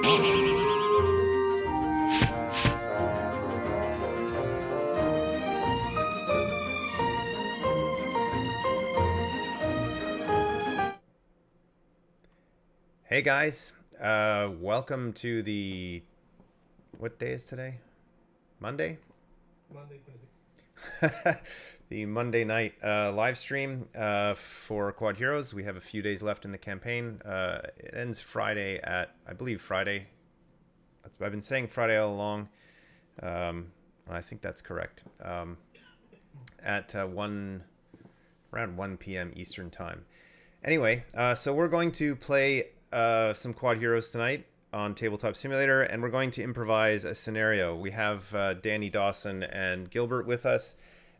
Hey guys, welcome to the, what day is today? Monday? Monday, Tuesday. The Monday night live stream for Quodd Heroes. We have a few days left in the campaign. It ends Friday at, I believe Friday. I've been saying Friday all along. I think that's correct. At around 1 p.m. Eastern time. Anyway, so we're going to play some Quodd Heroes tonight on Tabletop Simulator, and we're going to improvise a scenario. We have Danny Dawson and Gilbert with us,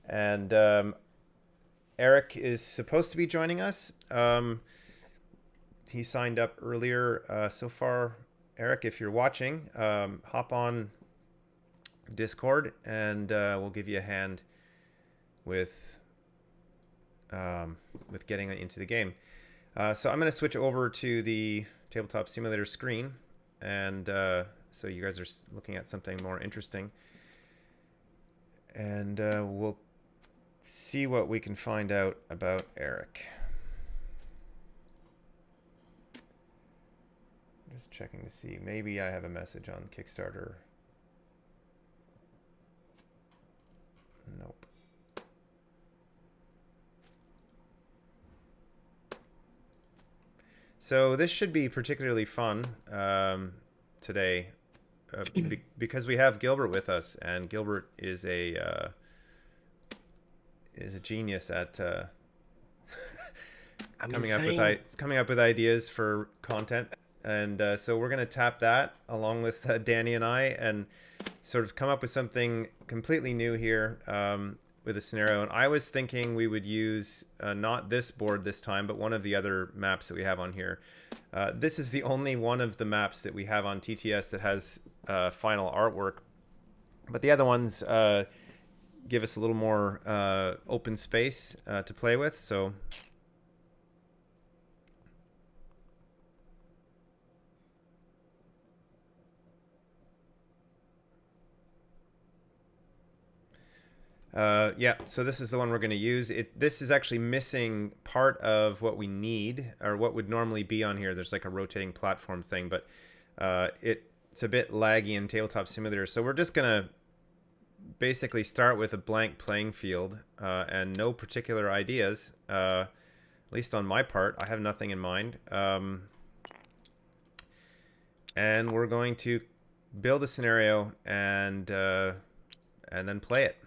and Eric is supposed to be joining us. He signed up earlier. So far, Eric, if you're watching, hop on Discord, and we'll give you a hand with getting into the game. So I'm going to switch over to the Tabletop Simulator screen, and so you guys are looking at something more interesting. And we'll see what we can find out about Eric. Just checking to see. Maybe I have a message on Kickstarter. Nope. So this should be particularly fun today because we have Gilbert with us, and Gilbert is a genius at coming up with ideas for content, and so we're gonna tap that along with Danny and I, and sort of come up with something completely new here. With a scenario, and I was thinking we would use not this board this time, but one of the other maps that we have on here. This is the only one of the maps that we have on TTS that has final artwork, but the other ones give us a little more open space to play with. So yeah, so this is the one we're going to use. This is actually missing part of what we need, or what would normally be on here. There's like a rotating platform thing, but it's a bit laggy in Tabletop Simulator. So we're just going to basically start with a blank playing field and no particular ideas, at least on my part. I have nothing in mind. And we're going to build a scenario and then play it.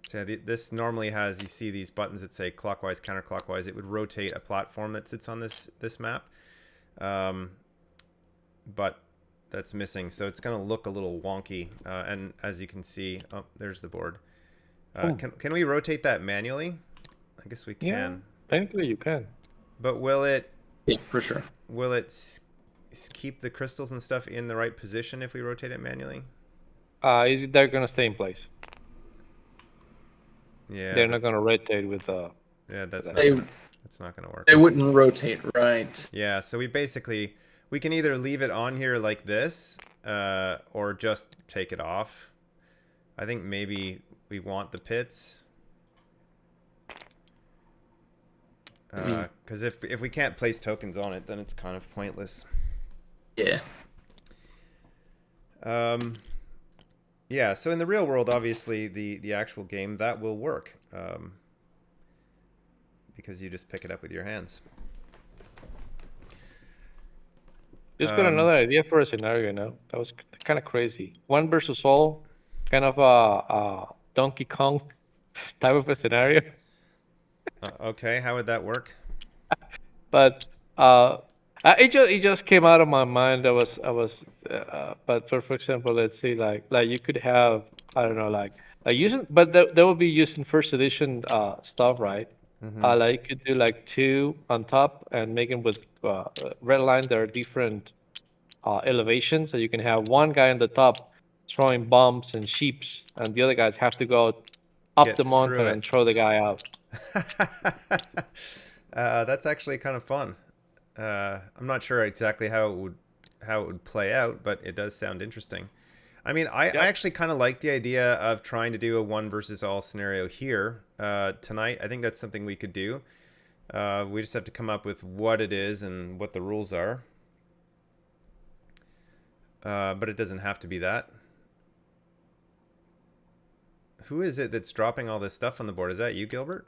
So this normally has, you see these buttons that say clockwise, counterclockwise. It would rotate a platform that sits on this map, but that's missing. So it's going to look a little wonky. And as you can see, oh, there's the board. Can we rotate that manually? I guess we can. Yeah, technically you can. But will it? Yeah, for sure. Will it keep the crystals and stuff in the right position if we rotate it manually? They're gonna stay in place. Yeah, they're not gonna rotate with yeah, that's not gonna work. They wouldn't rotate, right? Yeah, so we can either leave it on here like this, or just take it off. I think maybe we want the pits, because if we can't place tokens on it, then it's kind of pointless. Yeah. Yeah, so in the real world, obviously, the actual game, that will work. Because you just pick it up with your hands. Just got another idea for a scenario now. That was kind of crazy. 1 versus all, kind of a Donkey Kong type of a scenario. Okay, how would that work? But it just came out of my mind. But for example, let's see, like you could have, I don't know, like using, but they will be using first edition stuff, right? Mm-hmm. Like you could do like 2 on top and make them with red lines that are different elevations. So you can have one guy on the top throwing bombs and sheeps, and the other guys have to go up the mountain and throw the guy out. That's actually kind of fun. I'm not sure exactly how it would play out, but it does sound interesting. I mean, I Yep. actually kind of like the idea of trying to do a one versus all scenario here tonight. I think that's something we could do. We just have to come up with what it is and what the rules are. But it doesn't have to be that. Who is it that's dropping all this stuff on the board? Is that you, Gilbert?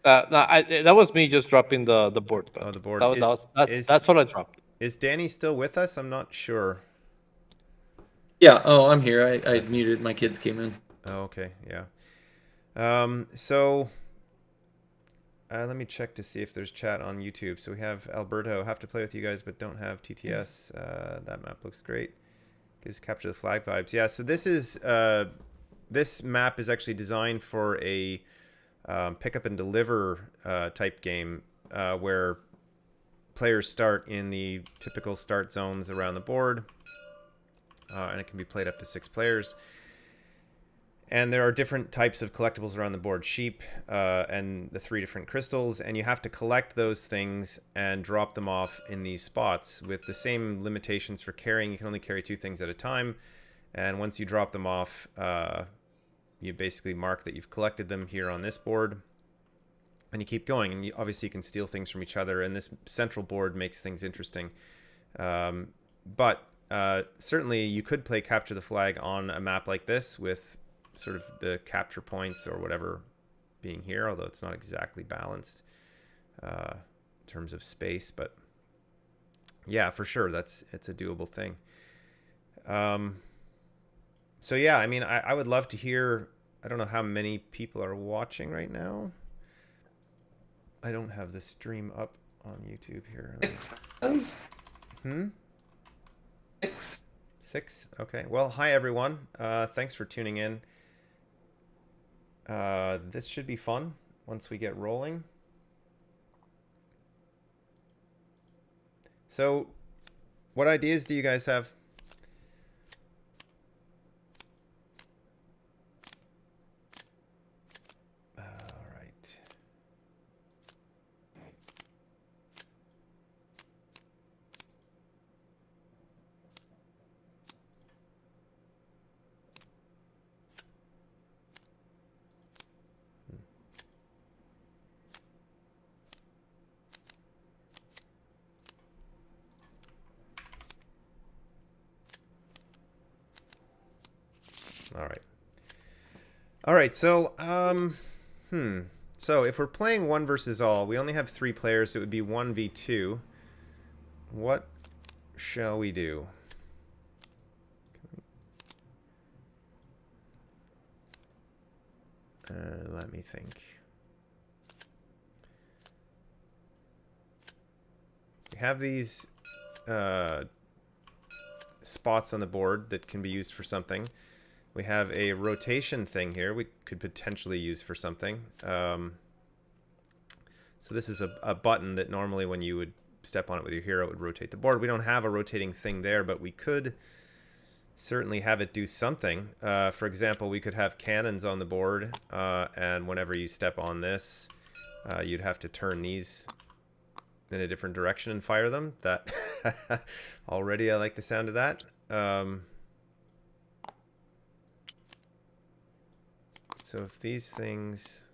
No, that was me just dropping the board. Oh, But the board. that's what I dropped. Is Danny still with us? I'm not sure. Yeah. Oh, I'm here. I muted. My kids came in. Oh, okay. Yeah. So let me check to see if there's chat on YouTube. So we have Alberto. Have to play with you guys, but don't have TTS. That map looks great. Gives capture the flag vibes. Yeah. So this map is actually designed for a pick up and deliver type game where players start in the typical start zones around the board, and it can be played up to 6 players. And there are different types of collectibles around the board: sheep and the 3 different crystals, and you have to collect those things and drop them off in these spots with the same limitations for carrying. You can only carry 2 things at a time, and once you drop them off, you basically mark that you've collected them here on this board, and you keep going. And obviously you can steal things from each other, and this central board makes things interesting. But certainly you could play capture the flag on a map like this with sort of the capture points or whatever being here, although it's not exactly balanced in terms of space. But yeah, for sure, it's a doable thing. So yeah, I mean, I would love to hear. I don't know how many people are watching right now. I don't have the stream up on YouTube here. 6. Hmm? 6. 6? Okay. Well, hi everyone. Thanks for tuning in. This should be fun once we get rolling. So, what ideas do you guys have? All right, so, so if we're playing one versus all, we only have 3 players, so it would be 1v2. What shall we do? Let me think. We have these spots on the board that can be used for something. We have a rotation thing here we could potentially use for something. So this is a button that normally when you would step on it with your hero, it would rotate the board. We don't have a rotating thing there, but we could certainly have it do something. For example, we could have cannons on the board, and whenever you step on this, you'd have to turn these in a different direction and fire them. That already I like the sound of that. So if these things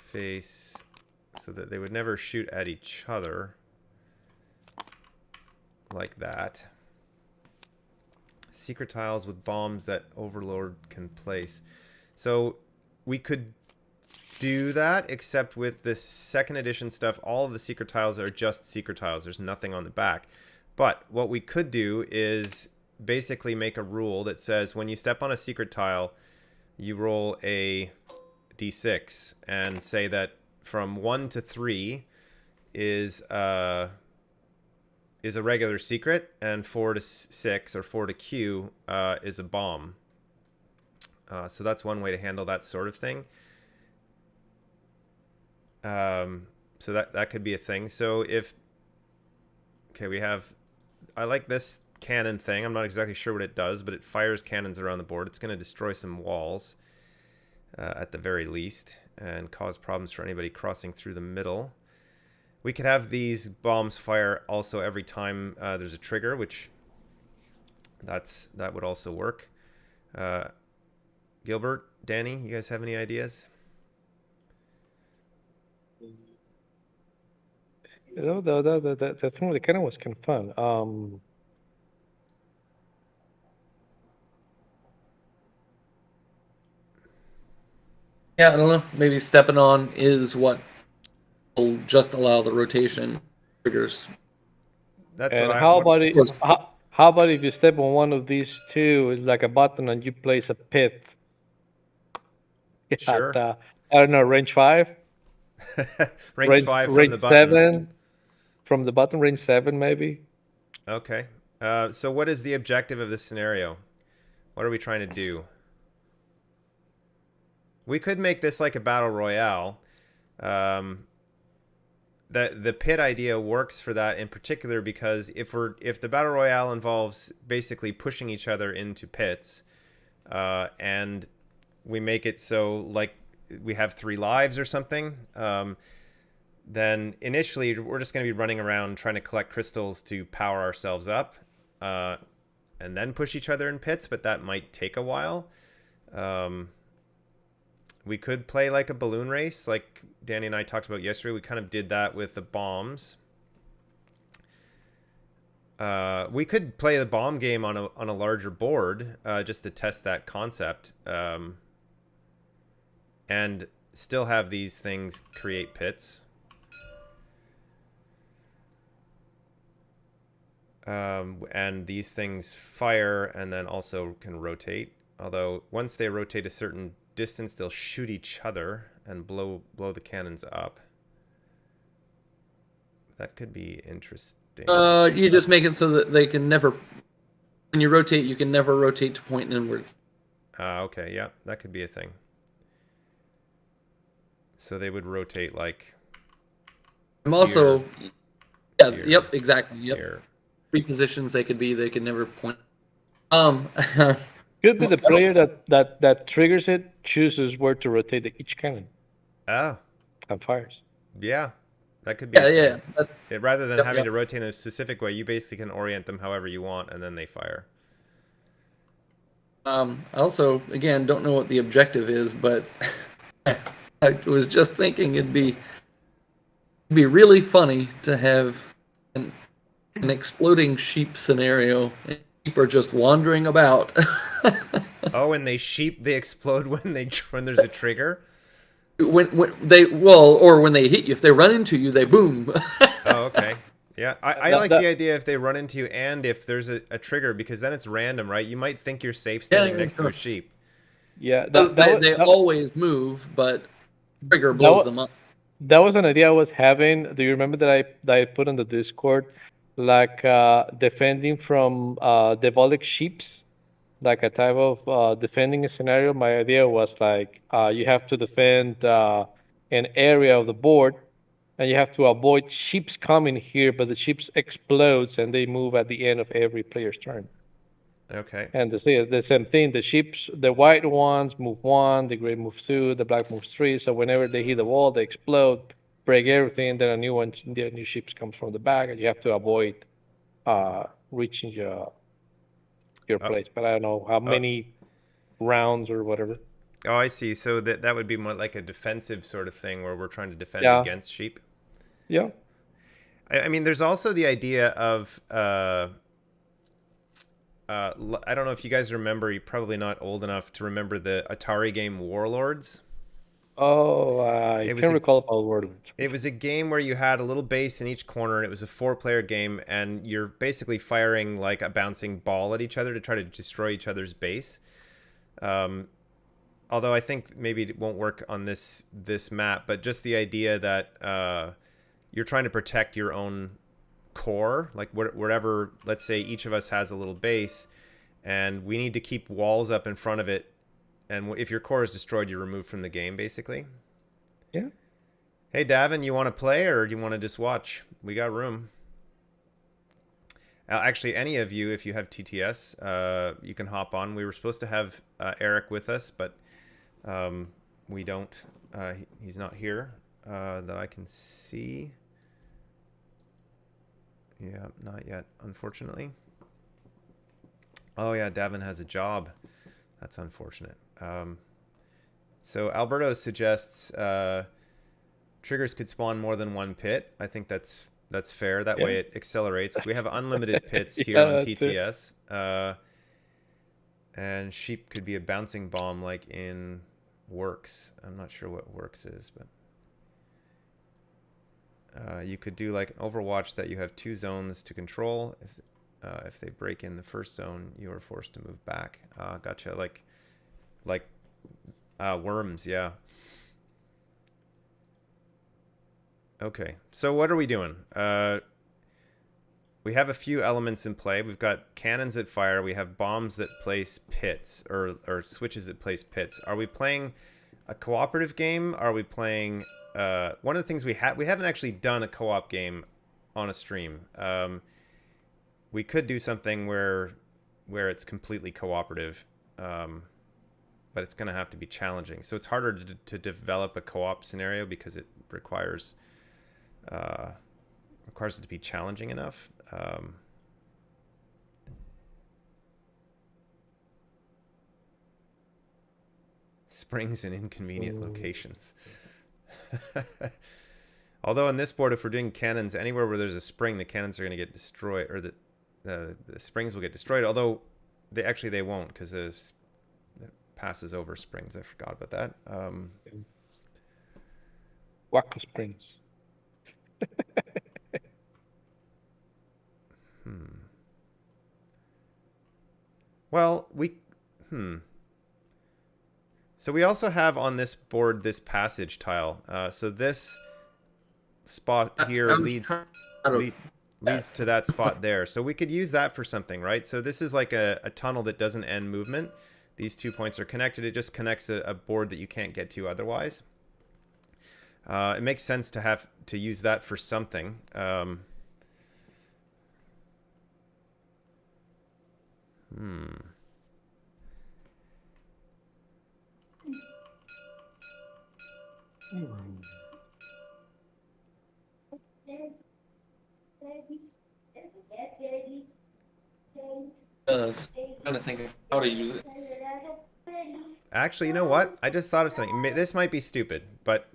face so that they would never shoot at each other like that. Secret tiles with bombs that Overlord can place. So we could do that, except with the 2nd edition stuff, all of the secret tiles are just secret tiles. There's nothing on the back. But what we could do is basically make a rule that says when you step on a secret tile, you roll a d6 and say that from 1 to 3 is a regular secret, and 4 to 6 or 4 to Q is a bomb. So that's one way to handle that sort of thing. So that could be a thing. So if we have, I like this cannon thing. I'm not exactly sure what it does, but it fires cannons around the board. It's going to destroy some walls at the very least and cause problems for anybody crossing through the middle. We could have these bombs fire also every time there's a trigger, which that would also work. Gilbert, Danny, you guys have any ideas? The thing with the cannon was kind of fun. Yeah, I don't know. Maybe stepping on is what will just allow the rotation triggers. That's And what I. how What, about Of it? course. How about if you step on one of these two, it's like a button, and you place a pit at sure. I don't know, range 5, Range 5 from range the button. 7 from the button, range 7 maybe. Okay. So what is the objective of this scenario? What are we trying to do? We could make this like a battle royale. Um, the pit idea works for that in particular because if the battle royale involves basically pushing each other into pits, and we make it so like we have 3 lives or something, then initially we're just going to be running around trying to collect crystals to power ourselves up, and then push each other in pits, but that might take a while. We could play like a balloon race, like Danny and I talked about yesterday. We kind of did that with the bombs. We could play the bomb game on a larger board, just to test that concept, and still have these things create pits. And these things fire and then also can rotate. Although once they rotate a certain distance, they'll shoot each other and blow the cannons up. That could be interesting. You just make it so that they can never, when you rotate, you can never rotate to point inward. Okay, yeah, that could be a thing. So they would rotate like. I'm also, here, yeah, here, yep, exactly, yep. Here. 3 positions they could never point. Could be the player that triggers it chooses where to rotate each cannon. Ah. And fires. Yeah, that could be. Yeah. Rather than having to rotate in a specific way, you basically can orient them however you want, and then they fire. I also, again, don't know what the objective is, but I was just thinking it'd be really funny to have an exploding sheep scenario. Sheep are just wandering about. Oh, and they explode when there's a trigger. When they or when they hit you, if they run into you, they boom. Oh, okay. Yeah, I like the idea if they run into you and if there's a trigger, because then it's random, right? You might think you're safe standing next to a sheep. Yeah, they always move, but trigger blows them up. That was an idea I was having. Do you remember that I put on the Discord, like defending from diabolic sheeps, like a type of defending a scenario? My idea was like you have to defend an area of the board, and you have to avoid sheeps coming here, but the sheeps explodes and they move at the end of every player's turn. Okay. And the same thing. The sheeps, the white ones move 1, the gray moves 2, the black moves 3. So whenever they hit the wall, they explode, break everything. Then the new sheeps comes from the back, and you have to avoid reaching your place. But I don't know how many rounds or whatever. Oh, I see. So that would be more like a defensive sort of thing where we're trying to defend against sheep. Yeah. I mean, there's also the idea of. I don't know if you guys remember. You're probably not old enough to remember the Atari game Warlords. Oh, I can't recall about Warlords. It was a game where you had a little base in each corner, and it was a 4-player game, and you're basically firing like a bouncing ball at each other to try to destroy each other's base. Although I think maybe it won't work on this map, but just the idea that you're trying to protect your own core, like wherever, let's say each of us has a little base and we need to keep walls up in front of it, and if your core is destroyed, you're removed from the game basically. Yeah. Hey Davin, you want to play or do you want to just watch? We got room. Actually, any of you, if you have TTS, you can hop on. We were supposed to have Eric with us, but we don't. He's not here that I can see. Yeah, not yet, unfortunately. Oh yeah, Davin has a job. That's unfortunate. So Alberto suggests triggers could spawn more than one pit. I think that's fair. That way it accelerates. We have unlimited pits here on TTS. And sheep could be a bouncing bomb like in Works. I'm not sure what Works is, but you could do like an Overwatch that you have 2 zones to control. If they break in the first zone, you are forced to move back. Gotcha. Like worms, yeah. Okay, so what are we doing? We have a few elements in play. We've got cannons that fire. We have bombs that place pits, or switches that place pits. Are we playing a cooperative game? Are we playing... one of the things we haven't actually done a co-op game on a stream. We could do something where it's completely cooperative, but it's going to have to be challenging. So it's harder to develop a co-op scenario because it requires it to be challenging enough. Springs in inconvenient locations. Although on this board, if we're doing cannons, anywhere where there's a spring, the cannons are going to get destroyed, or the springs will get destroyed. Although they won't, because it passes over springs. I forgot about that. Waka Springs. Well, so we also have on this board this passage tile. So this spot here leads to that spot there. So we could use that for something, right? So this is like a tunnel that doesn't end movement. These 2 points are connected. It just connects a board that you can't get to otherwise. It makes sense to have to use that for something. Trying to think of how to use it. Actually, you know what? I just thought of something. This might be stupid, but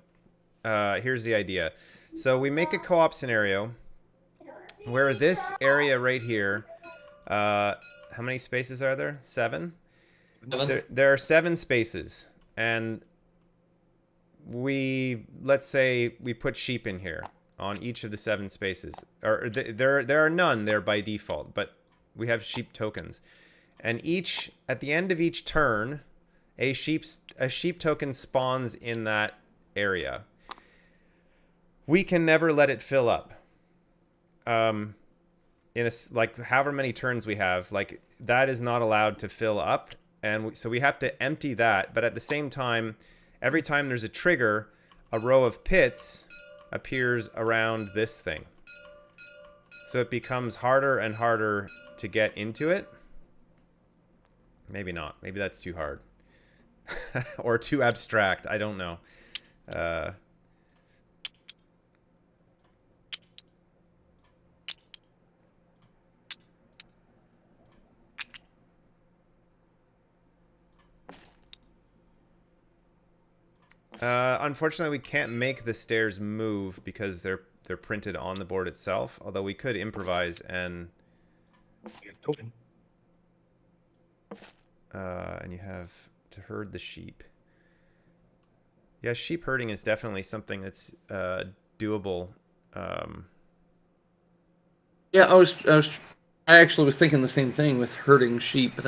here's the idea. So we make a co-op scenario where this area right here, how many spaces are there? 7? There are 7 spaces, and let's say we put sheep in here on each of the 7 spaces. Or there are none there by default, but we have sheep tokens. And at the end of each turn, a sheep token spawns in that area. We can never let it fill up. Like however many turns we have, like that is not allowed to fill up, and so we have to empty that. But at the same time, every time there's a trigger, a row of pits appears around this thing. So it becomes harder and harder to get into it. Maybe not. Maybe that's too hard. Or too abstract. I don't know. Unfortunately, we can't make the stairs move because they're printed on the board itself. Although we could improvise and you have to herd the sheep. Yeah, sheep herding is definitely something that's doable. Yeah, I actually was thinking the same thing with herding sheep.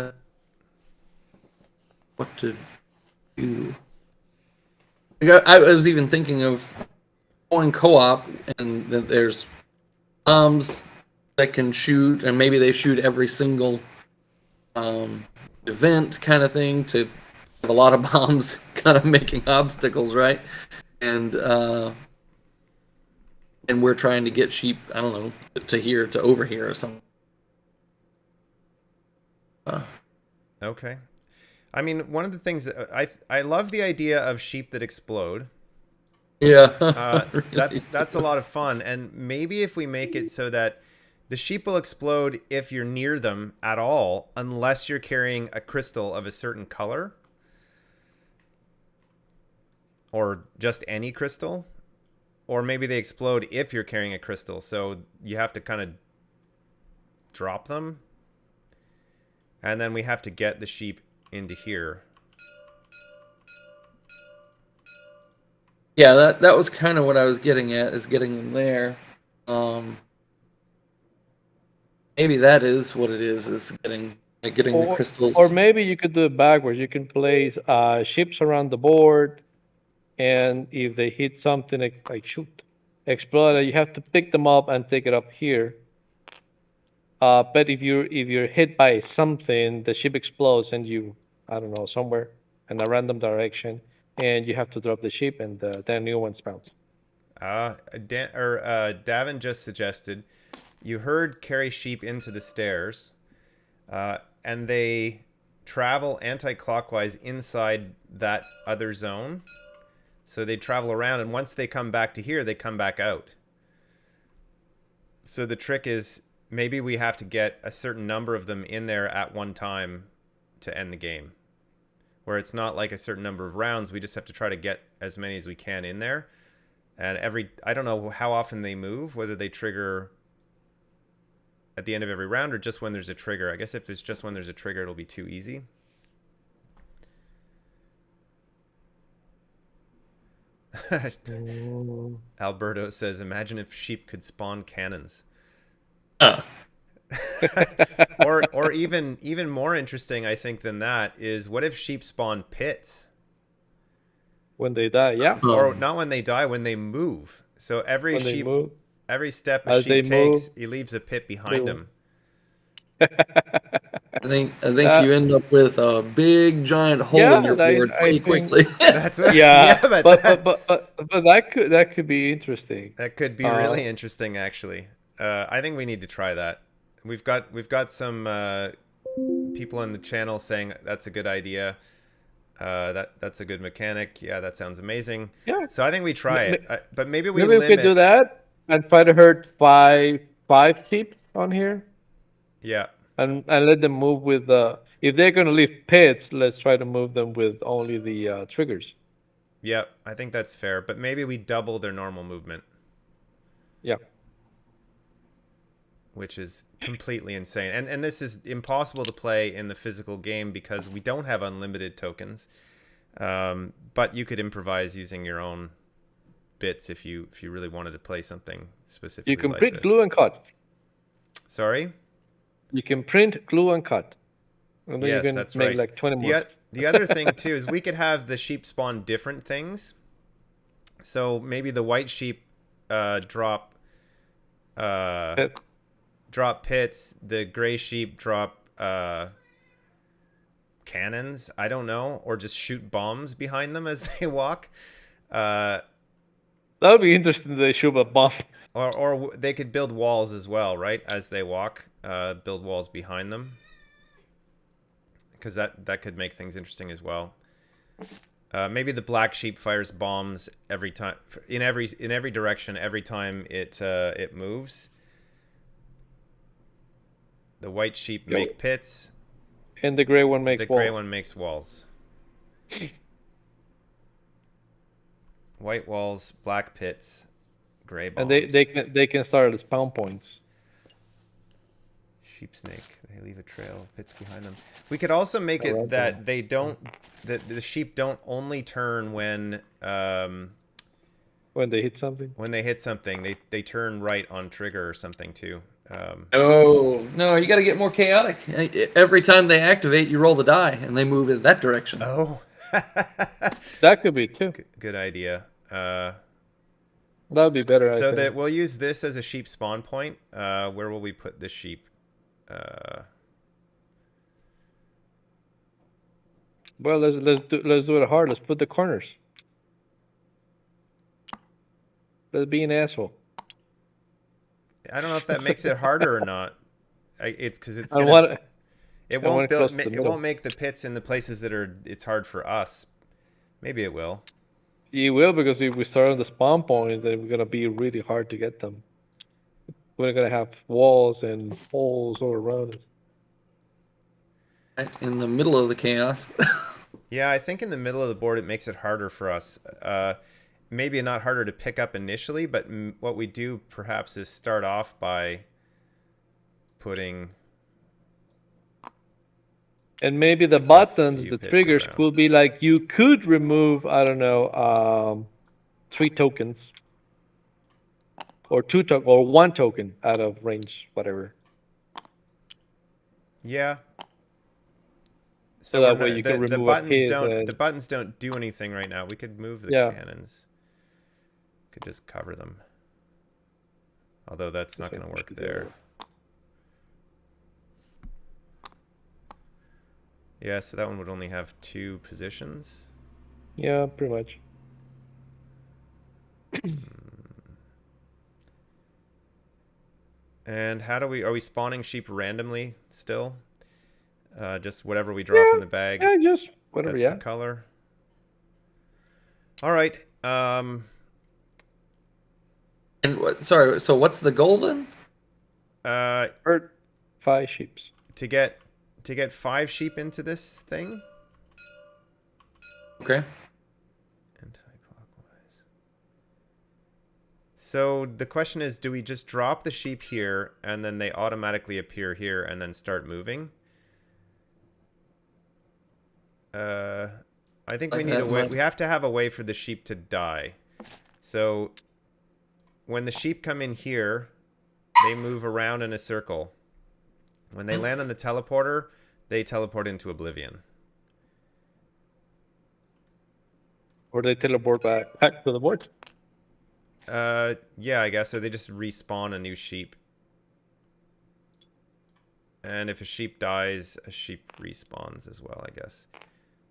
What to do? I was even thinking of going co-op, and that there's bombs that can shoot, and maybe they shoot every single event kind of thing, to have a lot of bombs kind of making obstacles, right? And we're trying to get sheep, I don't know, to over here or something. Okay. I mean, one of the things that I love the idea of sheep that explode. Yeah. That's a lot of fun. And maybe if we make it so that The sheep will explode if you're near them at all, unless you're carrying a crystal of a certain color. Or just any crystal. Or maybe they explode if you're carrying a crystal. So you have to kind of drop them. And then we have to get the sheep into here. Yeah, that was kind of what I was getting at, is getting them there. Maybe that is what it is getting the crystals. Or maybe you could do it backwards. You can place ships around the board, and if they hit something like shoot, explode, you have to pick them up and take it up here. But if you're hit by something, the ship explodes and you, I don't know, somewhere in a random direction, and you have to drop the ship, and then new one spawns. Davin just suggested, you herd carry sheep into the stairs, and they travel anti-clockwise inside that other zone. So they travel around, and once they come back to here, they come back out. So the trick is, maybe we have to get a certain number of them in there at one time to end the game. Where it's not like a certain number of rounds, we just have to try to get as many as we can in there. And I don't know how often they move, whether they trigger at the end of every round or just when there's a trigger. I guess if it's just when there's a trigger, it'll be too easy. Alberto says, imagine if sheep could spawn cannons. Or even more interesting, I think, than that is, what if sheep spawn pits? When they die, yeah. Or not when they die, when they move. So every step a sheep takes, he leaves a pit behind him. I think you end up with a big giant hole in your board pretty quickly. That's but that could be interesting. That could be really interesting, actually. I think we need to try that. We've got some people on the channel saying that's a good idea. That's a good mechanic. Yeah, that sounds amazing. Yeah. So I think we try it. But maybe we could do that and try to herd five sheep on here. Yeah. And let them move with if they're going to leave pits, let's try to move them with only the triggers. Yeah, I think that's fair. But maybe we double their normal movement. Yeah. Which is completely insane. And this is impossible to play in the physical game because we don't have unlimited tokens. But you could improvise using your own bits if you really wanted to play something specifically. You can like print, this. glue, and cut. Sorry? You can print, glue, and cut. And then yes, you can that's make right. like 20 more. The other thing too is we could have the sheep spawn different things. So maybe the white sheep drop pits, the gray sheep drop cannons, I don't know, or just shoot bombs behind them as they walk. That would be interesting if they shoot a bomb. Or they could build walls as well, right? As they walk, build walls behind them. Because that could make things interesting as well. Maybe the black sheep fires bombs every time, in every direction every time it moves. The white sheep make pits. And the gray one makes walls. The gray one makes walls. White walls, black pits, gray bombs. And they can start at spawn points. Sheep snake. They leave a trail of pits behind them. We could also make it that they don't. That the sheep don't only turn when they hit something. When they hit something, they turn right on trigger or something too. No, you got to get more chaotic. Every time they activate, you roll the die, and they move in that direction. Oh, that could be too. Good idea. That would be better. So that we'll use this as a sheep spawn point. Where will we put the sheep? Well, let's do it hard. Let's put the corners. Let's be an asshole. I don't know if that makes it harder or not. It's because it's gonna. It won't make the pits in the places that it's hard for us. Maybe it will. It will, because if we start on the spawn point, then we're gonna be really hard to get them. we're gonna have walls and holes all around us. Right in the middle of the chaos. Yeah, I think in the middle of the board it makes it harder for us. Maybe not harder to pick up initially, but what we do perhaps is start off by putting And maybe the a buttons, few the pits triggers around. could be like you could remove, I don't know, 3 tokens or 2 token or 1 token out of range, whatever. Yeah. So So that way you can the remove a buttons pit don't and do anything right now. We could move the yeah. cannons. Could just cover them. Although that's not So going to push work it there. over. Yeah, so that one would only have 2 positions. Yeah, pretty much. And how do are we spawning sheep randomly still? Just whatever we draw Yeah, from the bag. yeah, just whatever, That's yeah. the color. All right. And sorry, so what's the goal then? Or 5 sheeps. To get 5 sheep into this thing. Okay. Anti-clockwise. So the question is, do we just drop the sheep here and then they automatically appear here and then start moving? I think we Like need a that way. might- We have to have a way for the sheep to die. So when the sheep come in here, they move around in a circle. When they land on the teleporter, they teleport into oblivion. Or they teleport back to the board. Yeah, I guess. So they just respawn a new sheep. And if a sheep dies, a sheep respawns as well, I guess.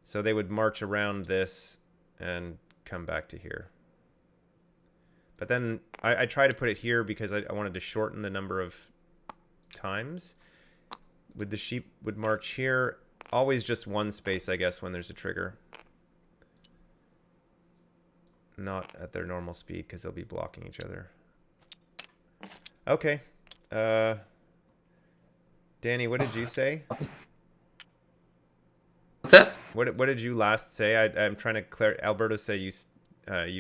So they would march around this and come back to here. But then I try to put it here because I wanted to shorten the number of times. With the sheep would march here. Always just one space, I guess, when there's a trigger. Not at their normal speed because they'll be blocking each other. Okay. Danny, what did you say? What's that? What did you last say? I'm trying to clear. Alberto said you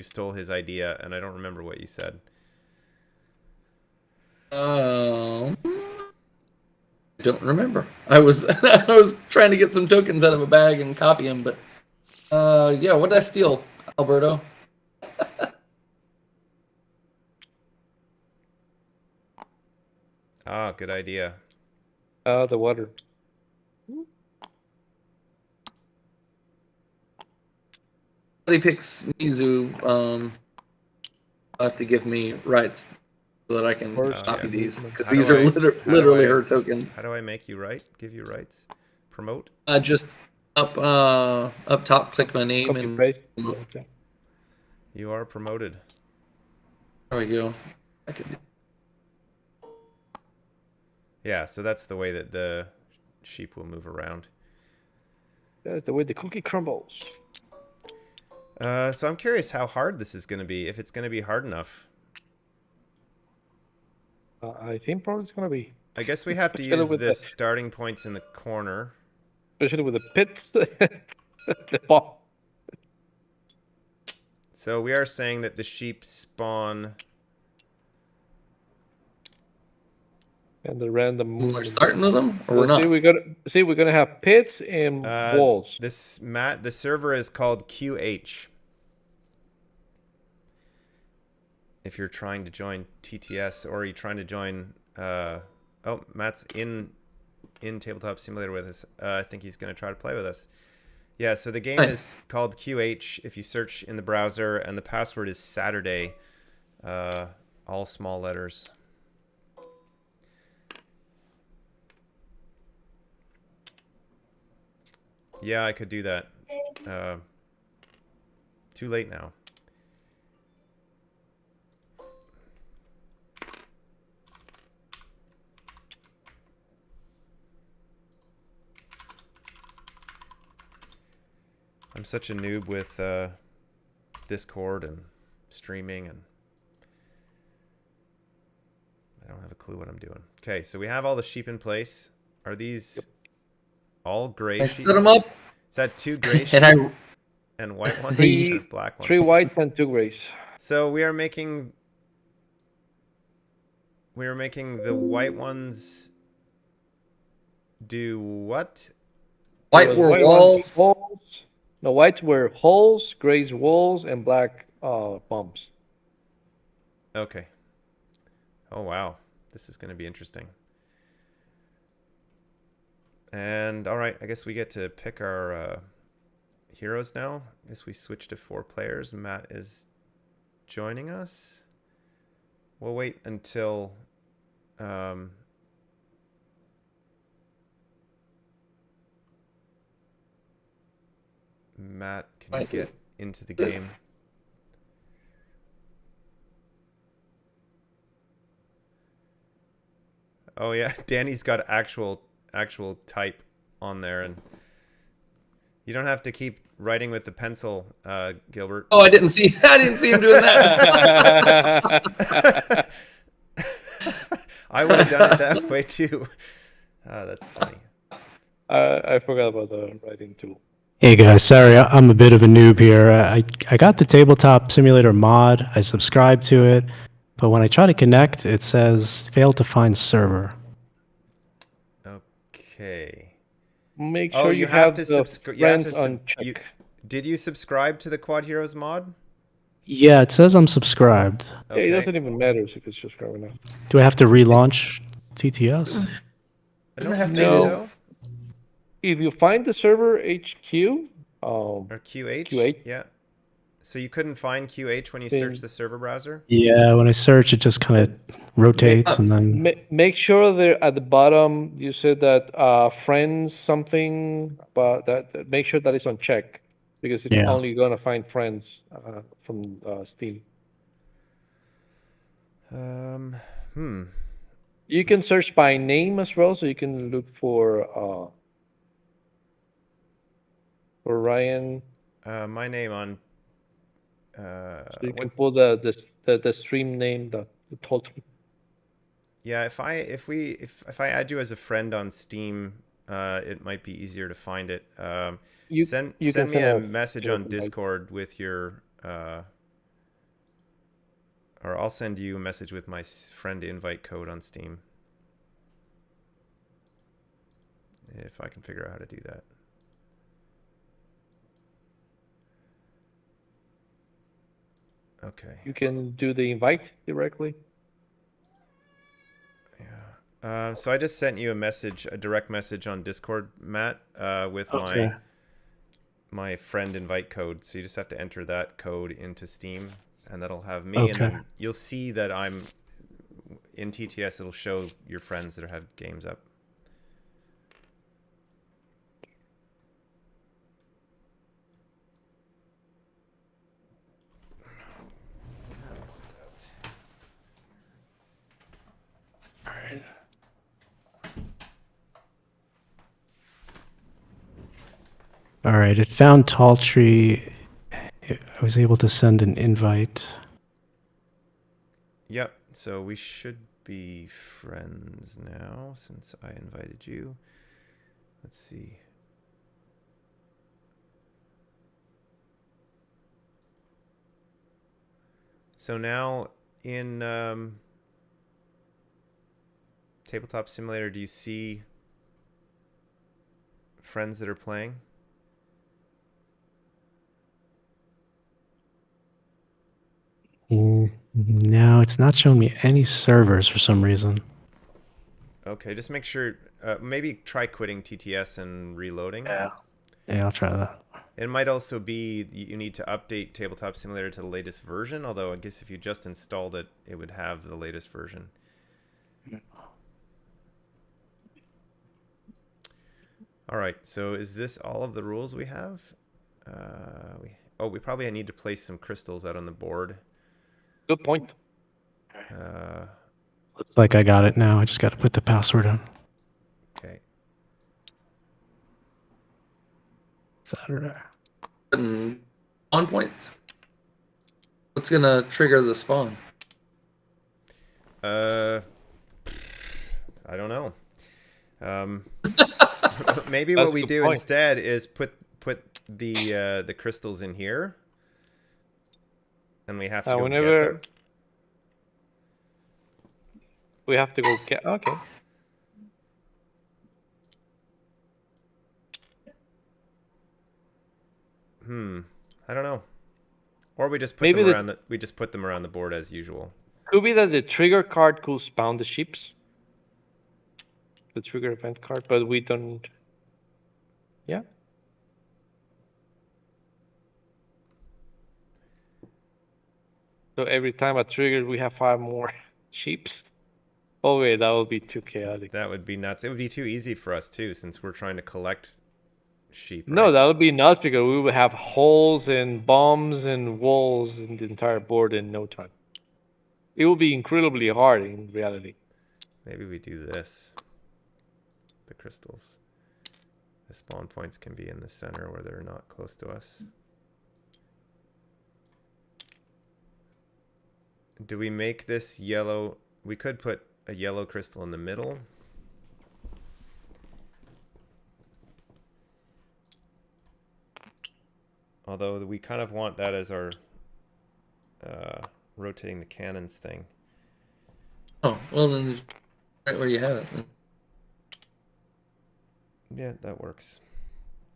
stole his idea, and I don't remember what you said. I don't remember. I was I was trying to get some tokens out of a bag and copy them, but yeah, what did I steal, Alberto? Ah, good idea. The water. Somebody picks Mizu, have to give me rights so that I can Or- copy yeah. these because How do these are I- how do literally I- her tokens. How do I make you right? Give you rights? Promote? Just up top, click my name Copy and paste. promote. Okay. You are promoted. There we go. I could do. Yeah, so that's the way that the sheep will move around. That's the way the cookie crumbles. So I'm curious how hard this is going to be, if it's going to be hard enough. I think probably it's gonna be, I guess we have to Especially use with the the- starting points in the corner. especially with the pits. The ball. So we are saying that the sheep spawn... And the random We're movement. starting with them, or we're So not. we're gonna have pits and walls. The server is called QH. If you're trying to join TTS or you're trying to join... oh, Matt's in Tabletop Simulator with us. I think he's going to try to play with us. Yeah, so the game Nice. is called QH if you search in the browser, and the password is Saturday. All small letters. Yeah, I could do that. Too late now. I'm such a noob with Discord and streaming, and I don't have a clue. clue what I'm doing. Okay, so we have all the sheep in place. Are these all gray I sheep? set them up, Is that 2 gray sheep and I and white one or Three black one? three whites and 2 grays. So we are making the white ones do what? white There was were white ones, walls. holes. No, whites were holes, grays walls, and black bumps. Okay. Oh wow, this is going to be interesting. And all right, I guess we get to pick our heroes now. I guess we switch to 4 players. Matt is joining us. We'll wait until Matt can get into the game. Oh yeah, Danny's got actual type on there, and you don't have to keep writing with the pencil, Gilbert. Oh, I didn't see him doing that. I would have done it that way too. That's funny. I forgot about the writing tool. Hey guys, sorry, I'm a bit of a noob here. I got the Tabletop Simulator mod. I subscribed to it, but when I try to connect, it says failed to find server. Okay. Make Oh, sure you you have have to the subscribe. friends on check. Did you subscribe to the Quodd Heroes mod? Yeah, it says I'm subscribed. Yeah, it doesn't even matter if it's just growing up. Do I have to relaunch TTS? I don't have to think No. so. If you find the server HQ, Or QH? QH? Yeah. So you couldn't find QH when you Then- searched the server browser? Yeah, when I search, it just kind of rotates and then. make sure there at the bottom you said that friends something, but that make sure that it's on check because it's Yeah. only gonna find friends from Steam. You can search by name as well, so you can look for Ryan. My name on So you can what, pull the stream name, the total. yeah, if I add you as a friend on Steam, it might be easier to find it. Send you can me a send message a on invite. Discord with your or I'll send you a message with my friend invite code on Steam. If I can figure out how to do that. Okay. You can do the invite directly. Yeah. So I just sent you a direct message on Discord, Matt, with Okay. my friend invite code. So you just have to enter that code into Steam, and that'll have me. And Okay. then you'll see that I'm in TTS. It'll show your friends that have games up. All right, it found Tall Tree. I was able to send an invite. Yep. So we should be friends now since I invited you. Let's see. So now in Tabletop Simulator, do you see friends that are playing? No, it's not showing me any servers for some reason. Okay, just make sure, maybe try quitting TTS and reloading. Yeah, I'll try that. It might also be you need to update Tabletop Simulator to the latest version, although I guess if you just installed it, it would have the latest version. All right, so is this all of the rules we have? We probably need to place some crystals out on the board. Good point. Looks like I got it now. I just got to put the password in. Okay. Saturday. Spawn points. What's gonna trigger the spawn? I don't know. Maybe That's what we the do point. instead is put the crystals in here, and we have to go get Whenever them. we have to go get. Okay. I don't know. Or we just put Maybe them the around we just put them around the board as usual. could be that the trigger card could spawn the ships. The trigger event card, but we don't. Yeah. So every time a trigger, we have 5 more ships. Oh wait, that would be too chaotic. That would be nuts. It would be too easy for us too, since we're trying to collect sheep. No, Right? that would be nuts because we would have holes and bombs and walls in the entire board in no time. It would be incredibly hard in reality. Maybe we do this. The crystals. The spawn points can be in the center where they're not close to us. Do we make this yellow? We could put a yellow crystal in the middle. Although we kind of want that as our rotating the cannons thing. Oh, well then, right where you have it. Then. Yeah, that works.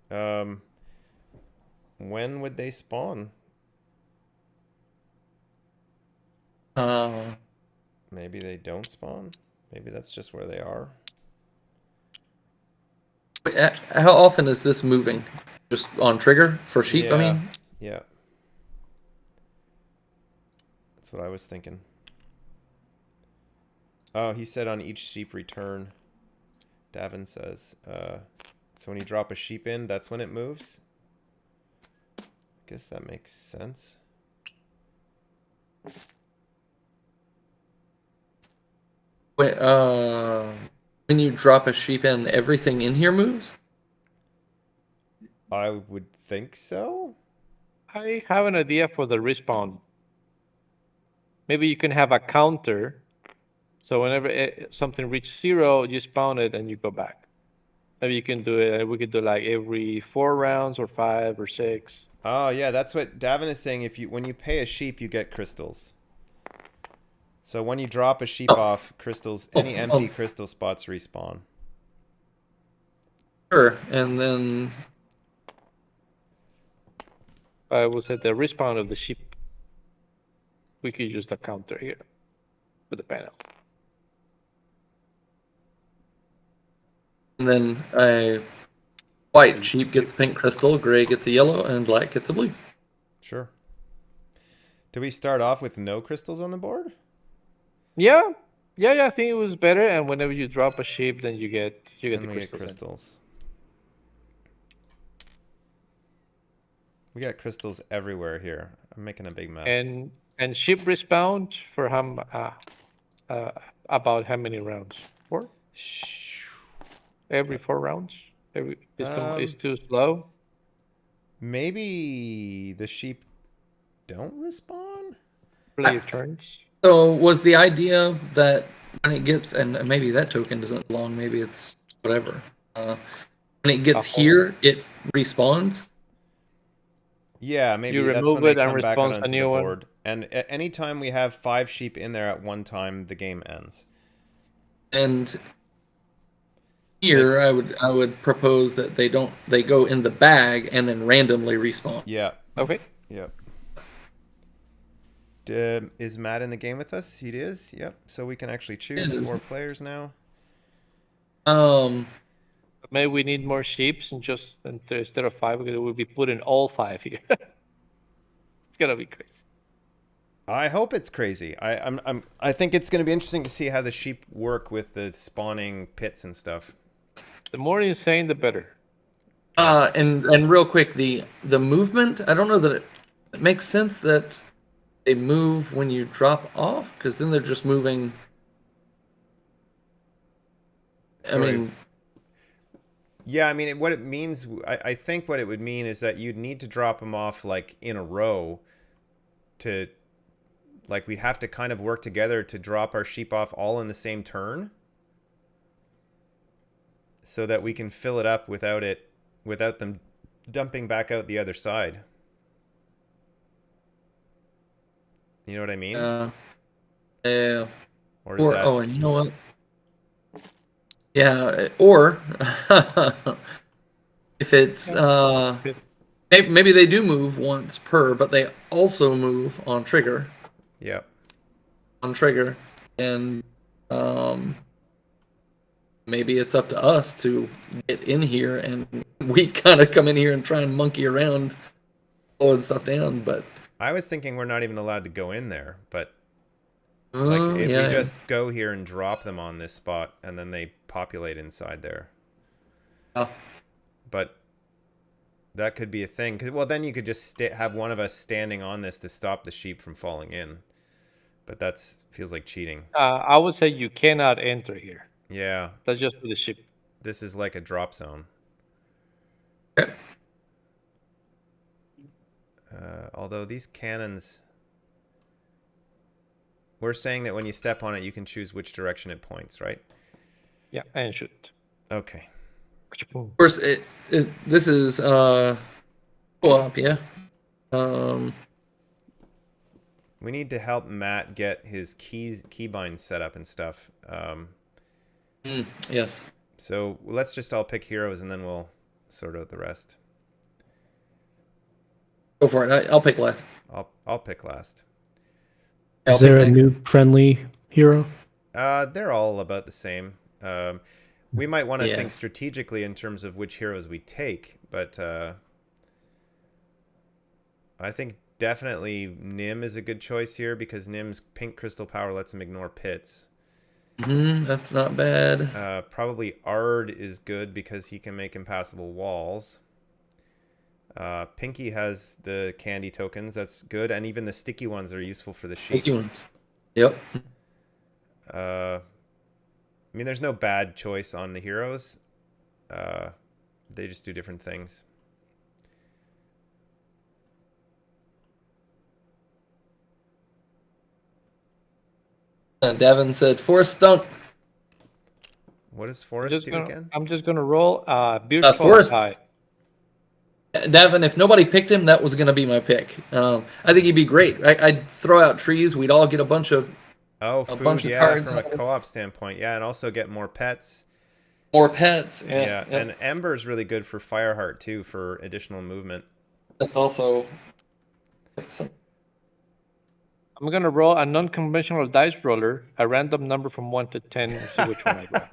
When would they spawn? Maybe they don't spawn. Maybe that's just where they are. How often is this moving? Just on trigger for sheep? Yeah. I mean, Yeah. That's what I was thinking. Oh, he said on each sheep return. Davin says. So when you drop a sheep in, that's when it moves. I guess that makes sense. when you drop a sheep in, everything in here moves? I would think so. I have an idea for the respawn. Maybe you can have a counter. So whenever something reaches 0, you spawn it and you go back. Maybe you can do it. We could do like every 4 rounds or 5 or 6. Oh yeah, that's what Davin is saying. When you pay a sheep, you get crystals. So when you drop a sheep off, crystals, any empty crystal spots respawn. Sure, and then I will say the respawn of the sheep. We could use the counter here with the panel. a white sheep gets pink crystal, gray gets a yellow, and black gets a blue. Sure. Do we start off with no crystals on the board? Yeah, I think it was better. And whenever you drop a sheep, then you get the And we get crystals. crystals. We got crystals everywhere here. I'm making a big mess. And sheep respawn for about how many rounds? 4? Every 4 rounds? It's too slow? Maybe the sheep don't respawn? Play your turns. So was the idea that when it gets, and maybe that token isn't long, maybe it's whatever. When it gets here, it respawns? Yeah, maybe You that's remove when it they and come back respawns onto a the new one. board. And anytime we have 5 sheep in there at one time, the game ends. And here I would propose that they go in the bag and then randomly respawn. Yeah. Okay. Yep. Is Matt in the game with us? He is. Yep. So we can actually choose Yes. more players now. Maybe we need more sheep and instead of 5, because we'll be putting all 5 here. It's gonna be crazy. I hope it's crazy. I think it's going to be interesting to see how the sheep work with the spawning pits and stuff. The more insane, the better. And real quick, the movement, I don't know that it makes sense that they move when you drop off, because then they're just moving. Sorry. I mean, yeah, I mean, what it means, I think what it would mean is that you'd need to drop them off like in a row to, like, we'd have to kind of work together to drop our sheep off all in the same turn. so that we can fill it up without them dumping back out the other side. You know what I mean? Yeah. Or is that... and you know what? Yeah, or if it's maybe they do move once per, but they also move on trigger. Yeah. On trigger, and maybe it's up to us to get in here, and we kind of come in here and try and monkey around, slowing stuff down. But I was thinking we're not even allowed to go in there, but like if we just go here and drop them on this spot, and then they populate inside there. Oh. But that could be a thing. 'Cause, well, then you could just have one of us standing on this to stop the sheep from falling in. But that feels like cheating. I would say you cannot enter here. Yeah. That's just for the ship. This is like a drop zone. Okay. Although these cannons... We're saying that when you step on it, you can choose which direction it points, right? Yeah, and shoot. Okay. Of course, this is co-op, yeah. We need to help Matt get his keybinds set up and stuff. Yes. So let's just all pick heroes, and then we'll sort out the rest. Go for it. I'll pick last. I'll pick last. Is there a new friendly hero? They're all about the same. We might want to Yeah. think strategically in terms of which heroes we take, but I think definitely Nim is a good choice here because Nim's pink crystal power lets him ignore pits. That's not bad. Probably Ard is good because he can make impassable walls. Pinky has the candy tokens. That's good. And even the sticky ones are useful for the sheep. Sticky ones. Yep. I mean, there's no bad choice on the heroes. They just do different things. Davin said, Forest Stump. What does Forest do again? I'm just gonna roll Forest. High. Davin, if nobody picked him, that was going to be my pick. I think he'd be great. I'd throw out trees. We'd all get a bunch of food, yeah, cards from a co-op standpoint. Yeah, and also get more pets. More pets. Yeah. And Ember is really good for Fireheart, too, for additional movement. That's also... I'm gonna roll a non-conventional dice roller, a random number from 1 to 10, and see which one I grab.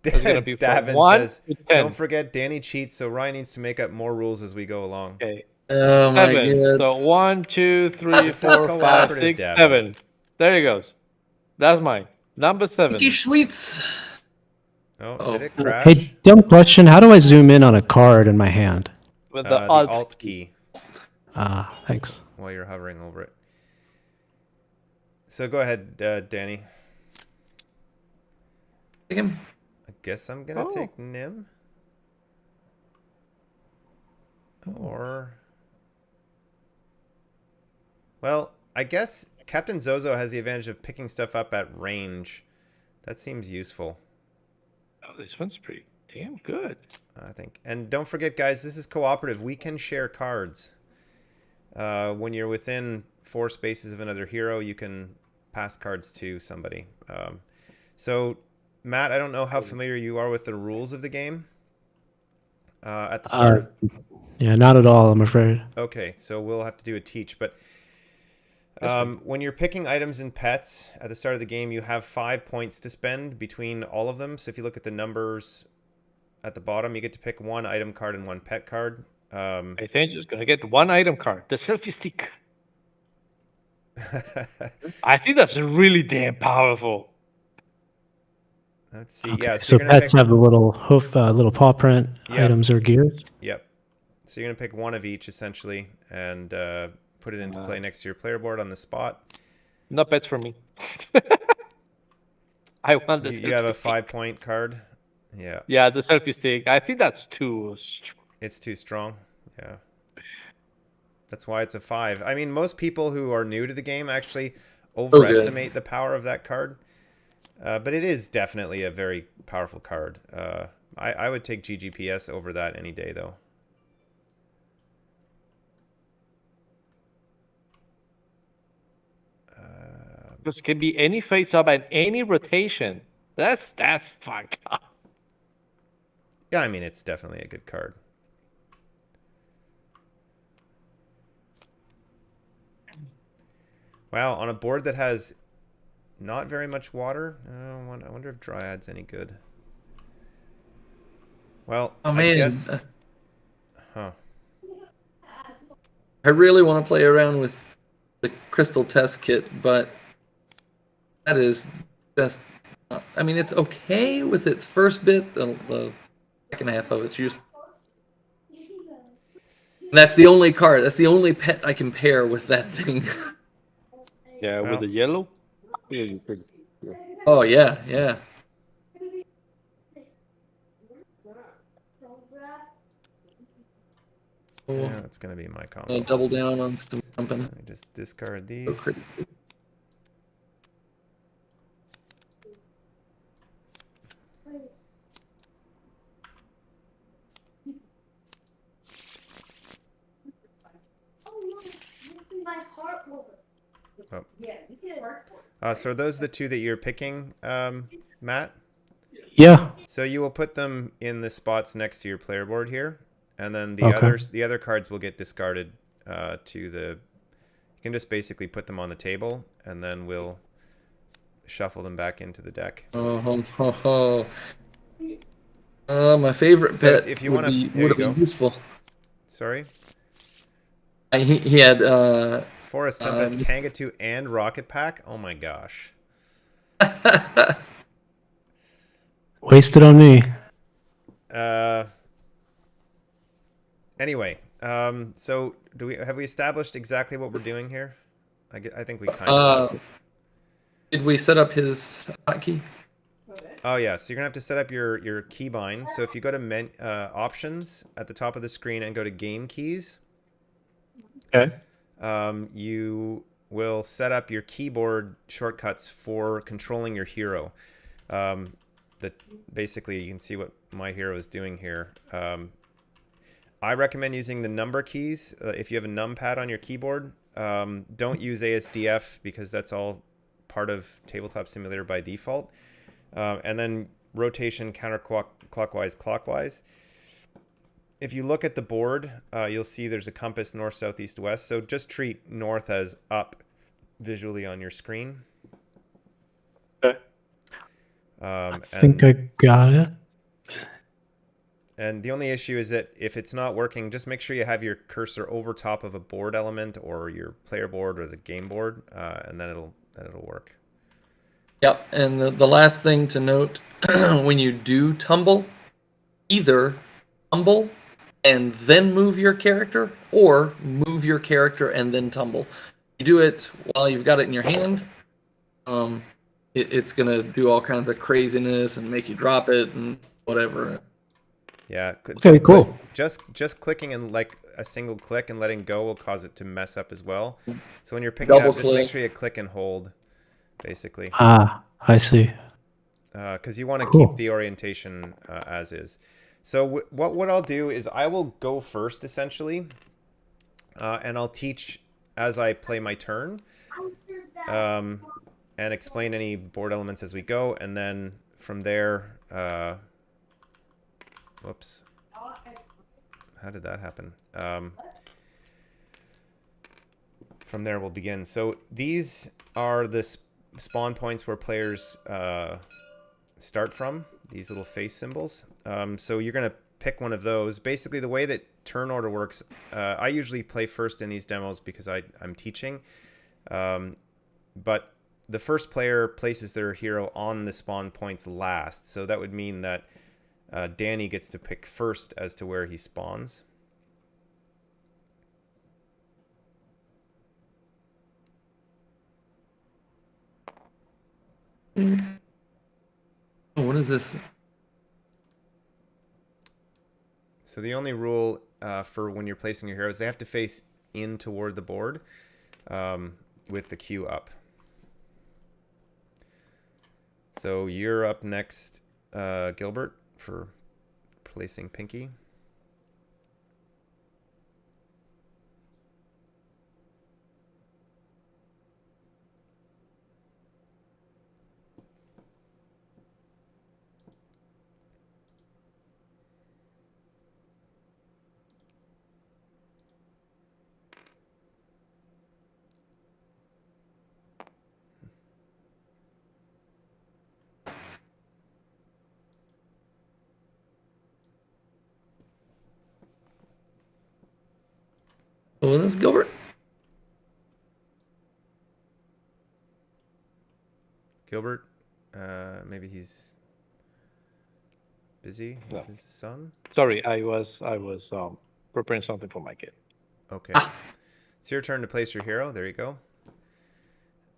It's gonna be from Davin 1 says, to 10. don't forget Danny cheats, so Ryan needs to make up more rules as we go along. Okay. Oh my 7. god. So 1, 2, 3, This is 4, 5, cooperative, 6, Davin. 7. There he goes. That's mine. Number 7. Pinky Schweets. Oh, did it crash? Hey, dumb question. How do I zoom in on a card in my hand? With The the alt. Alt key Thanks. while you're hovering over it. So go ahead, Danny. Pick him. I guess I'm going to take Nim. Or... Well, I guess Captain Zozo has the advantage of picking stuff up at range. That seems useful, Oh, this one's pretty damn good. I think. And don't forget, guys, this is cooperative. We can share cards. When you're within 4 spaces of another hero, you can pass cards to somebody. So, Matt, I don't know how familiar you are with the rules of the game at the start. Yeah, not at all, I'm afraid. Okay, so we'll have to do a teach. But when you're picking items and pets at the start of the game, you have 5 points to spend between all of them. So if you look at the numbers at the bottom, you get to pick 1 item card and 1 pet card. I think just gonna get 1 item card, the selfie stick. I think that's really damn powerful. Let's see. Okay, Yeah, so you're gonna pets pick... have a little hoof, little paw print Yeah. items or gears. Yep. So you're going to pick 1 of each, essentially, and put it into play next to your player board on the spot. No pets for me. I want the You have a selfie stick. 5-point card. Yeah. Yeah, the selfie stick. I think that's too strong. It's too strong. Yeah. That's why it's a 5. I mean, most people who are new to the game actually overestimate the power of that card. But it is definitely a very powerful card. I would take GGPS over that any day, though. This can be any face up and any rotation. That's fucked up. Yeah, I mean, it's definitely a good card. Wow, on a board that has not very much water, I wonder if Dryad's any good. Well, Oh I man, guess... Huh. I really want to play around with the crystal test kit, but that is just. I mean, it's okay with its first bit. The second half of it's used. That's the only card. That's the only pet I can pair with that thing. Yeah, Well. with the yellow. Really pretty. Yeah. Oh yeah, yeah. Yeah, that's going to be my combo. Double down on some So something. let me just discard So these. crazy. So are those the two that you're picking, Matt? Yeah. So you will put them in the spots next to your player board here, and then the Okay. the other cards will get discarded to the. You can just basically put them on the table, and then we'll shuffle them back into the deck. My favorite So pet if you would wanna- be there you would be go. useful. Sorry, He had Forest Stump has Um, Kangatu and Rocket Pack. Oh my gosh. Wasted on me. Anyway, so have we established exactly what we're doing here? I think we kind of. did we set up his hotkey? Oh yeah, so you're gonna have to set up your keybinds. So if you go to options at the top of the screen and go to game keys, Okay. you will set up your keyboard shortcuts for controlling your hero. That basically you can see what my hero is doing here. I recommend using the number keys if you have a numpad on your keyboard. Don't use ASDF because that's all part of Tabletop Simulator by default. And then rotation counterclockwise, clockwise. If you look at the board, you'll see there's a compass north, south, east, west. So just treat north as up visually on your screen. Okay. I think I got it. And the only issue is that if it's not working, just make sure you have your cursor over top of a board element or your player board or the game board, and then it'll work. Yep. And the last thing to note, when you do tumble, either tumble and then move your character, or move your character and then tumble. You do it while you've got it in your hand. It's gonna do all kinds of craziness and make you drop it and whatever. Yeah. Okay, cool. Just clicking and like a single click and letting go will cause it to mess up as well. So when you're picking Double up, just make click. sure you click and hold, basically, Ah, I see. because you want to Cool. keep the orientation as is. So what I'll do is I will go first essentially, and I'll teach as I play my turn, and explain any board elements as we go, and then from there. Whoops. How did that happen? From there we'll begin. So these are the spawn points where players start from, these little face symbols. So you're going to pick one of those. Basically the way that turn order works, I usually play first in these demos because I'm teaching. But the first player places their hero on the spawn points last. So that would mean that Danny gets to pick first as to where he spawns. Oh, what is this? So the only rule for when you're placing your heroes, they have to face in toward the board with the queue up. So you're up next, Gilbert, for placing Pinky. So this is Gilbert. Gilbert, maybe he's busy with No. his son. Sorry, I was preparing something for my kid. Okay. It's your turn to place your hero. There you go.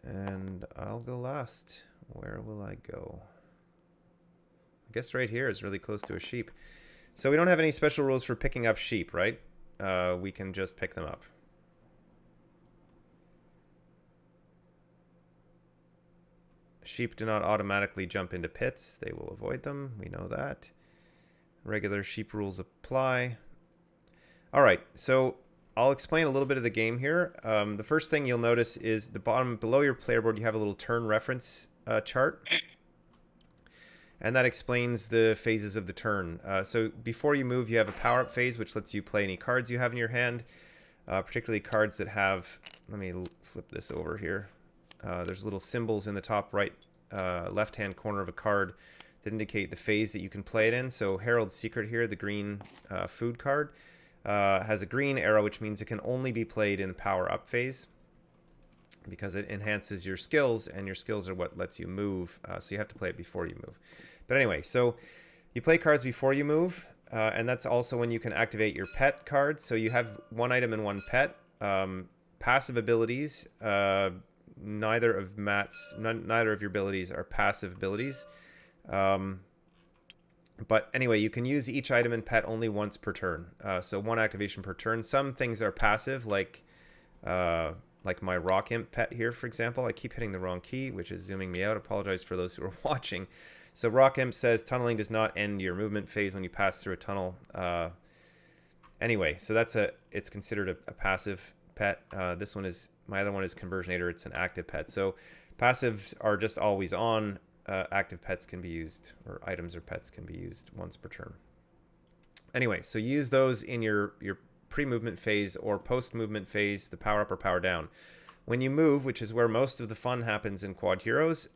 And I'll go last. Where will I go? I guess right here is really close to a sheep. So we don't have any special rules for picking up sheep, right? We can just pick them up. Sheep do not automatically jump into pits. They will avoid them. We know that. Regular sheep rules apply. All right, so I'll explain a little bit of the game here. The first thing you'll notice is the bottom below your player board, you have a little turn reference chart. And that explains the phases of the turn. So before you move, you have a power-up phase, which lets you play any cards you have in your hand, particularly cards that have... Let me flip this over here. There's little symbols in the top right left-hand corner of a card that indicate the phase that you can play it in. So Herald's Secret here, the green food card, has a green arrow, which means it can only be played in the power-up phase because it enhances your skills, and your skills are what lets you move. So you have to play it before you move. But anyway, so you play cards before you move, and that's also when you can activate your pet cards. So you have one item and one pet. Passive abilities, neither of your abilities are passive abilities. But anyway, you can use each item and pet only once per turn. So one activation per turn. Some things are passive, like my Rock Imp pet here, for example. I keep hitting the wrong key, which is zooming me out. Apologize for those who are watching. So Rock Imp says tunneling does not end your movement phase when you pass through a tunnel. Anyway, so it's considered a passive pet. This one is, my other one is Conversionator. It's an active pet. So passives are just always on. Active pets can be used, or items or pets can be used once per turn. Anyway, so use those in your pre-movement phase or post-movement phase, the power up or power down. When you move, which is where most of the fun happens in Quodd Heroes,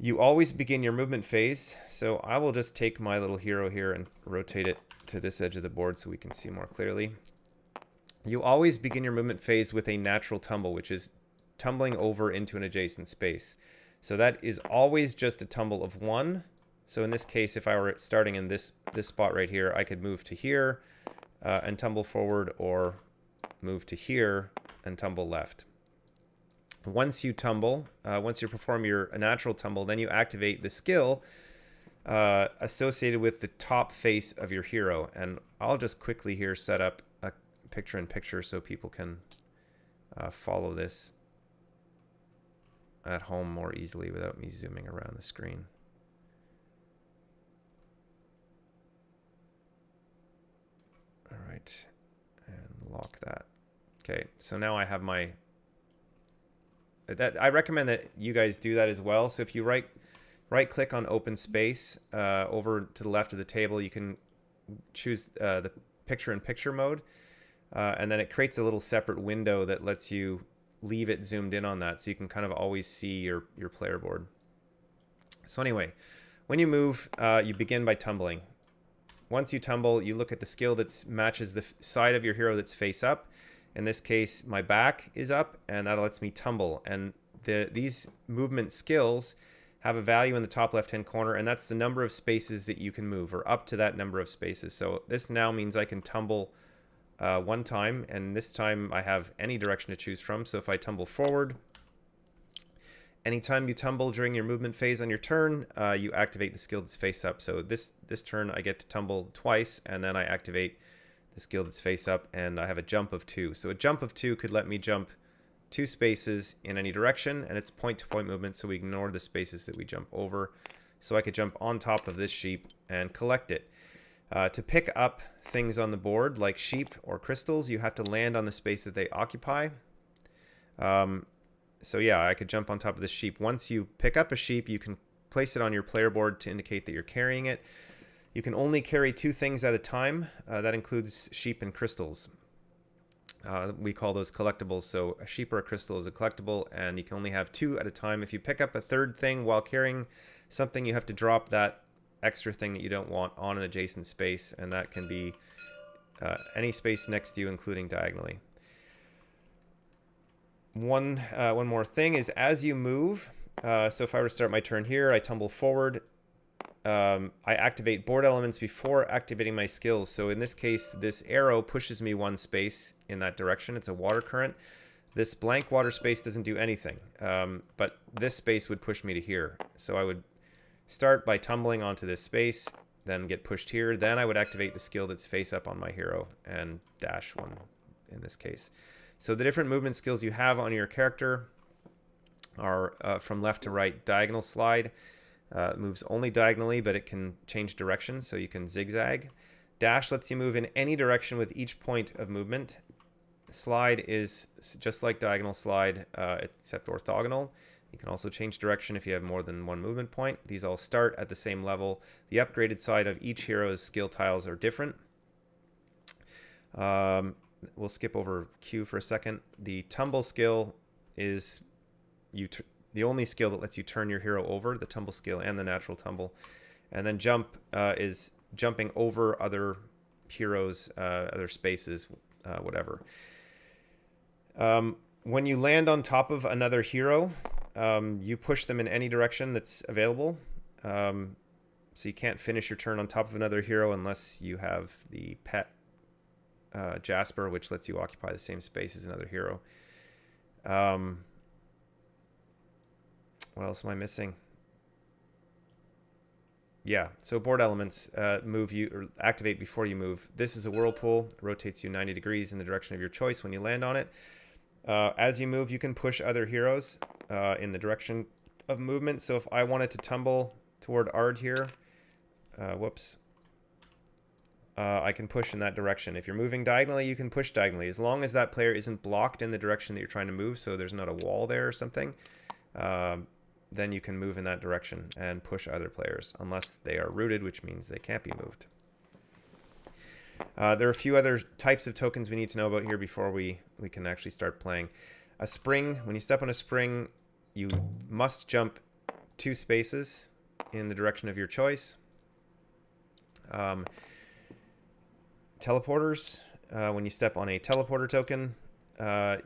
you always begin your movement phase. So I will just take my little hero here and rotate it to this edge of the board so we can see more clearly. You always begin your movement phase with a natural tumble, which is tumbling over into an adjacent space. So that is always just a tumble of 1. So in this case, if I were starting in this spot right here, I could move to here and tumble forward, or move to here and tumble left. Once you tumble, once you perform a natural tumble, then you activate the skill associated with the top face of your hero. And I'll just quickly here set up a picture-in-picture so people can follow this at home more easily without me zooming around the screen. All right, and lock that. Okay, so now I have my... I recommend that you guys do that as well. So if you right click on open space over to the left of the table, you can choose the picture-in-picture mode, and then it creates a little separate window that lets you leave it zoomed in on that, so you can kind of always see your player board. So anyway, when you move, you begin by tumbling. Once you tumble, you look at the skill that matches the side of your hero that's face up. In this case, my back is up, and that lets me tumble. And these movement skills have a value in the top left-hand corner, and that's the number of spaces that you can move, or up to that number of spaces. So this now means I can tumble one time, and this time I have any direction to choose from. So if I tumble forward, anytime you tumble during your movement phase on your turn, you activate the skill that's face up. So this turn I get to tumble twice, and then I activate the skill that's face up, and I have a jump of 2. So a jump of 2 could let me jump 2 spaces in any direction, and it's point-to-point movement, so we ignore the spaces that we jump over. so I could jump on top of this sheep and collect it. To pick up things on the board like sheep or crystals, you have to land on the space that they occupy. So yeah, I could jump on top of this sheep. Once you pick up a sheep, you can place it on your player board to indicate that you're carrying it. You can only carry 2 things at a time. That includes sheep and crystals. We call those collectibles. So a sheep or a crystal is a collectible, and you can only have 2 at a time. If you pick up a 3rd thing while carrying something, you have to drop that extra thing that you don't want on an adjacent space, and that can be any space next to you, including diagonally. One more thing is, as you move, so if I were to start my turn here, I tumble forward. I activate board elements before activating my skills. So in this case, this arrow pushes me 1 space in that direction. It's a water current. This blank water space doesn't do anything, but this space would push me to here. So I would start by tumbling onto this space, then get pushed here. Then I would activate the skill that's face up on my hero and dash 1 in this case. So the different movement skills you have on your character are from left to right. Diagonal slide moves only diagonally, but it can change direction, so you can zigzag. Dash lets you move in any direction with each point of movement. Slide is just like diagonal slide, except orthogonal. You can also change direction if you have more than 1 movement point. These all start at the same level. The upgraded side of each hero's skill tiles are different. We'll skip over Q for a second. The tumble skill is the only skill that lets you turn your hero over, the tumble skill and the natural tumble. And then jump is jumping over other heroes, other spaces, whatever. When you land on top of another hero, you push them in any direction that's available. So you can't finish your turn on top of another hero unless you have the pet Jasper, which lets you occupy the same space as another hero. What else am I missing? Yeah, so board elements move you or activate before you move. This is a whirlpool. It rotates you 90 degrees in the direction of your choice when you land on it. As you move, you can push other heroes in the direction of movement. So if I wanted to tumble toward Ard here, I can push in that direction. If you're moving diagonally, you can push diagonally. As long as that player isn't blocked in the direction that you're trying to move, so there's not a wall there or something, then you can move in that direction and push other players, unless they are rooted, which means they can't be moved. There are a few other types of tokens we need to know about here before we can actually start playing. A spring, when you step on a spring, you must jump 2 spaces in the direction of your choice. Teleporters, when you step on a teleporter token,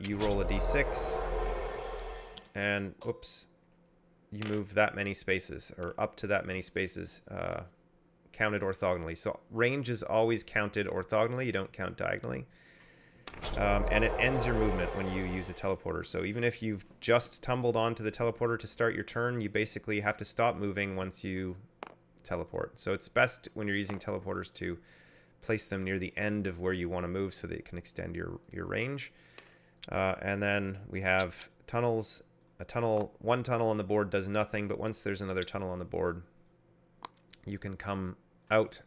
you roll a d6, and you move that many spaces, or up to that many spaces, counted orthogonally. So range is always counted orthogonally, you don't count diagonally. And it ends your movement when you use a teleporter. So even if you've just tumbled onto the teleporter to start your turn, you basically have to stop moving once you teleport. So it's best when you're using teleporters to place them near the end of where you want to move so that it can extend your range. And then we have tunnels. One tunnel on the board does nothing, but once there's another tunnel on the board, you can come out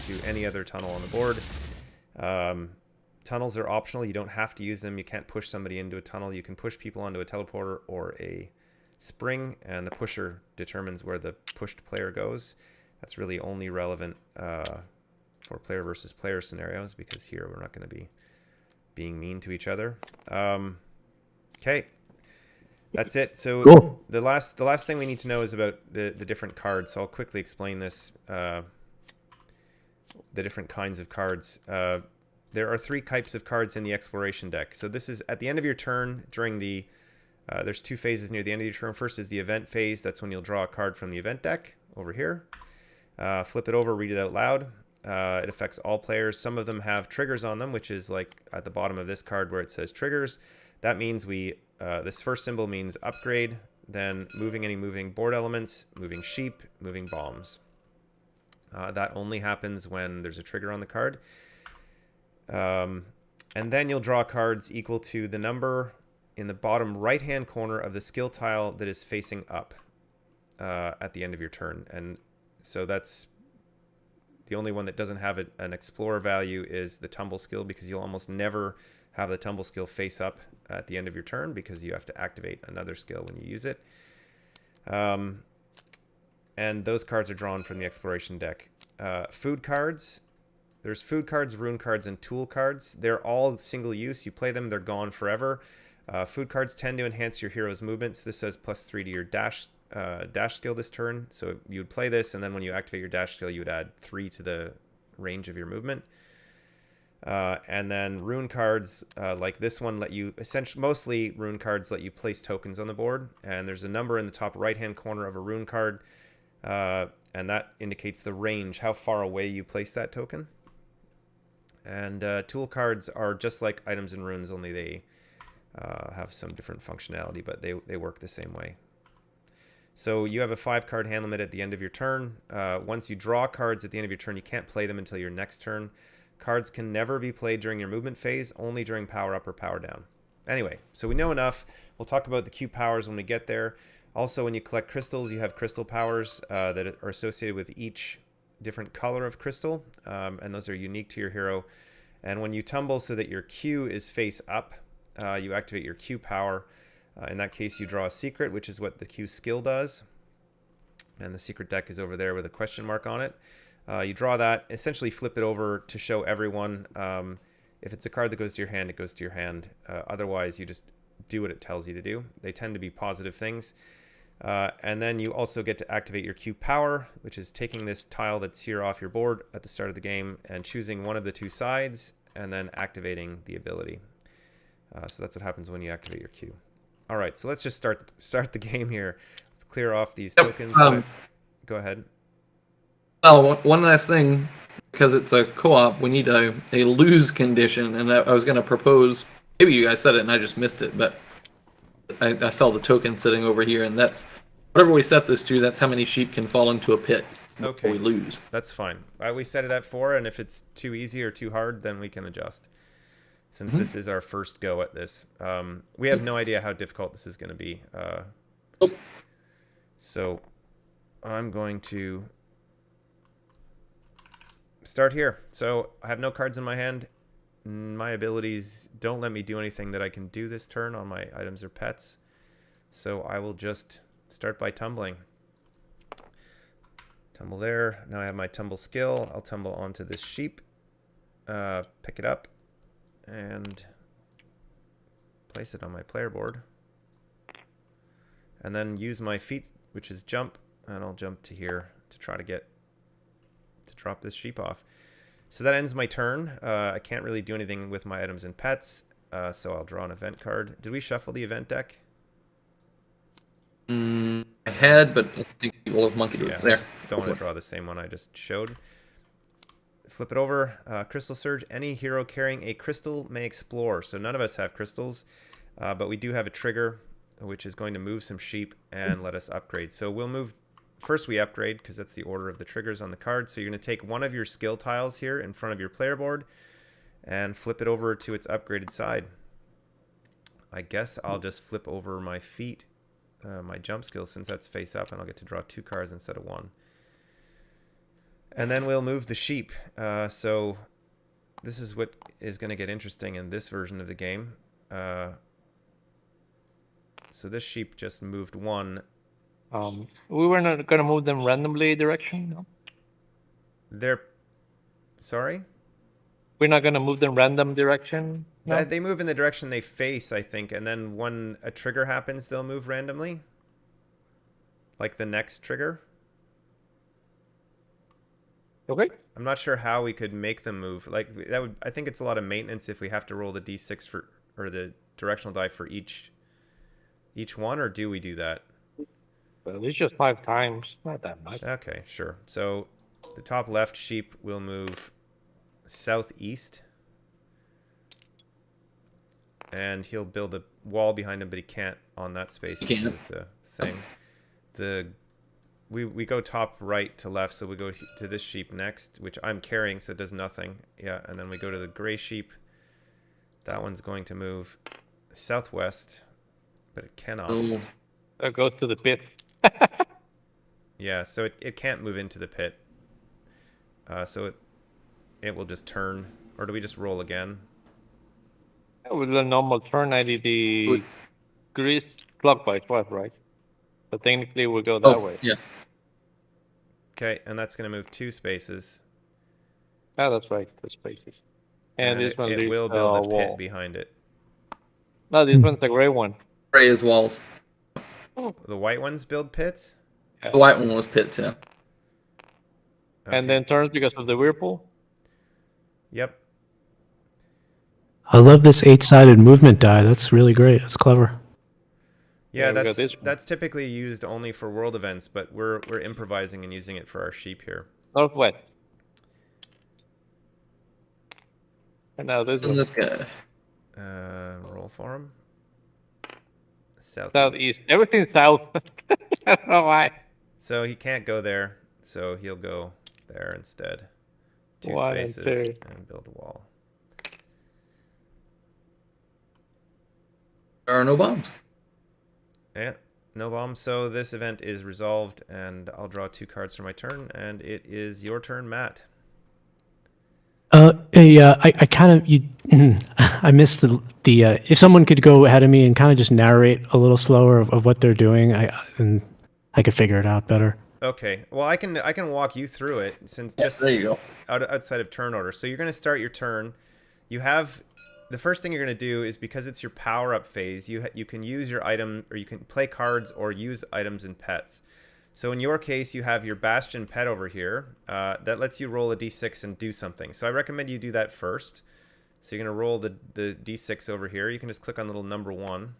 to any other tunnel on the board. Tunnels are optional. You don't have to use them. You can't push somebody into a tunnel. You can push people onto a teleporter or a spring, and the pusher determines where the pushed player goes. That's really only relevant for player versus player scenarios, because here we're not going to be being mean to each other. Okay. That's it. So Cool. the last thing we need to know is about the different cards. So I'll quickly explain this. The different kinds of cards. There are 3 types of cards in the exploration deck. So this is at the end of your turn during the. There's 2 phases near the end of your turn. First is the event phase. That's when you'll draw a card from the event deck over here. Flip it over, read it out loud. It affects all players. Some of them have triggers on them, which is like at the bottom of this card where it says triggers. That means this first symbol means upgrade, then moving any moving board elements, moving sheep, moving bombs. That only happens when there's a trigger on the card. And then you'll draw cards equal to the number in the bottom right-hand corner of the skill tile that is facing up. at the end of your turn. And so that's the only one that doesn't have an explorer value is the tumble skill, because you'll almost never have the tumble skill face up at the end of your turn because you have to activate another skill when you use it. And those cards are drawn from the exploration deck. Food cards. There's food cards, rune cards, and tool cards. They're all single use. You play them, they're gone forever. Food cards tend to enhance your hero's movements. This says +3 to your dash skill this turn. So you would play this, and then when you activate your dash skill, you would add 3 to the range of your movement. And then rune cards, like this one, let you mostly rune cards let you place tokens on the board. And there's a number in the top right-hand corner of a rune card, and that indicates the range, how far away you place that token. And tool cards are just like items and runes, only they have some different functionality, but they work the same way. So you have a 5-card hand limit at the end of your turn. Once you draw cards at the end of your turn, you can't play them until your next turn. Cards can never be played during your movement phase, only during power up or power down. Anyway, so we know enough. We'll talk about the Q powers when we get there. Also, when you collect crystals, you have crystal powers that are associated with each different color of crystal, and those are unique to your hero. And when you tumble so that your Q is face up, you activate your Q power. In that case, you draw a secret, which is what the Q skill does. And the secret deck is over there with a question mark on it. You draw that, essentially flip it over to show everyone. If it's a card that goes to your hand, it goes to your hand. Otherwise, you just do what it tells you to do. They tend to be positive things. And then you also get to activate your Q power, which is taking this tile that's here off your board at the start of the game and choosing one of the two sides and then activating the ability. So that's what happens when you activate your Q. All right, so let's just start the game here. Let's clear off these tokens. Go ahead. Well, one last thing, because it's a co-op, we need a lose condition, and I was going to propose, maybe you guys said it and I just missed it, but I saw the token sitting over here, and that's, whatever we set this to, that's how many sheep can fall into a pit before we lose. That's fine. We set it at 4, and if it's too easy or too hard, then we can adjust. Since this is our first go at this. We have no idea how difficult this is going to be. So I'm going to start here. So I have no cards in my hand. My abilities don't let me do anything that I can do this turn on my items or pets. So I will just start by tumbling. Tumble there. Now I have my tumble skill. I'll tumble onto this sheep. Pick it up. And place it on my player board. And then use my feet, which is jump, and I'll jump to here to try to drop this sheep off. So that ends my turn. I can't really do anything with my items and pets, so I'll draw an event card. Did we shuffle the event deck? I had, but I think we'll have monkeyed with it. There. Don't want to draw the same one I just showed. Flip it over. Crystal Surge. Any hero carrying a crystal may explore. So none of us have crystals, but we do have a trigger, which is going to move some sheep and let us upgrade. So we'll move. First we upgrade, because that's the order of the triggers on the card. So you're going to take one of your skill tiles here in front of your player board and flip it over to its upgraded side. I guess I'll just flip over my feet, my jump skill, since that's face up, and I'll get to draw 2 cards instead of 1. And then we'll move the sheep. So this is what is going to get interesting in this version of the game. So this sheep just moved 1. We were not going to move them randomly direction, no? They're... Sorry? We're not going to move them random direction? No? They move in the direction they face, I think. And then when a trigger happens, they'll move randomly. Like the next trigger. Okay. I'm not sure how we could make them move. Like that would, I think it's a lot of maintenance if we have to roll the d6 for, or the directional die for each one, or do we do that? Well, it's just 5 times, not that much. Okay, sure. So the top left sheep will move southeast, and he'll build a wall behind him, but he can't on that space because it's a thing. We go top right to left, so we go to this sheep next, which I'm carrying, so it does nothing. Yeah, and then we go to the gray sheep. That one's going to move southwest, but it cannot. Oh. It goes to the pit. Yeah, so it can't move into the pit. So it will just turn. Or do we just roll again? With the normal turn, 90 degrees clockwise, right? So technically, we'll go that Oh, way. yeah. Okay, and that's going to move 2 spaces. Ah, that's right, the spaces. And this one it leads will to build a a pit wall. behind it. No, this one's the gray one. Gray is walls. The white ones build pits? The white one was pit too. And Okay. then turns because of the whirlpool. Yep. I love this 8-sided movement die. That's really great. It's clever. Yeah, we got this one. that's typically used only for world events, but we're improvising and using it for our sheep here. Northwest. And now this And one. this guy. Roll for him. Southeast. Everything's south. I don't know why. So he can't go there, so he'll go there instead. 2 1 and spaces 2. and build a wall. There are no bombs. Yeah, no bomb. So this event is resolved, and I'll draw 2 cards for my turn, and it is your turn, Matt. I kind of I missed the if someone could go ahead of me and kind of just narrate a little slower of what they're doing, I could figure it out better. Okay. Well, I can walk you through it since Yeah, just there you go. outside of turn order. So you're going to start your turn. You have the first thing you're going to do is, because it's your power up phase, you can use your item, or you can play cards or use items and pets. So in your case, you have your Bastion pet over here that lets you roll a d6 and do something. So I recommend you do that first. So you're going to roll the d6 over here. You can just click on little number 1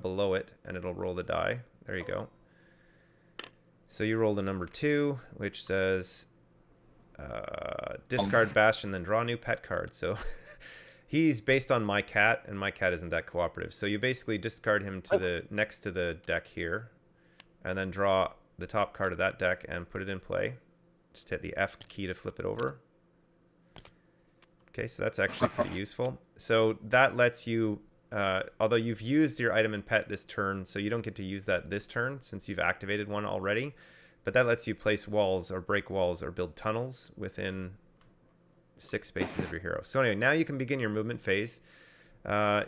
below it, and it'll roll the die. There you go. So you roll the number 2, which says discard Bastion, then draw a new pet card. So he's based on my cat, and my cat isn't that cooperative. So you basically discard him to the next to the deck here, and then draw the top card of that deck and put it in play. Just hit the F key to flip it over. Okay, so that's actually pretty useful. So that lets you, although you've used your item and pet this turn, so you don't get to use that this turn since you've activated one already, but that lets you place walls or break walls or build tunnels within 6 spaces of your hero. So anyway, now you can begin your movement phase.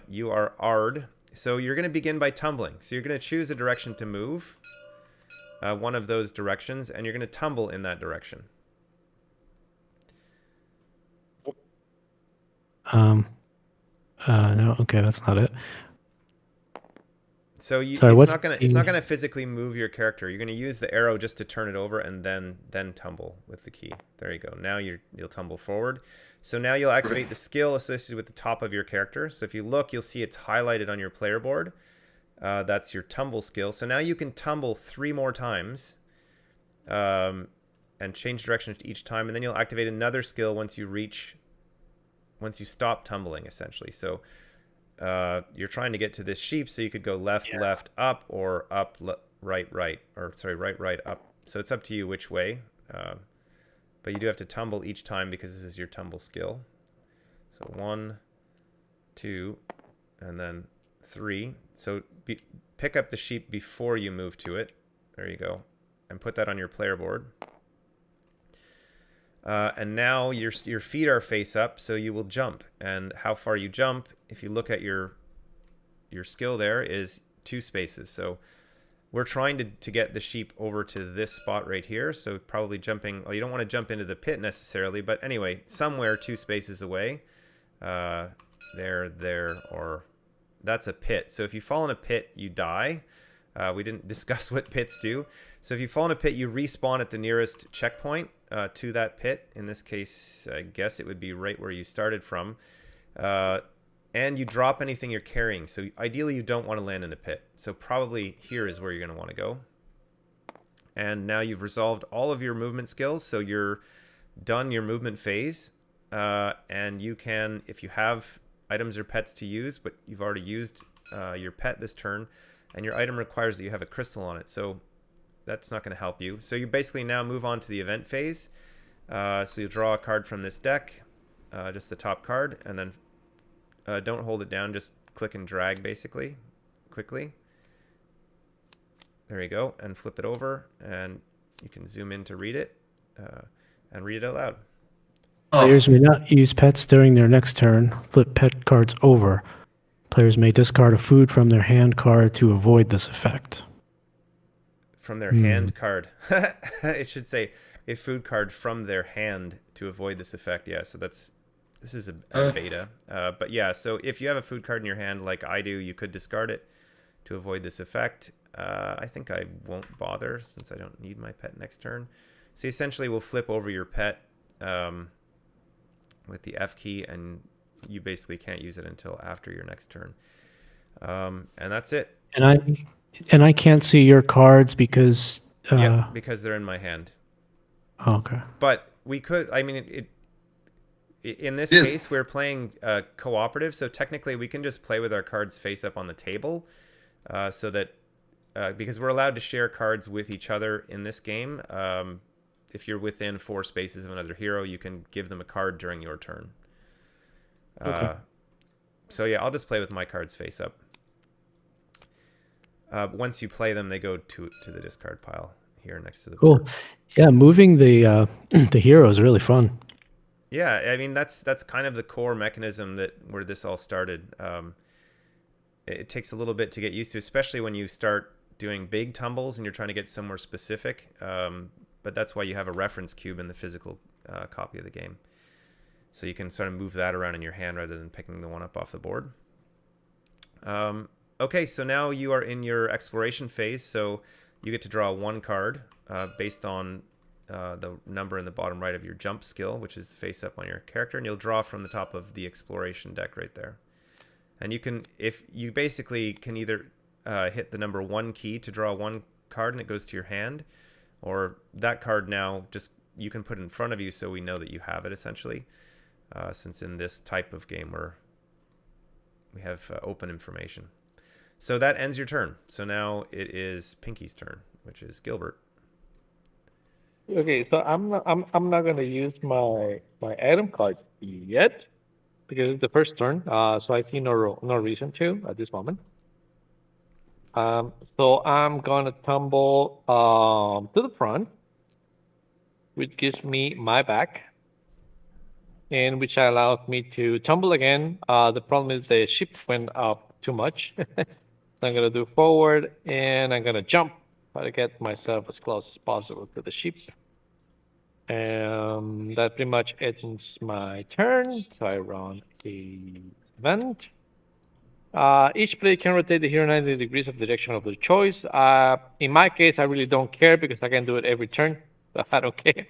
You are Ard. So you're going to begin by tumbling. So you're going to choose a direction to move. One of those directions, and you're going to tumble in that direction. No, okay, that's not it. So Sorry, it's not gonna physically move your character. You're gonna use the arrow just to turn it over, and then tumble with the key. There you go. Now you'll tumble forward. So now you'll activate the skill associated with the top of your character. So if you look, you'll see it's highlighted on your player board. That's your tumble skill. So now you can tumble 3 more times. And change direction each time, and then you'll activate another skill once you stop tumbling, essentially. So you're trying to get to this sheep, so you could go left, left, up, or up, right, right, or sorry, right, right, up. So it's up to you which way, but you do have to tumble each time because this is your tumble skill. So 1, 2, and then 3. So pick up the sheep before you move to it. There you go. And put that on your player board. And now your feet are face up, so you will jump. And how far you jump, if you look at your skill there, is 2 spaces. So we're trying to get the sheep over to this spot right here. So probably jumping, well, you don't want to jump into the pit necessarily, but anyway, somewhere 2 spaces away. There, or that's a pit. So if you fall in a pit, you die. We didn't discuss what pits do. So if you fall in a pit, you respawn at the nearest checkpoint to that pit. In this case, I guess it would be right where you started from. And you drop anything you're carrying. So ideally, you don't want to land in a pit. So probably here is where you're going to want to go. And now you've resolved all of your movement skills. So you're done your movement phase. And you can, if you have items or pets to use, but you've already used your pet this turn, and your item requires that you have a crystal on it, so that's not going to help you. So you basically now move on to the event phase. So you'll draw a card from this deck, just the top card, and then don't hold it down, just click and drag basically, quickly. There you go, and flip it over, and You can zoom in to read it and read it out loud. Players may not use pets during their next turn. Flip pet cards over. Players may discard a food from their hand card to avoid this effect. From their hand card. It should say a food card from their hand to avoid this effect. Yeah, so this is a beta. But yeah, so if you have a food card in your hand like I do, you could discard it to avoid this effect. I think I won't bother since I don't need my pet next turn. So essentially we'll flip over your pet with the F key, and you basically can't use it until after your next turn. And that's it. And I can't see your cards because Yeah, because they're in my hand. Okay. But we could, I mean, in this case, we're playing cooperative, so technically we can just play with our cards face up on the table, so that because we're allowed to share cards with each other in this game. If you're within 4 spaces of another hero, you can give them a card during your turn. Okay. So yeah, I'll just play with my cards face up. Once you play them, they go to the discard pile here next to the board. Cool. Yeah, moving the the hero is really fun. Yeah, I mean that's kind of the core mechanism where this all started. It takes a little bit to get used to, especially when you start doing big tumbles and you're trying to get somewhere specific. But that's why you have a reference cube in the physical copy of the game, so you can sort of move that around in your hand rather than picking the one up off the board. Okay, so now you are in your exploration phase, so you get to draw 1 card based on the number in the bottom right of your jump skill, which is face up on your character, and you'll draw from the top of the exploration deck right there. And you can, if you basically can either hit the number 1 key to draw 1 card and it goes to your hand, or that card now just you can put in front of you so we know that you have it essentially, since in this type of game we have open information. So that ends your turn. So now it is Pinky's turn, which is Gilbert. Okay, so I'm not gonna use my item card yet because it's the first turn. So I see no reason to at this moment. So I'm gonna tumble to the front, which gives me my back, and which allows me to tumble again. The problem is the ship went up too much. So I'm gonna do forward, and I'm gonna jump, try to get myself as close as possible to the ship. That pretty much ends my turn. So I run a event. Each player can rotate the hero 90 degrees of the direction of their choice. In my case, I really don't care because I can do it every turn. So I don't care.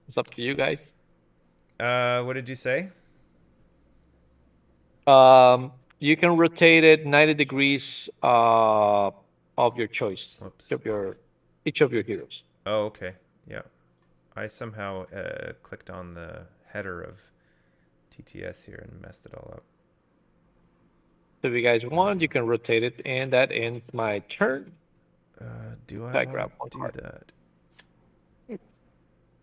It's up to you guys. What did you say? You can rotate it 90 degrees of your choice. Whoops. Each of your heroes. Oh, okay. Yeah. I somehow clicked on the header of TTS here and messed it all up. So if you guys want, you can rotate it, and that ends my turn. Do I want to do that?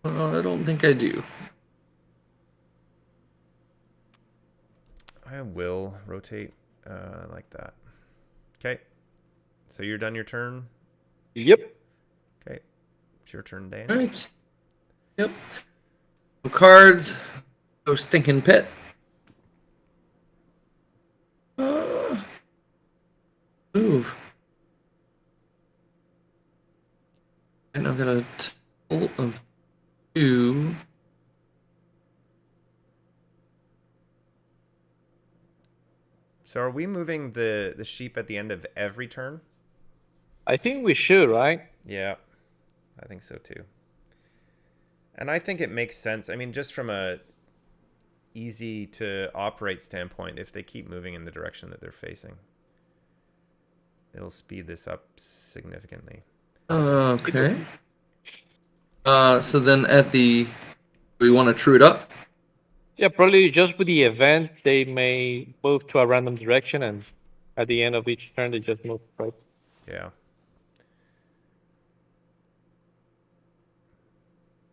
I don't think I do. I will rotate like that. Okay. So you're done your turn? Yep. Okay. It's your turn, Dan. All right. Yep. No cards. No stinking pet. Move. And I'm gonna total of 2. So are we moving the sheep at the end of every turn? I think we should, right? Yeah, I think so too. And I think it makes sense. I mean, just from a easy to operate standpoint, if they keep moving in the direction that they're facing, it'll speed this up significantly. Okay. So then do we want to true it up? Yeah, probably just with the event, they may move to a random direction, and at the end of each turn, they just move, right? Yeah.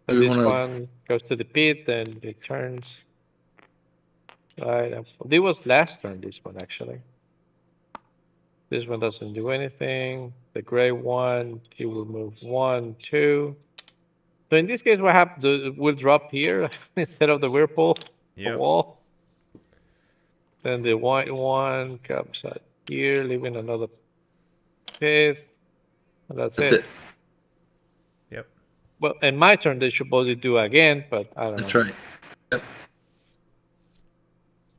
So this one goes to the pit, then it turns. Right. It was last turn, this one, actually. This one doesn't do anything. the gray one, he will move 1, 2. So in this case, what happens? We'll drop here instead of the whirlpool, the Yep. wall. Then the white one comes out here, leaving another pith. And that's it. Yep. Well, in my turn, they should both do again, but I don't That's know. right. Yep.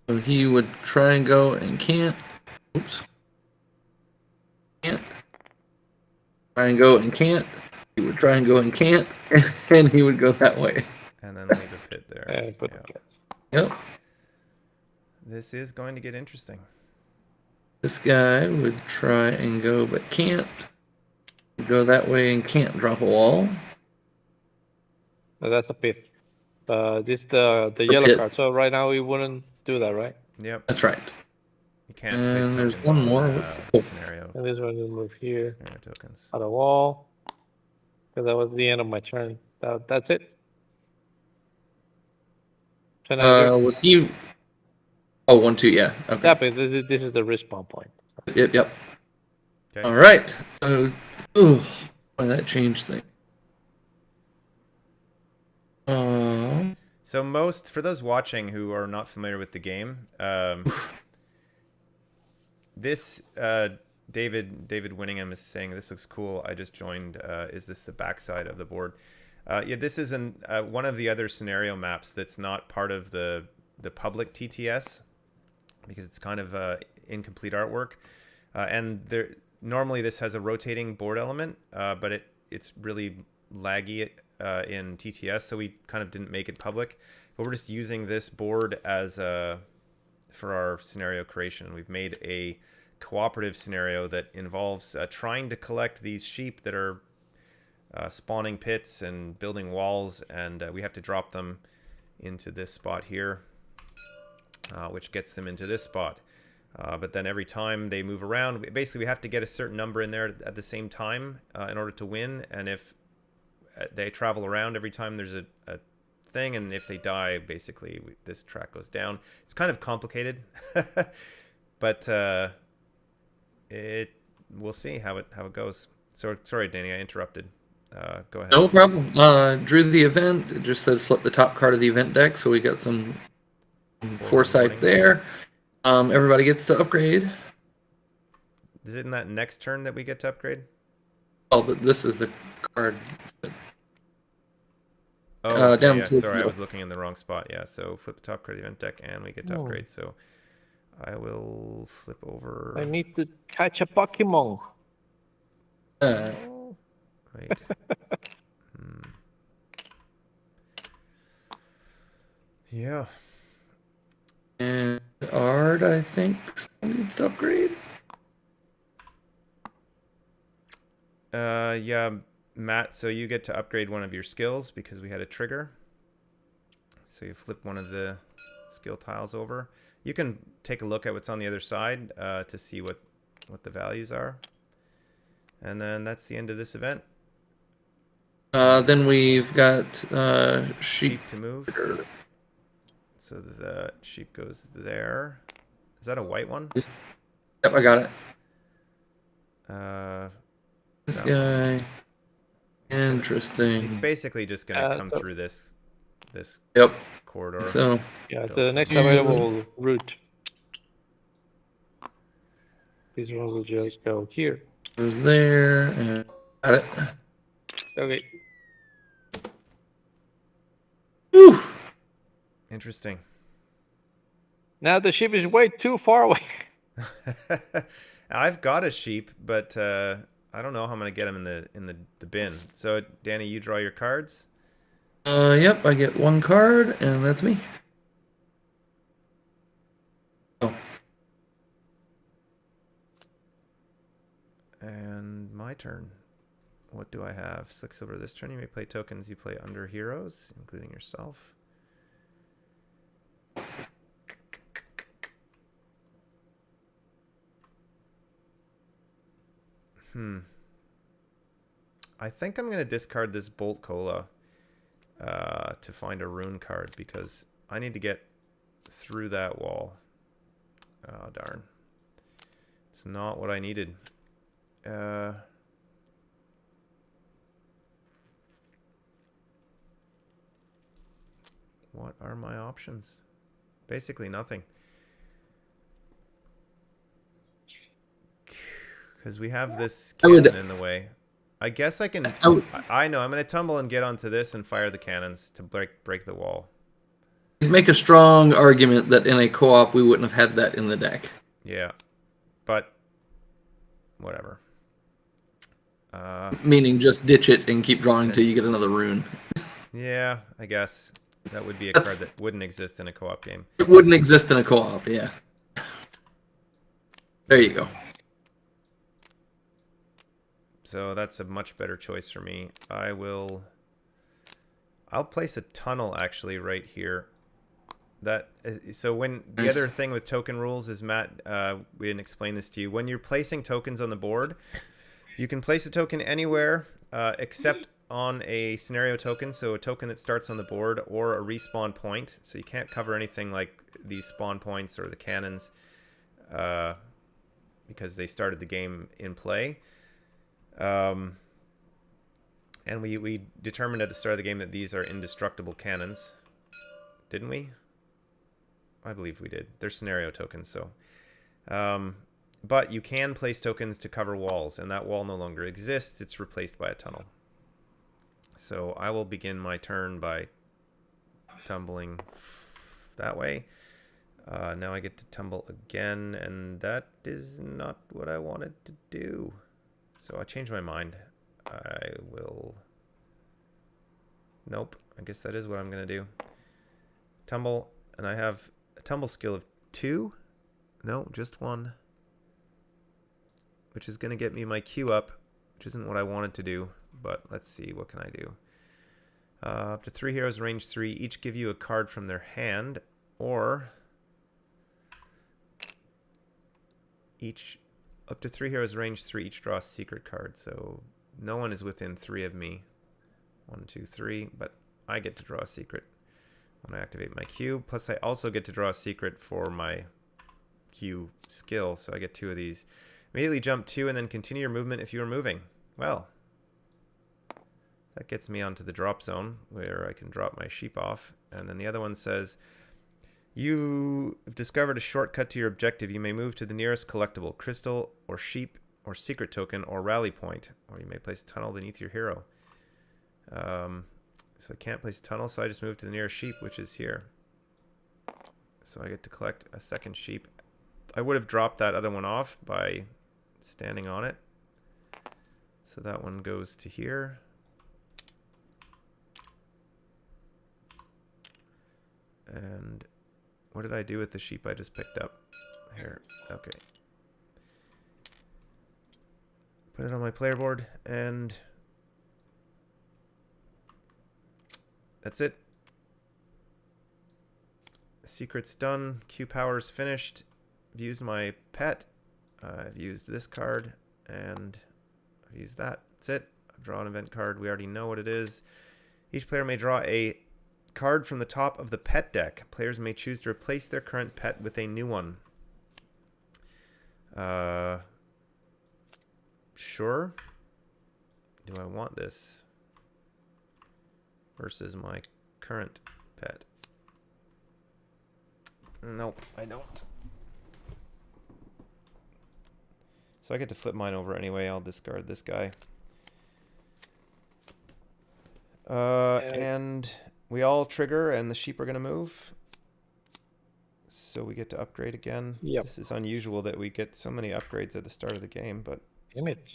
So he would try and go and can't. Oops. Can't. Try and go and can't. He would try and go and can't, and he would go that way. And then leave a pit there. And put Yeah. Yep. This is going to get interesting. This guy would try and go but can't. Go that way and can't drop a wall. No, that's a pith. This the yellow pit. card. So right now we wouldn't do that, right? Yep. That's right. You can't place And there's tokens one on, more. What's scenario And this one will move here scenario tokens. on the wall. Because that was the end of my turn. That's it. So now Was he? Oh, 1, 2, yeah. Okay. yeah, but this is the respawn point. Yep. Okay. All right. So, ooh, boy, that changed things. So for those watching who are not familiar with the game, this David Winningham is saying this looks cool. I just joined. Is this the backside of the board? Yeah, this is one of the other scenario maps that's not part of the public TTS because it's kind of incomplete artwork. And normally this has a rotating board element, but it's really laggy in TTS, so we kind of didn't make it public. But we're just using this board as for our scenario creation. We've made a cooperative scenario that involves trying to collect these sheep that are spawning pits and building walls, and we have to drop them into this spot here, which gets them into this spot. But then every time they move around, basically we have to get a certain number in there at the same time in order to win. And if they travel around every time there's a thing, and if they die, basically this track goes down. It's kind of complicated, but we'll see how it goes. So sorry, Danny, I interrupted. Go ahead. No problem. Drew the event. It just said flip the top card of the event deck, so we got some foresight there. Everybody gets to upgrade. Is it in that next turn that we get to upgrade? Oh, but this is the card. Oh, okay, down yeah. to Sorry, I the- was looking in the wrong spot. Yeah, so flip the top card of the event deck, and we get to upgrade. So I will flip over. I need to catch a Pokemon. Oh, wait. Yeah. And Ard, I think, still needs to upgrade. Yeah, Matt, so you get to upgrade one of your skills because we had a trigger. So you flip one of the skill tiles over. You can take a look at what's on the other side to see what the values are. And then that's the end of this event. Then we've got sheep. To move. So the sheep goes there. Is that a white one? Yep, I got it. This No. guy. Interesting. He's basically just gonna come through this Yep. corridor. So Yeah, Build the next something. available route. This one will just go here. goes there and got it. Okay. Whew. Interesting. Now the ship is way too far away. I've got a sheep, but I don't know how I'm gonna get him in the bin. So Danny, you draw your cards. Yep, I get one card, and that's me. Oh. And my turn. What do I have? 6 silver this turn. You may play tokens. You play under heroes, including yourself. I think I'm going to discard this Bolt Cola to find a rune card because I need to get through that wall. Oh, darn. It's not what I needed. What are my options? Basically nothing. Because we have this cannon in the way. I guess I can... I know. I'm going to tumble and get onto this and fire the cannons to break the wall. You'd make a strong argument that in a co-op we wouldn't have had that in the deck. Yeah. But... whatever. Meaning just ditch it and keep drawing till you get another rune. Yeah, I guess. That would be a card that wouldn't exist in a co-op game. It wouldn't exist in a co-op, yeah. There you go. So that's a much better choice for me. I'll place a tunnel actually right here. So when the other thing with token rules is, Matt, we didn't explain this to you. When you're placing tokens on the board, you can place a token anywhere except on a scenario token, so a token that starts on the board, or a respawn point. So you can't cover anything like these spawn points or the cannons because they started the game in play. And we determined at the start of the game that these are indestructible cannons. Didn't we? I believe we did. They're scenario tokens, so... but you can place tokens to cover walls, and that wall no longer exists. It's replaced by a tunnel. So I will begin my turn by tumbling that way. Now I get to tumble again, and that is not what I wanted to do. So I changed my mind. I will... Nope. I guess that is what I'm going to do. Tumble, and I have a tumble skill of 2. No, just 1. Which is going to get me my Q up, which isn't what I wanted to do. But let's see, what can I do? Up to 3 heroes, range 3, each give you a card from their hand, or each... Up to 3 heroes, range 3, each draw a secret card. So no one is within 3 of me. 1, 2, 3, but I get to draw a secret when I activate my Q. Plus I also get to draw a secret for my Q skill, so I get 2 of these. Immediately jump 2 and then continue your movement if you are moving. Well, that gets me onto the drop zone where I can drop my sheep off. And then the other one says, you have discovered a shortcut to your objective. You may move to the nearest collectible, crystal or sheep or secret token or rally point, or you may place a tunnel beneath your hero. So I can't place a tunnel, so I just move to the nearest sheep, which is here. So I get to collect a second sheep. I would have dropped that other one off by standing on it. So that one goes to here. And what did I do with the sheep I just picked up? Here, okay. Put it on my player board, and that's it. Secret's done. Q power's finished. I've used my pet. I've used this card, and I've used that. That's it. I've drawn an event card. We already know what it is. Each player may draw a card from the top of the pet deck. Players may choose to replace their current pet with a new one. Sure. Do I want this versus my current pet? Nope, I don't. So I get to flip mine over anyway. I'll discard this guy. And we all trigger, and the sheep are going to move. So we get to upgrade again. Yep. This is unusual that we get so many upgrades at the start of the game, but... Damn it.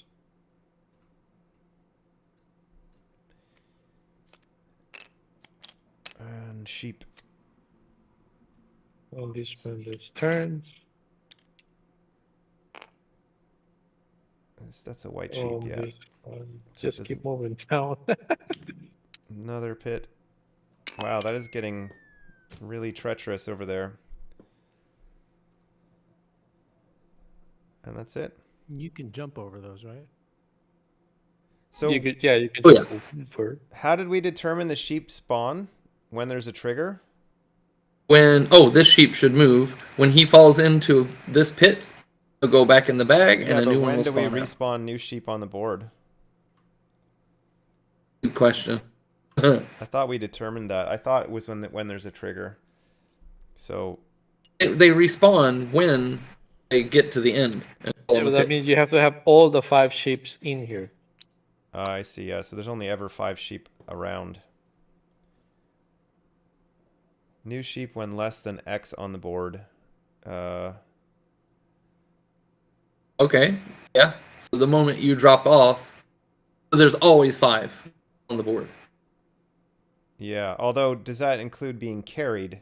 And sheep. On this one, this turns. That's a white sheep, yeah. Just keep moving down. Another pit. Wow, that is getting really treacherous over there. And that's it. You can jump over those, right? So you could, you can. Oh, yeah. For how did we determine the sheep spawn when there's a trigger? This sheep should move. When he falls into this pit, he'll go back in the bag, and a new one will spawn. When do we respawn new sheep on the board? Good question. I thought we determined that. I thought it was when there's a trigger. So They respawn when they get to the end. Yeah, but that means you have to have all the 5 sheeps in here. I see. Yeah. So there's only ever 5 sheep around. New sheep when less than X on the board. Okay, yeah. So the moment you drop off, there's always 5 on the board. Yeah. Although, does that include being carried?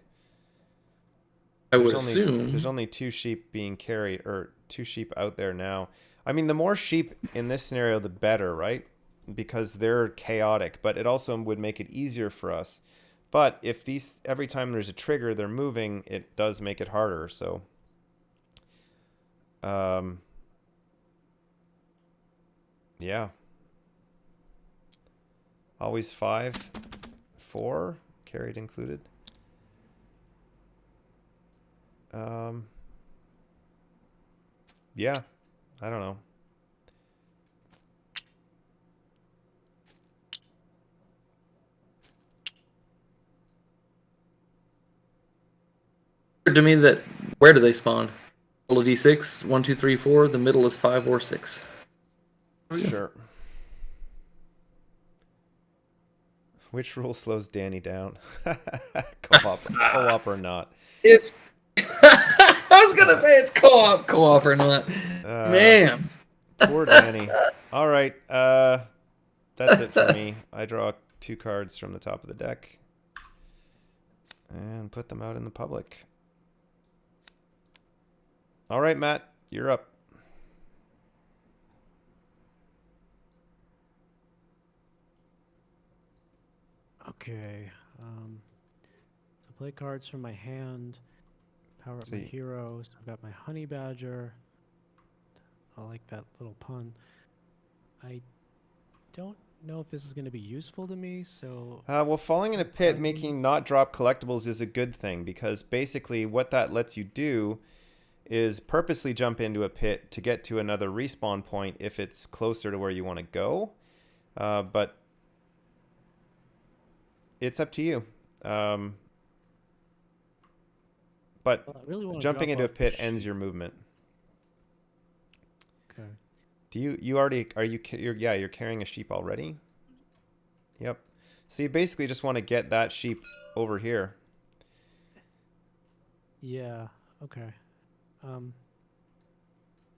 I would assume. There's only 2 sheep being carried, or 2 sheep out there now. I mean, the more sheep in this scenario, the better, right? Because they're chaotic, but it also would make it easier for us. But if these, every time there's a trigger, they're moving, it does make it harder. So, yeah. Always 5, 4, carried included. Yeah, I don't know. To me, that where do they spawn? Roll a d6, 1, 2, 3, 4. The middle is 5 or 6. Sure. Which rule slows Danny down? Co-op or not? It's. I was gonna say it's co-op or not. Man, poor Danny. All right, that's it for me. I draw 2 cards from the top of the deck and put them out in the public. All right, Matt, you're up. Okay. So play cards from my hand. Power up my heroes. I've got my honey badger. I like that little pun. I don't know if this is going to be useful to me, so... Well, falling in a pit, making not drop collectibles is a good thing, because basically what that lets you do is purposely jump into a pit to get to another respawn point if it's closer to where you want to go. But it's up to you. But really jumping into a pit ends your movement. Okay. Do you already, you're carrying a sheep already? Yep. So you basically just want to get that sheep over here. Yeah, okay.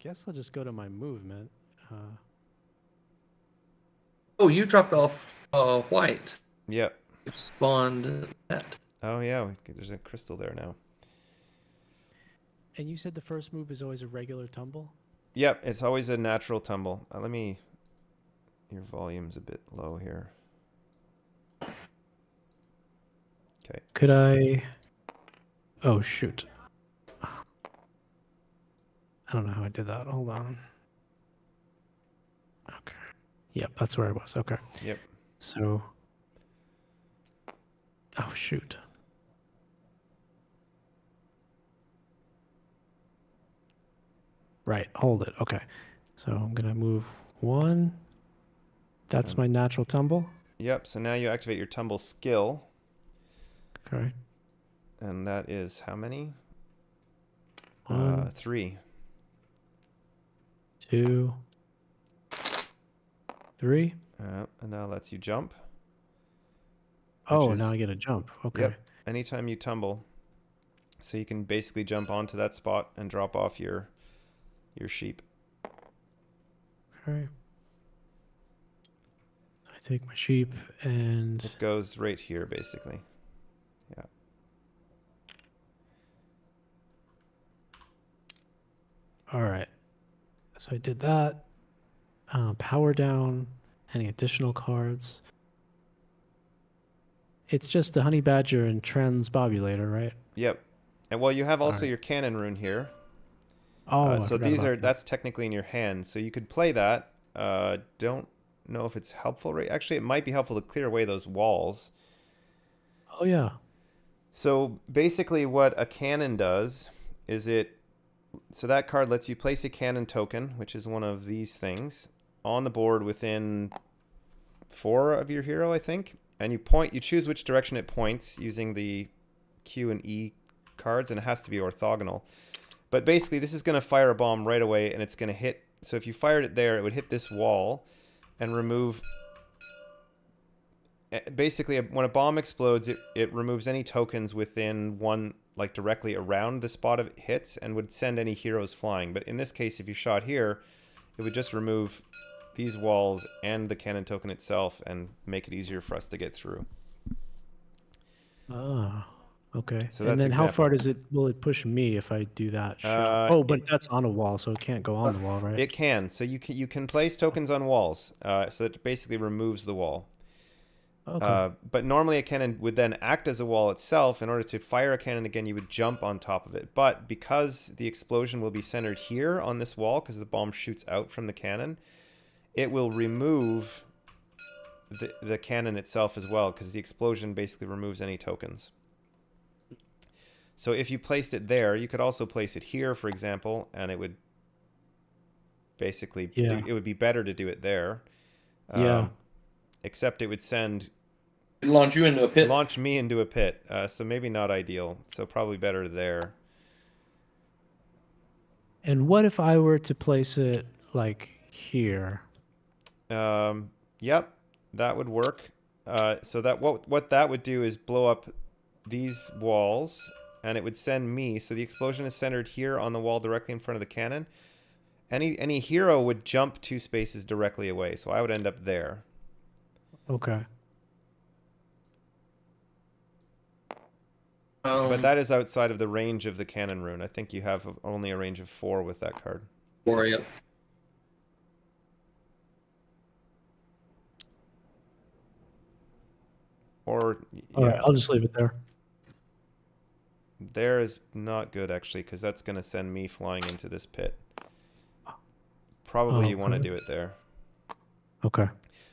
Guess I'll just go to my movement. Oh, you dropped off white. Yep. You spawned that. Oh yeah, there's a crystal there now. And you said the first move is always a regular tumble? Yep, it's always a natural tumble. Your volume's a bit low here. Okay. Could I... Oh, shoot. I don't know how I did that. Hold on. Okay. Yep, that's where I was. Okay. Yep. So... Oh, shoot. Right, hold it. Okay. So I'm going to move 1. That's my natural tumble. Yep, so now you activate your tumble skill. Okay. And that is how many? 1, 3. 2, 3. And now lets you jump. Oh, now I get a jump. Okay. Yep. Anytime you tumble. So you can basically jump onto that spot and drop off your sheep. Okay. I take my sheep and... It goes right here, basically. Yeah. All right. So I did that. Power down. Any additional cards? It's just the Honey Badger and Transbobulator, right? Yep. And well, you have also your cannon rune here. Oh, so that's technically in your hand. So you could play that. Don't know if it's helpful. Right? Actually, it might be helpful to clear away those walls. Oh, yeah. So basically what a cannon does is so that card lets you place a cannon token, which is one of these things, on the board within 4 of your hero, I think. and you choose which direction it points using the Q and E cards, and it has to be orthogonal. But basically, this is going to fire a bomb right away, and it's going to hit. So if you fired it there, it would hit this wall and remove. Basically, when a bomb explodes, it removes any tokens within one, like directly around the spot it hits, and would send any heroes flying. But in this case, if you shot here, it would just remove these walls and the cannon token itself and make it easier for us to get through. Ah, okay. So And that's then how far example. will it push me if I do that shot? Oh, but that's on a wall, so it can't go on the wall, right? It can. So you can place tokens on walls. So it basically removes the wall. Okay. But normally a cannon would then act as a wall itself. In order to fire a cannon again, you would jump on top of it. But because the explosion will be centered here on this wall, because the bomb shoots out from the cannon, it will remove the cannon itself as well, because the explosion basically removes any tokens. So if you placed it there, you could also place it here, for example, and it would basically it would be better to do it there. Except it would launch you into a pit. Launch me into a pit. So maybe not ideal. So probably better there. And what if I were to place it like here? Yep, that would work. So that what that would do is blow up these walls, and it would send me. So the explosion is centered here on the wall directly in front of the cannon. Any hero would jump 2 spaces directly away. So I would end up there. Okay. But that is outside of the range of the cannon rune. I think you have only a range of 4 with that card. 4, yep. Or All right, I'll just leave it there. There is not good, actually, because that's going to send me flying into this pit. Probably you want to do it there. Okay.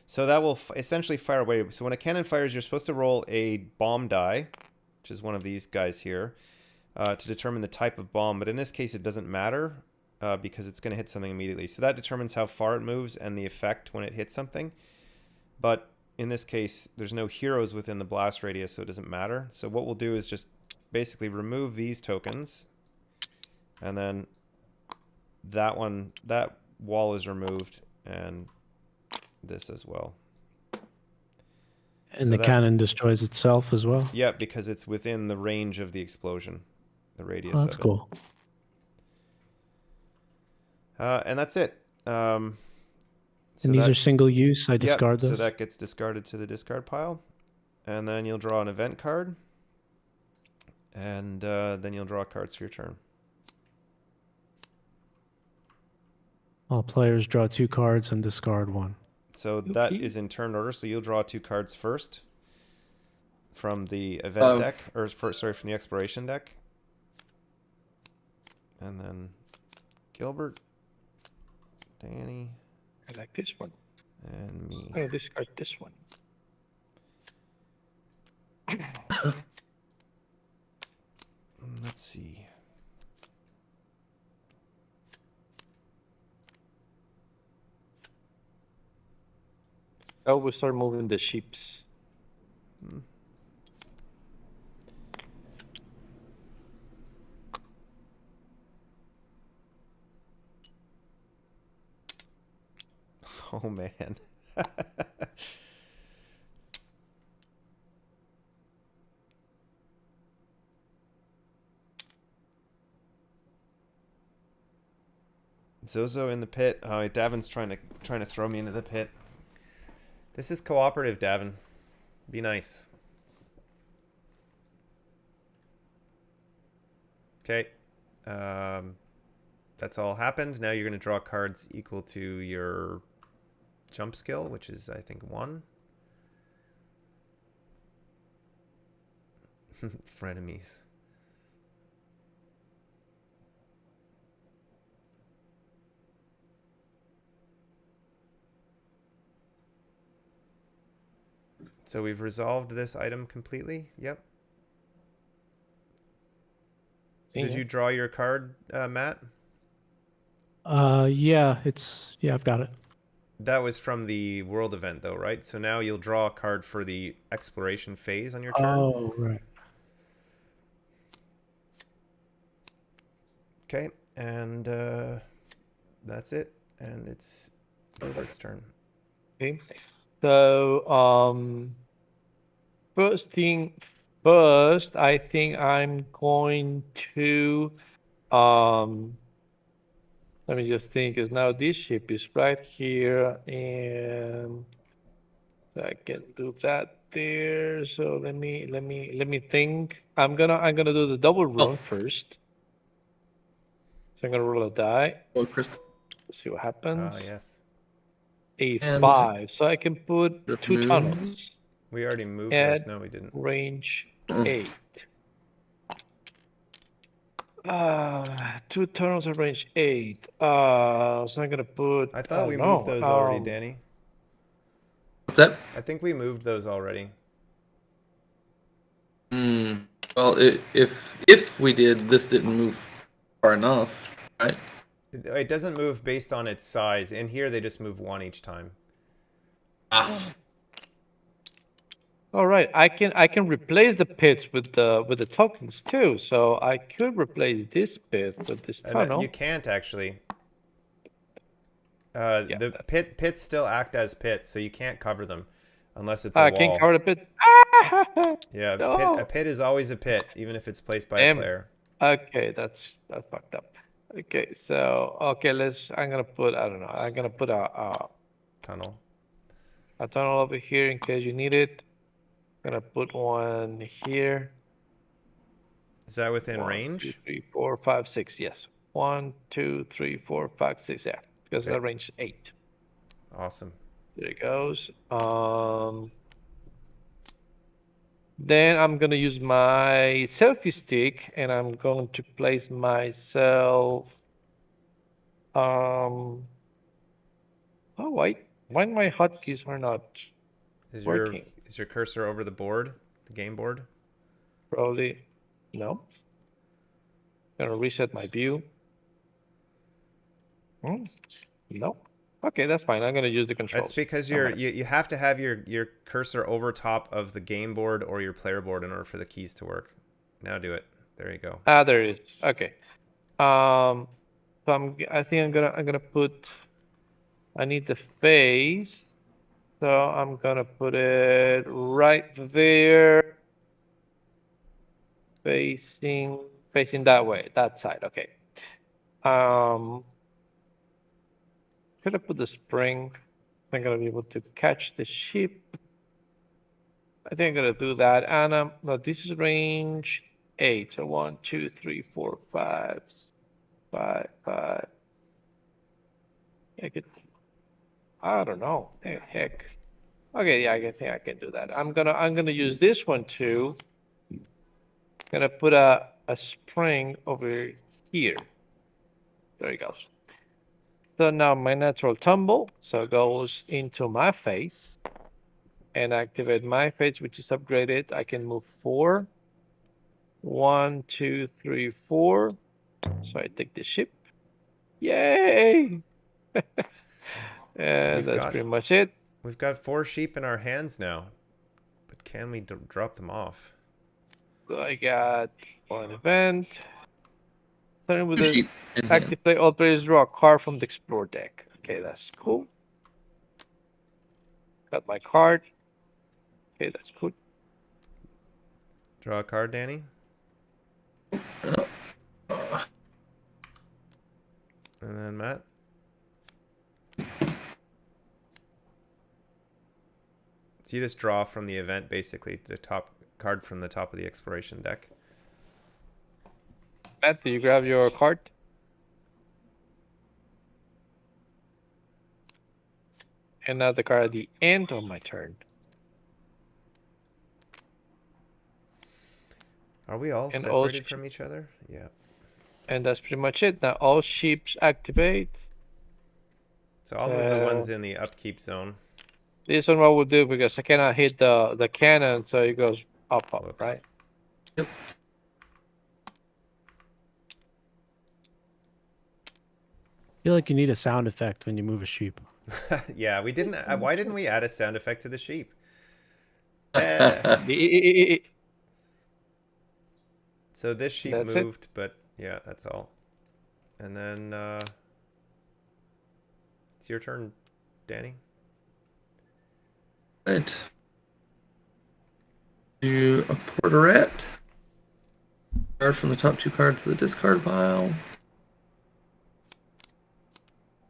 So that will essentially fire away. So when a cannon fires, you're supposed to roll a bomb die, which is one of these guys here, to determine the type of bomb. But in this case, it doesn't matter because it's going to hit something immediately. So that determines how far it moves and the effect when it hits something. But in this case, there's no heroes within the blast radius, so it doesn't matter. So what we'll do is just basically remove these tokens, and then that wall is removed, and this as well. And so the cannon destroys itself as well? Yeah, because it's within the range of the explosion, the radius of it. That's cool. And that's it. So and these are single use? I discard those? So that gets discarded to the discard pile. And then you'll draw an event card. And then you'll draw cards for your turn. All players draw 2 cards and discard 1. So that is in turn order. So you'll draw 2 cards first from the event deck, or sorry, from the exploration deck. And then Gilbert, Danny. I like this one. And me. I discard this one. Let's see. Oh, we start moving the sheeps. Oh man. Zozo in the pit. Oh, Davin's trying to throw me into the pit. This is cooperative, Davin. Be nice. Okay. That's all happened. Now you're going to draw cards equal to your jump skill, which is, I think, 1. Frenemies. So we've resolved this item completely? Yep. Did you draw your card, Matt? Yeah, I've got it. That was from the world event, though, right? So now you'll draw a card for the exploration phase on your turn. Oh, right. Okay, and that's it. And it's Gilbert's turn. Okay. So first thing first, I think I'm going to let me just think, because now this ship is right here, and I can do that there. So let me think. I'm gonna do the double rune first. So I'm gonna roll a die. Oh, Crystal. See what happens. Ah, yes. And A5. So I can put the 2 moon. tunnels We already moved at those. No, we didn't. range Mm. 8. 2 tunnels at range 8. So I'm gonna put. I thought we don't moved know, those already, Danny. What's that? I think we moved those already. Well, if we did, this didn't move far enough, right? It doesn't move based on its size. In here, they just move one each time. Ah, All right, I can replace the pits with the tokens too. So I could replace this pit with this tunnel. You can't actually. Yeah, The pits still act as pits, so you can't cover them unless it's a I wall. can cover the pit. Yeah, No. a pit is always a pit, even if it's placed by a Damn. player. Okay, that's fucked up. Okay, so okay, I'm gonna put, I don't know. I'm gonna put Tunnel. a tunnel over here in case you need it. Gonna put one here. Is that within 1, 2, range? 3, 4, 5, 6. Yes. 1, 2, 3, 4, 5, 6. Yeah, because Okay. it's range 8. Awesome. There it goes. Then I'm gonna use my selfie stick, and I'm going to place myself. Oh wait, why my hotkeys are not working? Is your cursor over the board, the game board? Probably no. Gonna reset my view. No. Okay, that's fine. I'm gonna use the controls. That's because Never mind. you have to have your cursor over top of the game board or your player board in order for the keys to work. Now do it. There you go. Ah, there it is. Okay. So I think I'm gonna put. I need the face, so I'm gonna put it right there, facing that way, that side. Okay. Should I put the spring? I'm gonna be able to catch the ship. I think I'm gonna do that. And no, this is range 8. So 1, 2, 3, 4, 5, 5, 5. I don't know. Heck. Okay, yeah, I think I can do that. I'm gonna use this one too. Gonna put a spring over here. There it goes. So now my natural tumble goes into my face and activate my face, which is upgraded. I can move 4. 1, 2, 3, 4. So I take the ship. Yay! And that's pretty much it. We've got 4 sheep in our hands now, but can we drop them off? So I got one event. Starting with Two the sheep in active hand. play, all players draw a card from the explore deck. Okay, that's cool. Got my card. Okay, that's cool. Draw a card, Danny. And then Matt. So you just draw from the event, basically, the top card from the top of the exploration deck. Matt, do you grab your card? And now the card at the end of my turn. Are we all And separated from each other? Yeah. And that's pretty much it. Now all ships activate. So I'll move the ones in the upkeep zone. This one what we'll do, because I cannot hit the cannon, so it goes up, Whoops. right? Yep. I feel like you need a sound effect when you move a sheep. Yeah, we didn't. Why didn't we add a sound effect to the sheep? Eh. So this sheep That's it. moved, but yeah, that's all. And then it's your turn, Danny. Right. Do a portrait. Card from the top 2 cards of the discard pile.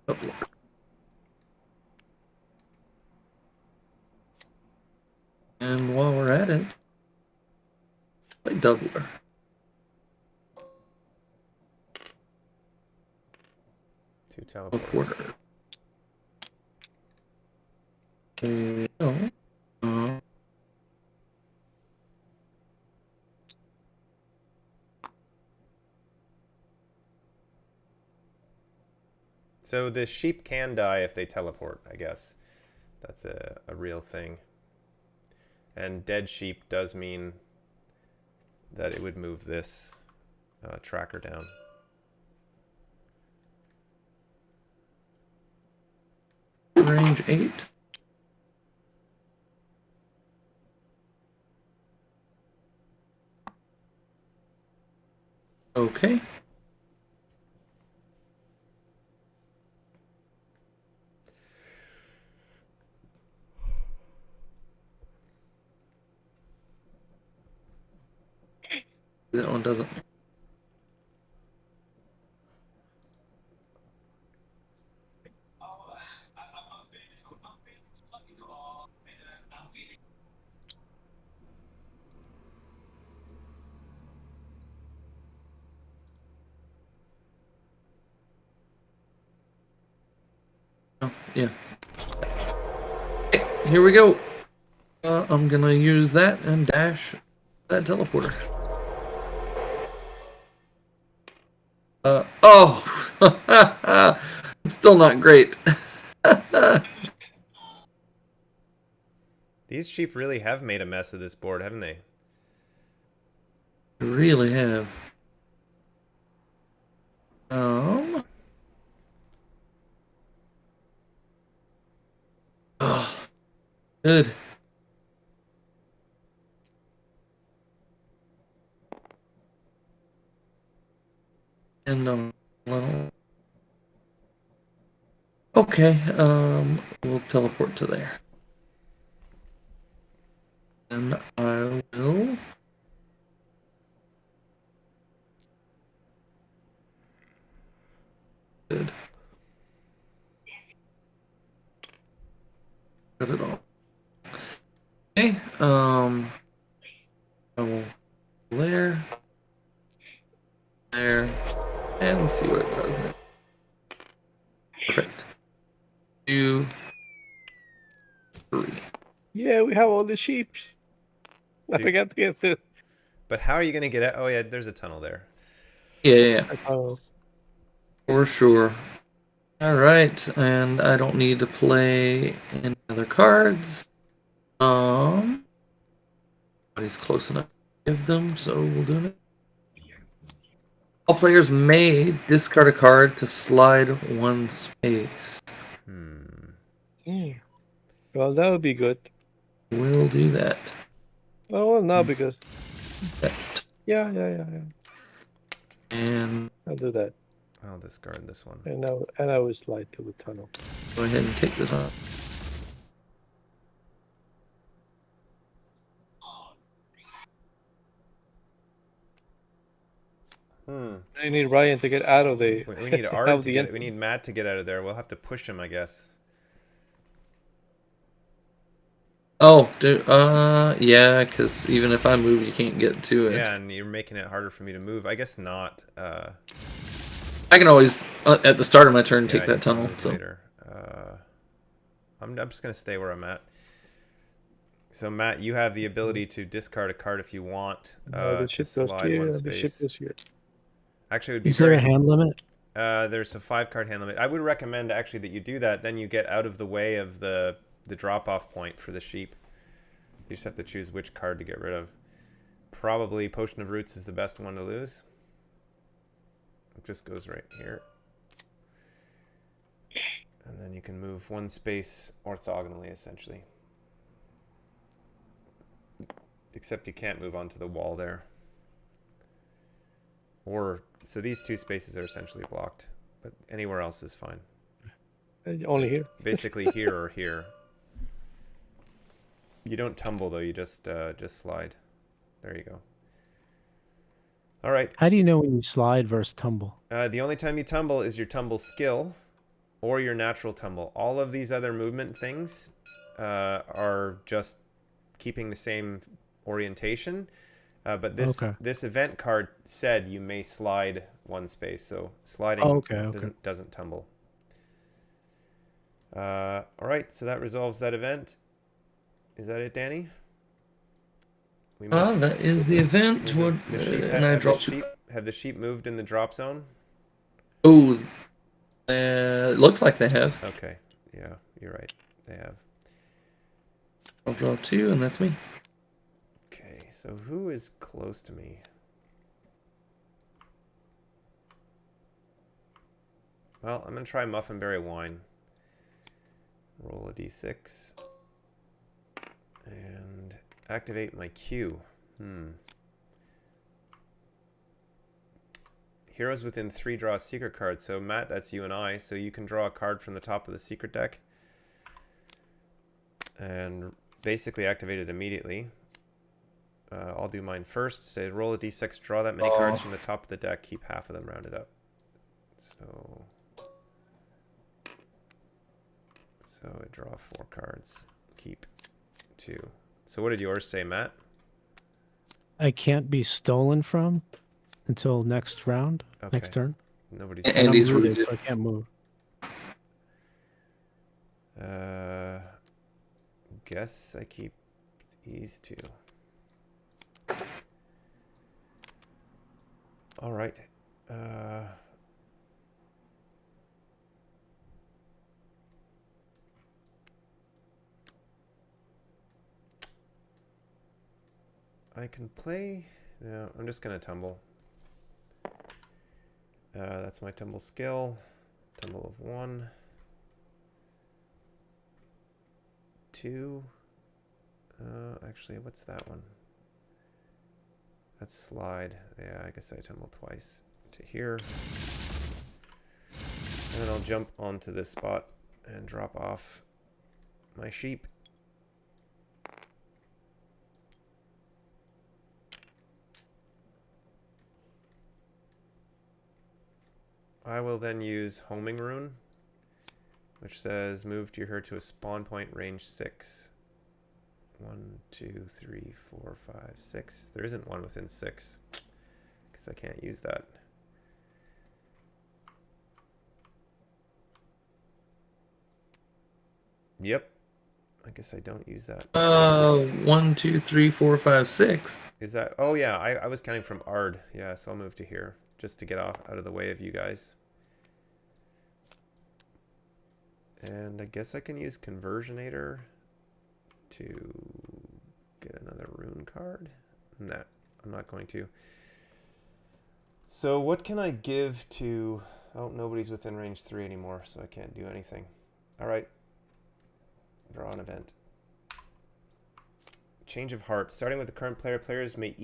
Doubler. And while we're at it, play doubler. Two A teleports. quarter. No. So the sheep can die if they teleport, I guess. That's a real thing. And dead sheep does mean that it would move this tracker down. Range 8. Okay. That one doesn't. Oh, yeah. Okay, here we go. I'm gonna use that and dash that teleporter. Oh! It's still not great. These sheep really have made a mess of this board, haven't they? Really have. Oh, good. And little. Okay, we'll teleport to there. And I will. Good. Got it all. Okay, I will there, and see what it does now. Perfect. 2, 3. Yeah, we have all the sheep. I Dude. forgot to get the But how are you going to get out? Oh, yeah, there's a tunnel there. Yeah, tunnels. for sure. All right, and I don't need to play any other cards. Nobody's close enough to give them, so we'll do it. All players may discard a card to slide 1 space. Well, that would be good. We'll do that. Oh, well, no, Yes. because yeah. And I'll do that. I'll discard this one. And I will slide to the tunnel. go ahead and take this on. I need Ryan to get out of the. We need Ard out to the get. entrance. We need Matt to get out of there. We'll have to push him, I guess. Oh, dude, yeah, because even if I move, you can't get to it. Yeah, and you're making it harder for me to move. I guess not. I can always, at the start of my turn, take Yeah, that you can tunnel. move So later. I'm just gonna stay where I'm at. So Matt, you have the ability to discard a card if you want The to ship goes slide here. one The ship space. goes here. Actually, it would be Is there very. a hand limit? There's a 5-card hand limit. I would recommend actually that you do that. Then you get out of the way of the drop-off point for the sheep. You just have to choose which card to get rid of. Probably Potion of Roots is the best one to lose. It just goes right here. And then you can move one space orthogonally, essentially. Except you can't move onto the wall there. Or, so these two spaces are essentially blocked, but anywhere else is fine. Only here. Basically here or here. You don't tumble though, you just slide. There you go. All right. How do you know when you slide versus tumble? The only time you tumble is your tumble skill or your natural tumble. All of these other movement things are just keeping the same orientation. But this event card said you may slide one space, so sliding doesn't tumble. All right, so that resolves that event. Is that it, Danny? That is the event. Have the sheep moved in the drop zone? Oh, it looks like they have. Okay, yeah, you're right. They have. I'll draw 2, and that's me. Okay, so who is close to me? Well, I'm going to try Muffinberry Wine. Roll a d6. And activate my Q. Heroes within 3 draw a secret card. So Matt, that's you and I. So you can draw a card from the top of the secret deck. And basically activate it immediately. I'll do mine first. Say roll a d6, draw that many cards from the top of the deck. Keep half of them rounded up. So I draw 4 cards. Keep 2. So what did yours say, Matt? I can't be stolen from until next round, next turn. Nobody's. And these rooted, so I can't move. Guess I keep these 2. All right. I can play. No, I'm just gonna tumble. That's my tumble skill. Tumble of 1, 2. Actually, what's that one? That's slide. Yeah, I guess I tumble twice to here. And then I'll jump onto this spot and drop off my sheep. I will then use Homing Rune, which says move your herd to a spawn point range 6. 1, 2, 3, 4, 5, 6. There isn't one within 6, because I can't use that. Yep. I guess I don't use that. 1, 2, 3, 4, 5, 6. Is that? Oh yeah, I was counting from Ard. Yeah, so I'll move to here just to get out of the way of you guys. And I guess I can use Conversionator to get another rune card. Nah, I'm not going to. So what can I give to... Oh, nobody's within range 3 anymore, so I can't do anything. All right. Draw an event. Change of heart. Starting with the current player, players may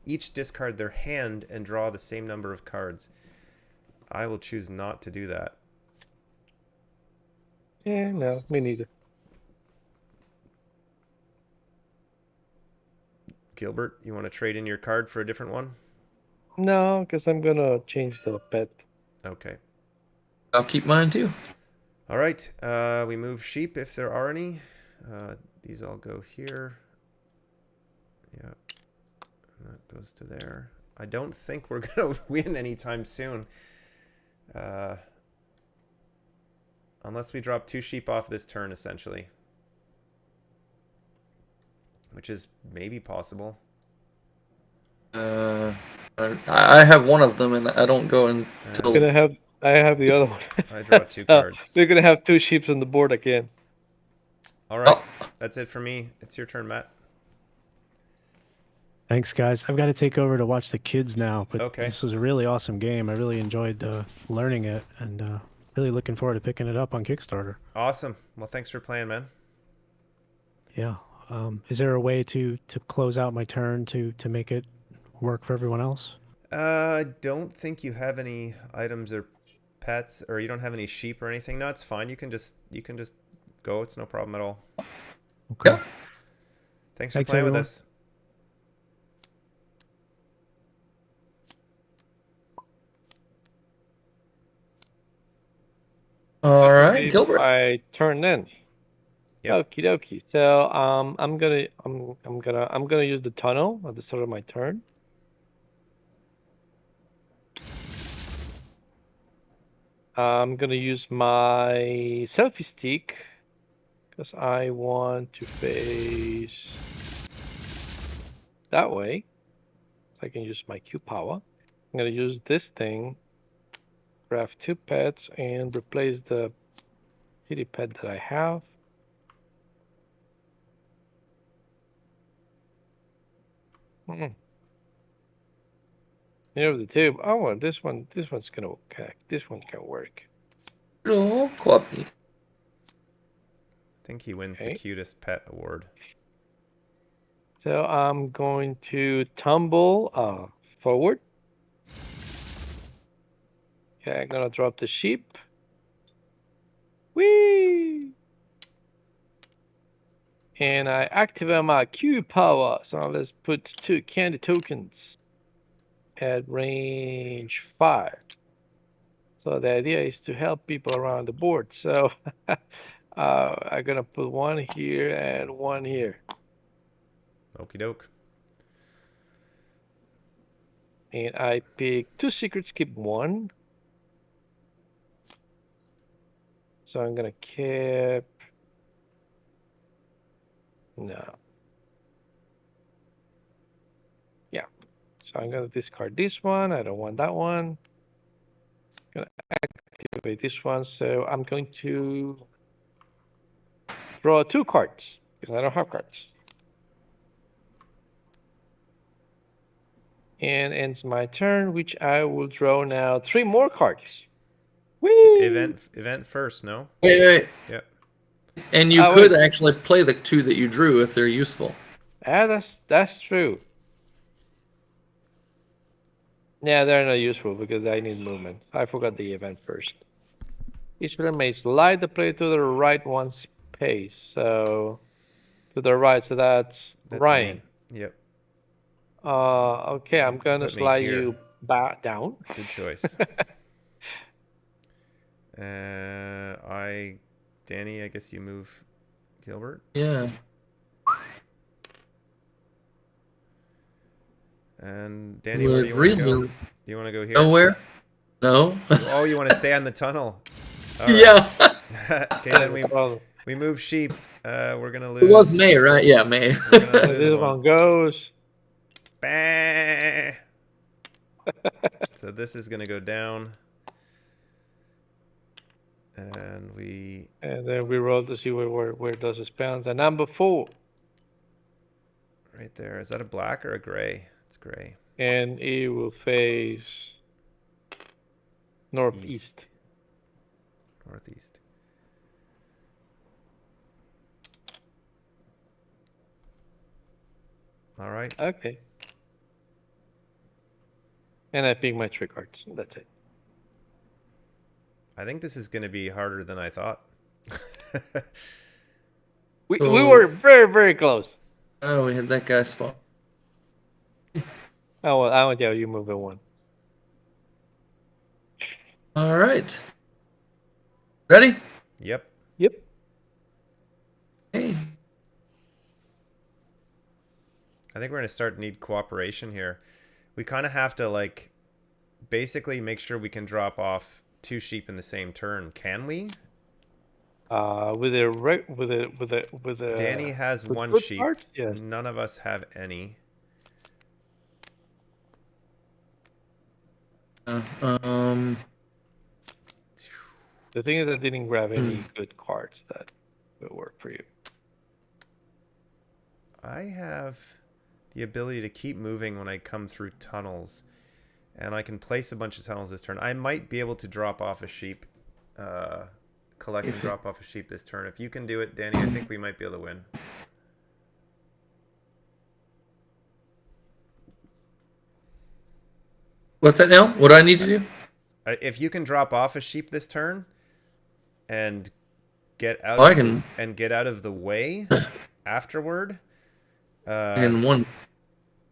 each discard their hand and draw the same number of cards. I will choose not to do that. Yeah, no, me neither. Gilbert, you want to trade in your card for a different one? No, because I'm gonna change the pet. Okay. I'll keep mine too. All right. We move sheep if there are any. These all go here. Yeah. And that goes to there. I don't think we're going to win anytime soon. Unless we drop 2 sheep off this turn, essentially. Which is maybe possible. I have one of them, and I don't go until... I have the other one. I draw 2 cards. We're gonna have 2 sheep on the board again. All right. That's it for me. It's your turn, Matt. Thanks, guys. I've got to take over to watch the kids now, but Okay. this was a really awesome game. I really enjoyed learning it, and really looking forward to picking it up on Kickstarter. Awesome. Well, thanks for playing, man. Yeah. Is there a way to close out my turn to make it work for everyone else? I don't think you have any items or pets, or you don't have any sheep or anything. No, it's fine. You can just go. It's no problem at all. Okay. Yeah. Thanks for Thanks, playing with everyone. us. All right, believe Gilbert. I turned in. Yep. Okie dokie. So I'm gonna use the tunnel at the start of my turn. I'm gonna use my selfie stick because I want to face that way. I can use my Q power. I'm gonna use this thing, craft 2 pets, and replace the kitty pet that I have. Near the tube. Oh, well, this one's gonna connect. This one can work. Oh, Quodd. I think he wins the Okay. cutest pet award. So I'm going to tumble forward. Okay, I'm gonna drop the sheep. Whee! And I activate my Q power. So let's put 2 candy tokens at range 5. So the idea is to help people around the board. So I'm gonna put 1 here and 1 here. Okie doke. And I pick 2 secrets, keep 1. So I'm gonna keep. No. Yeah. So I'm gonna discard this one. I don't want that one. Gonna activate this one. So I'm going to draw 2 cards because I don't have cards. And ends my turn, which I will draw now 3 more cards. Whee! Event first, no? Wait. Yep. And you Oh, could wait. actually play the 2 that you drew if they're useful. That's true. Yeah, they're not useful because I need movement. I forgot the event first. Each player may slide the player to the right 1 space. So to the right, so that's Ryan. Me. Yep. Okay, I'm gonna Put me slide here. you back down. Good choice. Danny, I guess you move Gilbert. Yeah. And Danny, where do you want to go? Do you want to go here? Nowhere? No. Oh, you want to stay on the tunnel? All right. Yeah. Okay, then Well, we move sheep. We're gonna It lose. was May, right? Yeah, May. We're gonna so lose this one goes. Bah! So this is gonna go down, and And then we roll to see where does it bounce. And number 4. right there. Is that a black or a gray? It's gray. And it will face northeast. Northeast. All right. Okay. And I pick my 3 cards. That's it. I think this is gonna be harder than I thought. We were very, very close. Oh, we had that guy spawn. Oh, well, I want you move it 1. All right. Ready? Yep. Yep. Hey. I think we're gonna start need cooperation here. We kind of have to like basically make sure we can drop off 2 sheep in the same turn. Can we? With a Danny has with 1 good sheep. cards? Yes. None of us have any. Um. The thing is, I didn't grab any good cards that will work for you. I have the ability to keep moving when I come through tunnels, and I can place a bunch of tunnels this turn. I might be able to drop off a sheep collect and drop off a sheep this turn. If you can do it, Danny, I think we might be able to win. What's that now? What do I need to do? If you can drop off a sheep this turn and get out Oh, I of can. and get out of the way afterward, I can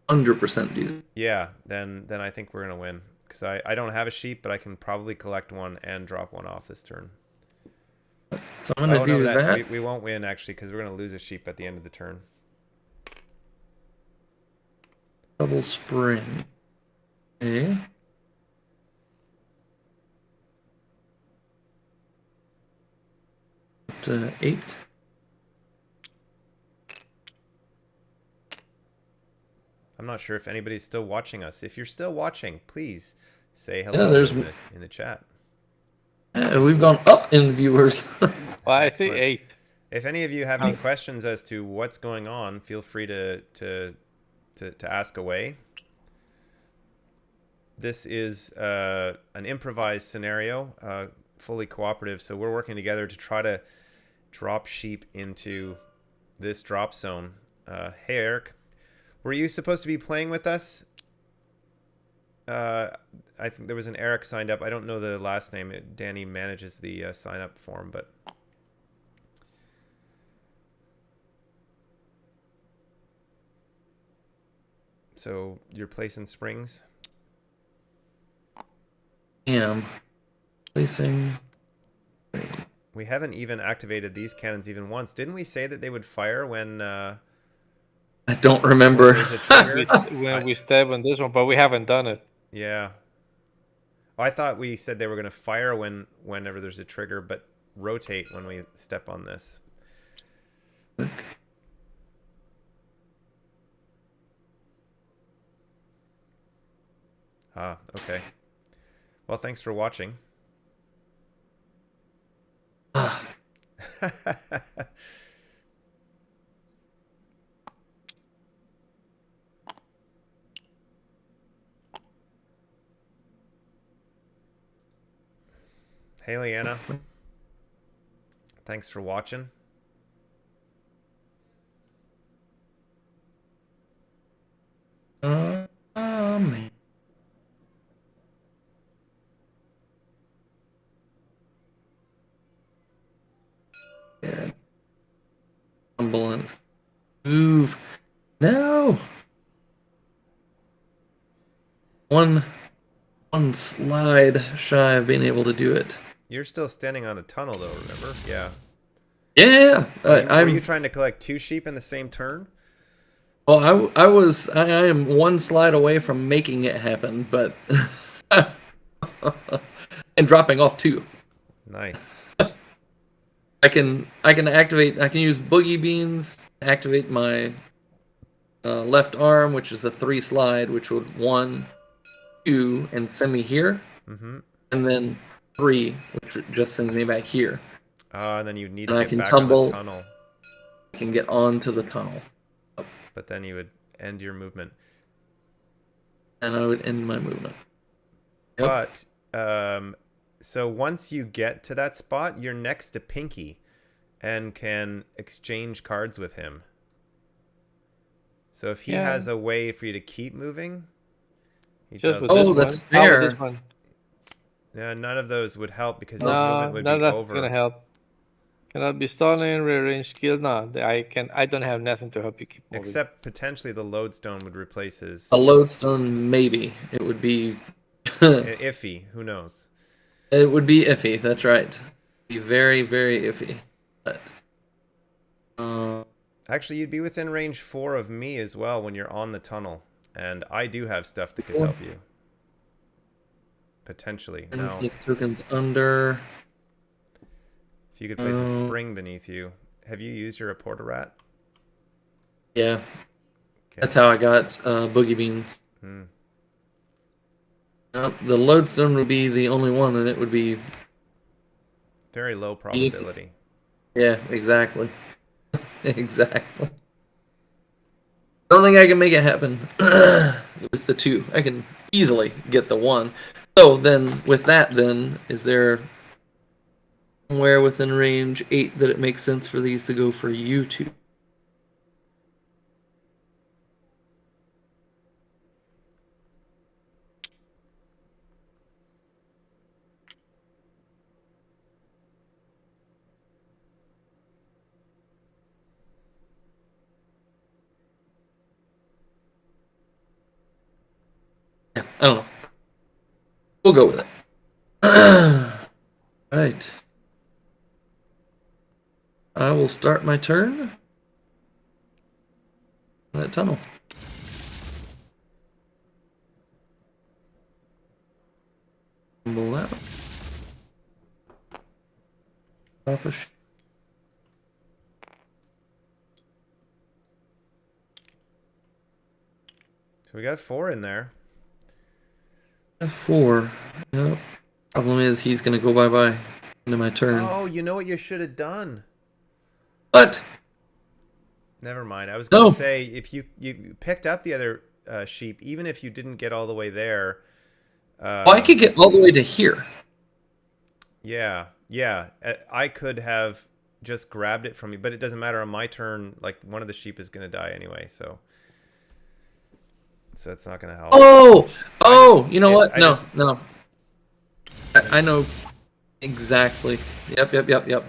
100% do that. yeah, then I think we're gonna win. Because I don't have a sheep, but I can probably collect one and drop one off this turn. So I'm gonna do that. We won't win actually, because we're gonna lose a sheep at the end of the turn. Double spring. Okay. Up to 8. I'm not sure if anybody's still watching us. If you're still watching, please say Yeah, hello there's in the chat. we've gone up in viewers. Well, I see Excellent. 8. If any of you have any questions as to what's going on, feel free to ask away. This is an improvised scenario, fully cooperative. So we're working together to try to drop sheep into this drop zone. Hey, Eric, were you supposed to be playing with us? I think there was an Eric signed up. I don't know the last name. Danny manages the sign up form, but. So you're placing springs? Am placing. We haven't even activated these cannons even once. Didn't we say that they would fire when I don't remember. there's a trigger? When we stab on this one, but we haven't done it. Yeah. I thought we said they were going to fire whenever there's a trigger, but rotate when we step on this. Ah, okay. Well, thanks for watching. Hey, Leanna. Thanks for watching. Man. Yeah. Ambulance. Move. No. One slide shy of being able to do it. You're still standing on a tunnel, though, remember? Yeah. Yeah. Were you trying to collect 2 sheep in the same turn? Well, I am one slide away from making it happen, but and dropping off 2. Nice. I can activate. I can use boogie beans to activate my left arm, which is the 3 slide, which would 1, 2, and send me here, and then 3, which just sends me back here. And then you need And to I get can back tumble. on the tunnel. I can get onto the tunnel, But then you would end your movement. and I would end my movement. Yep. But so once you get to that spot, you're next to Pinky and can exchange cards with him. So if he has a way for you to keep moving, he does. Oh, that's fair. This one? Yeah, none of those would help because his movement would be that's over. gonna help. Cannot be stolen, rearrange skill. No, I don't have nothing to help you keep moving. Except potentially the lodestone would replace his. A lodestone, maybe it would be iffy. Who knows? It would be iffy. That's right. Be very, very iffy. But actually, you'd be within range 4 of me as well when you're on the tunnel, and I do have stuff that could help you. Potentially. No. Tokens under. If you could place a spring beneath you. Have you used your Reporter Rat? Yeah. Okay. That's how I got boogie beans. The lodestone would be the only one, and it would be very low probability. Yeah, exactly. Exactly. Don't think I can make it happen with the 2. I can easily get the 1. So then, with that, then is there somewhere within range 8 that it makes sense for these to go for you two. Yeah, I don't know. We'll go with it. Right. I will start my turn. That tunnel. Tumble out. Drop a So we got 4 in there. F4. Yep. Problem is, he's gonna go bye-bye into my turn. Oh, you know what you should have done? What? Never mind. I was going No. to say, if you picked up the other sheep, even if you didn't get all the way there. Oh, I could get all the way to here. Yeah. I could have just grabbed it from you, but it doesn't matter on my turn. Like, one of the sheep is going to die anyway, so it's not going to help. Oh! You know what? I No, just- no. I know exactly. Yep.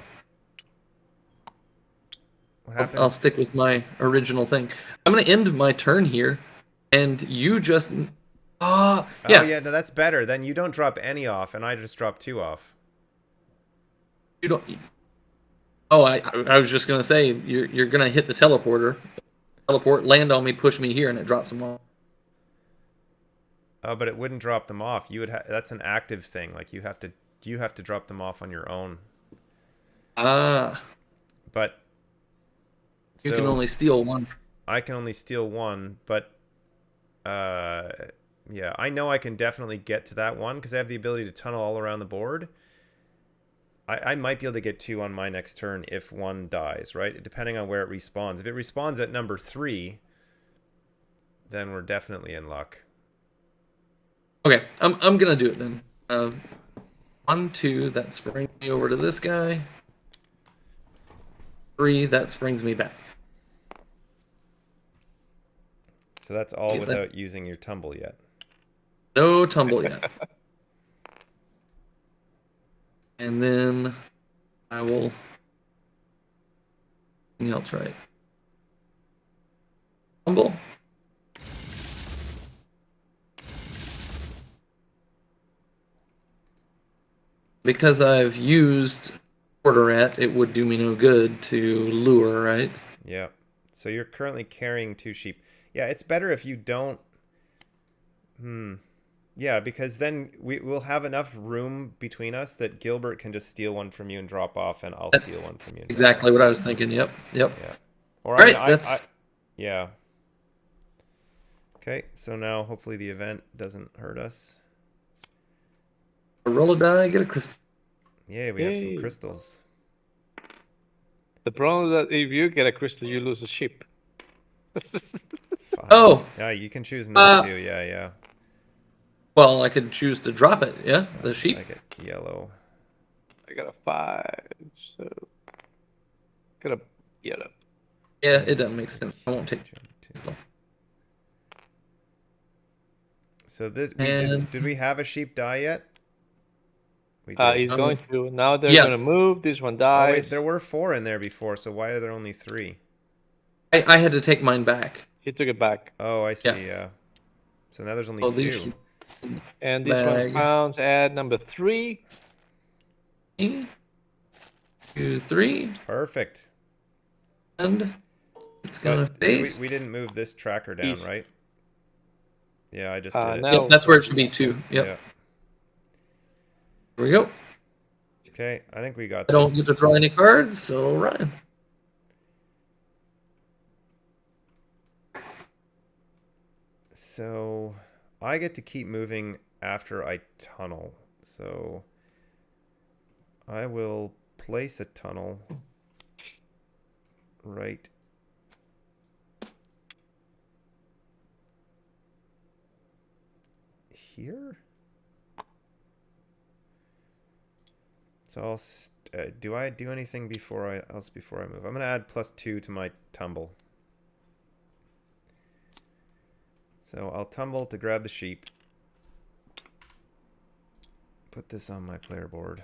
What happened? I'll stick with my original thing. I'm gonna end my turn here, and you just. Yeah. Oh, yeah, no, that's better. Then you don't drop any off, and I just drop 2 off. You don't. Oh, I was just gonna say you're gonna hit the teleporter, teleport, land on me, push me here, and it drops them off. Oh, but it wouldn't drop them off. You would that's an active thing. Like, you have to drop them off on your own. Ah. But You can only steal one. I can only steal 1, but yeah, I know I can definitely get to that one because I have the ability to tunnel all around the board. I might be able to get 2 on my next turn if 1 dies, right? Depending on where it respawns. If it respawns at number 3, then we're definitely in luck. Okay, I'm gonna do it then. 1, 2, that springs me over to this guy. 3, that springs me back. So that's all Get that. without using your tumble yet. No tumble yet. And then I will. Anything else, right? Tumble. Because I've used Order Rat, it would do me no good to lure, right? Yeah. So you're currently carrying 2 sheep. Yeah, it's better if you don't. Yeah, because then we'll have enough room between us that Gilbert can just steal 1 from you and drop off, and I'll steal 1 from you. And Exactly what I was thinking. Yep. Yeah. Or All right, yeah. Okay, so now hopefully the event doesn't hurt us. A roll a die, get a crystal. Yay, we have some Yay. crystals. The problem is that if you get a crystal, you lose a ship. Fine. Oh. Yeah, you can choose not to. Yeah. Well, I could choose to drop it. Yeah, the sheep. I get yellow. I got a 5, so got a yellow. Yeah, it doesn't make sense. I won't take crystal. So this And- did we have a sheep die yet? We He's going to. Now they're Yeah. going to move. This one Oh dies. wait, there were 4 in there before, so why are there only 3? I had to take mine back. He took it back. Oh, I see. Yeah. So now there's only Oh, 2. these should- And this one Bag. found at number 3. 1, 2, 3, Perfect. and it's gonna But face. we didn't move this tracker down, East. right? Yeah, I just did it. now- Yep, that's where it should be too. Yep. Yeah. Here we go. Okay, I think we got I don't this. get to draw any cards, so Ryan. So I get to keep moving after I tunnel. So I will place a tunnel right here. So do I do anything before I move? I'm gonna add +2 to my tumble. So I'll tumble to grab the sheep. Put this on my player board.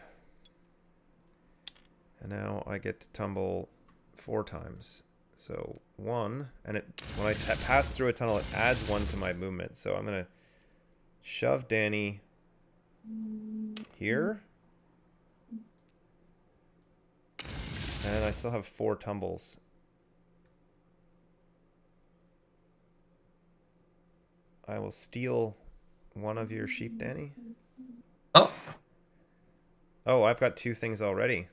And now I get to tumble 4 times. So 1, and when I pass through a tunnel, it adds 1 to my movement. So I'm gonna shove Danny here. And I still have 4 tumbles. I will steal one of your sheep, Danny. Oh, Oh, I've got 2 things already.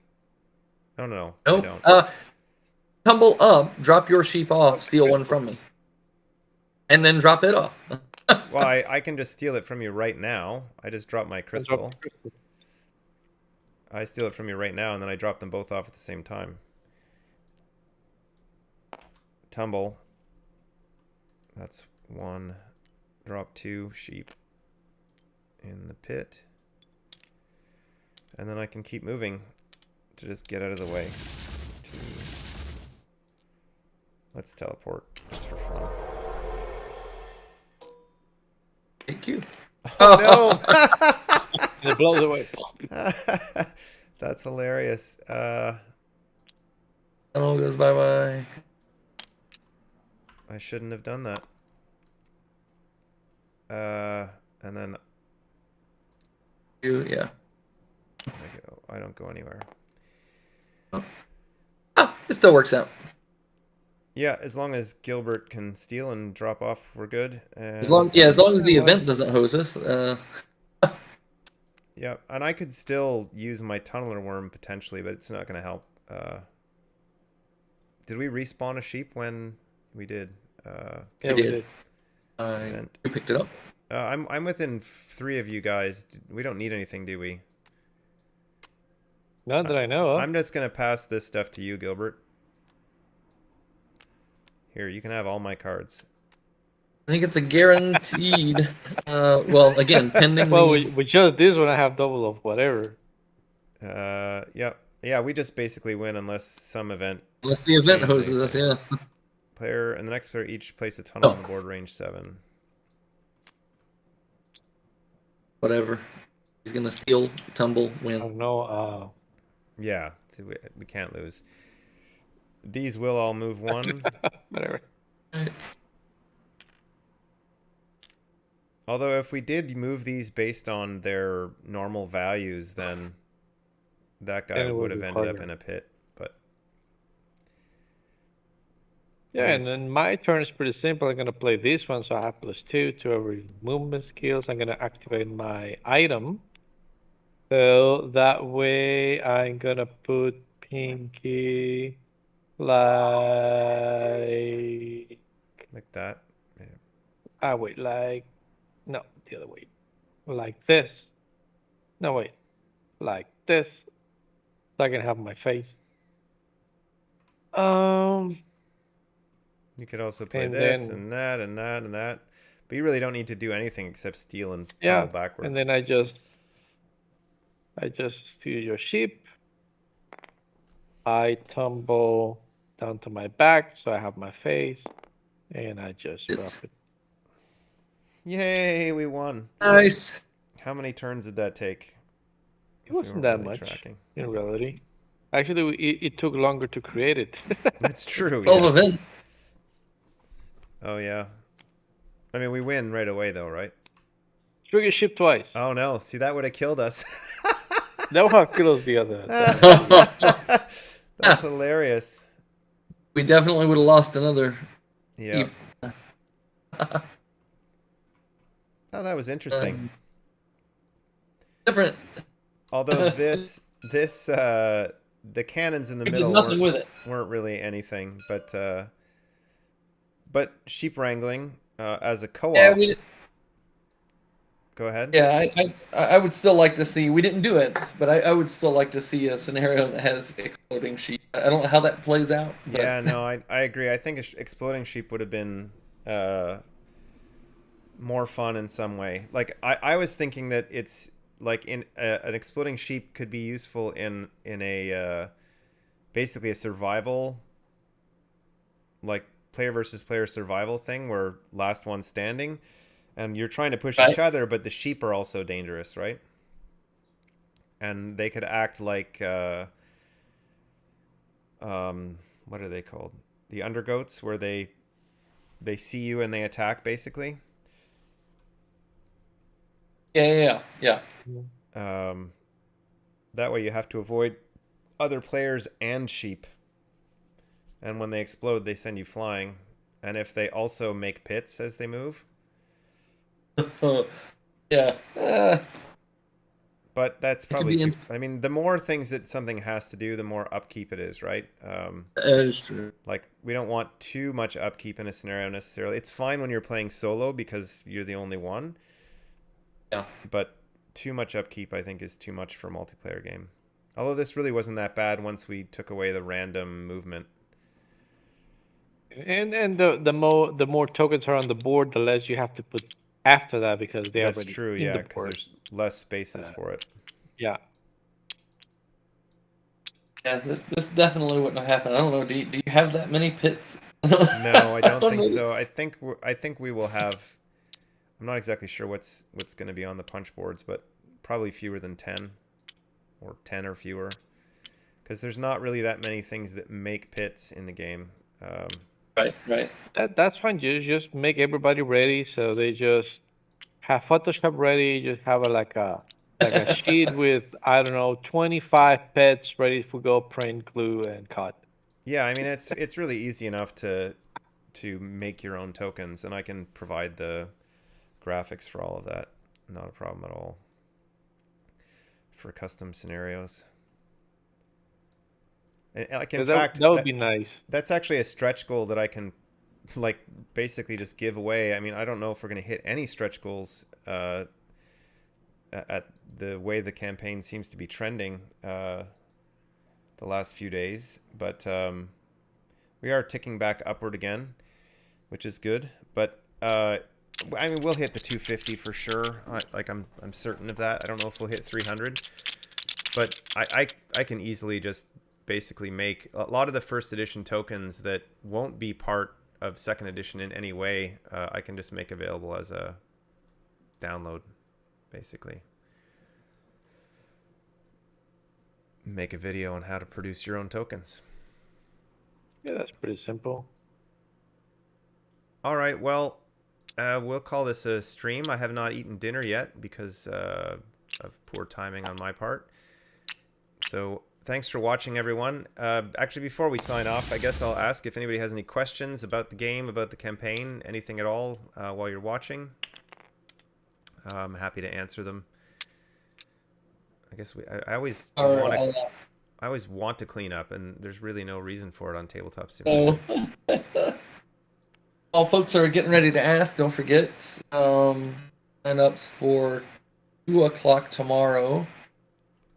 No, I no. don't. Tumble up, drop your sheep off, steal one from me. And then drop it off. Well, I can just steal it from you right now. I just dropped my crystal. I steal it from you right now, and then I drop them both off at the same time. Tumble. That's 1. Drop 2 sheep in the pit. And then I can keep moving to just get out of the way. Let's teleport, just for fun. Thank you. Oh And it blows away. no! That's hilarious. Tunnel goes bye-bye. I shouldn't have done that. And then Yeah. I don't go anywhere. It still works out. Yeah, as long as Gilbert can steal and drop off, we're good. As long as the event doesn't hose us. Yeah, and I could still use my tunneler worm potentially, but it's not going to help. Did we respawn a sheep when we did? Yeah, we did. You picked it up. I'm within 3 of you guys. We don't need anything, do we? Not that I know of. I'm just going to pass this stuff to you, Gilbert. Here, you can have all my cards. I think it's a guaranteed. Well, again, pending. Well, we just this one I have double of whatever. Yeah, we just basically win unless some event. Unless the event changes hoses us, anything. yeah. Player and the next player each place a tunnel on the board range 7. Whatever. He's gonna steal, tumble, I win. don't know. Yeah, we can't lose. These will all move 1. Whatever. Although if we did move these based on their normal values, then that guy Then it would would have be ended up harder. in a pit. But Yeah, and then my turn is pretty simple. I'm gonna play this one, so I have +2 to every movement skills. I'm gonna activate my item. So that way I'm gonna put Pinky like that. wait, no, the other way. Like this. No wait. Like this. So I can have my face. You could also play And this then- and that and that and that. But you really don't need to do anything except steal and Yeah, tumble backwards. and then I just steal your sheep. I tumble down to my back, so I have my face, and I just drop it. Yay, we won. Nice. How many turns did that take? It wasn't that much in reality. Actually, it took longer to create it. That's true. 12 yes. event. Oh, yeah. I mean, we win right away, though, right? Trigger ship twice. Oh, no. See, that would have killed us. That would have killed us the other. That's hilarious. We definitely would have lost another. Yeah. Oh, that was interesting. Different. Although the cannons in the We did middle nothing with it. weren't really anything, but sheep wrangling as a co-op. Yeah, Go ahead. yeah. I would still like to see. We didn't do it, but I would still like to see a scenario that has exploding sheep. I don't know how that plays out. But Yeah, no, I agree. I think exploding sheep would have been more fun in some way. Like I was thinking that it's like in an exploding sheep could be useful in a basically a survival, like player versus player survival thing where last one standing, and you're trying to push each other, but the sheep are also dangerous, right? And they could act like what are they called? The undergoats, where they see you and they attack basically. Yeah. That way you have to avoid other players and sheep. And when they explode, they send you flying. And if they also make pits as they move. Yeah. But that's It could probably be too... I mean, the more things that something has to do, the more upkeep it is, right? That is true. Like, we don't want too much upkeep in a scenario necessarily. It's fine when you're playing solo because you're the only one. Yeah. But too much upkeep, I think, is too much for a multiplayer game. Although this really wasn't that bad once we took away the random movement. And the more tokens are on the board, the less you have to put after that because they That's already true, in yeah, the because board. there's less spaces for it. Yeah. Yeah, this definitely wouldn't have happened. I don't know. Do you have that many pits? No, I don't think know. so. I think we will have. I'm not exactly sure what's going to be on the punch boards, but probably fewer than 10, or 10 or fewer, because there's not really that many things that make pits in the game. Right. That's fine. You just make everybody ready, so they just have Photoshop ready. Just have like a sheet with, I don't know, 25 pets ready for go print, glue, and cut. Yeah, I mean it's really easy enough to make your own tokens, and I can provide the graphics for all of that. Not a problem at all for custom scenarios. And, like, in fact, that would be nice. That's actually a stretch goal that I can, like, basically just give away. I mean, I don't know if we're going to hit any stretch goals at the way the campaign seems to be trending the last few days, but we are ticking back upward again, which is good. But I mean, we'll hit the 250 for sure. I'm certain of that. I don't know if we'll hit 300, but I can easily just basically make a lot of the first edition tokens that won't be part of second edition in any way. I can just make available as a download, basically. Make a video on how to produce your own tokens. Yeah, that's pretty simple. All right, well, we'll call this a stream. I have not eaten dinner yet because of poor timing on my part. So thanks for watching, everyone. Actually, before we sign off, I guess I'll ask if anybody has any questions about the game, about the campaign, anything at all while you're watching. I'm happy to answer them. I guess I always want to clean up, and there's really no reason for it on Tabletop Simulator. All folks are getting ready to ask. Don't forget sign-ups for 2 o'clock tomorrow.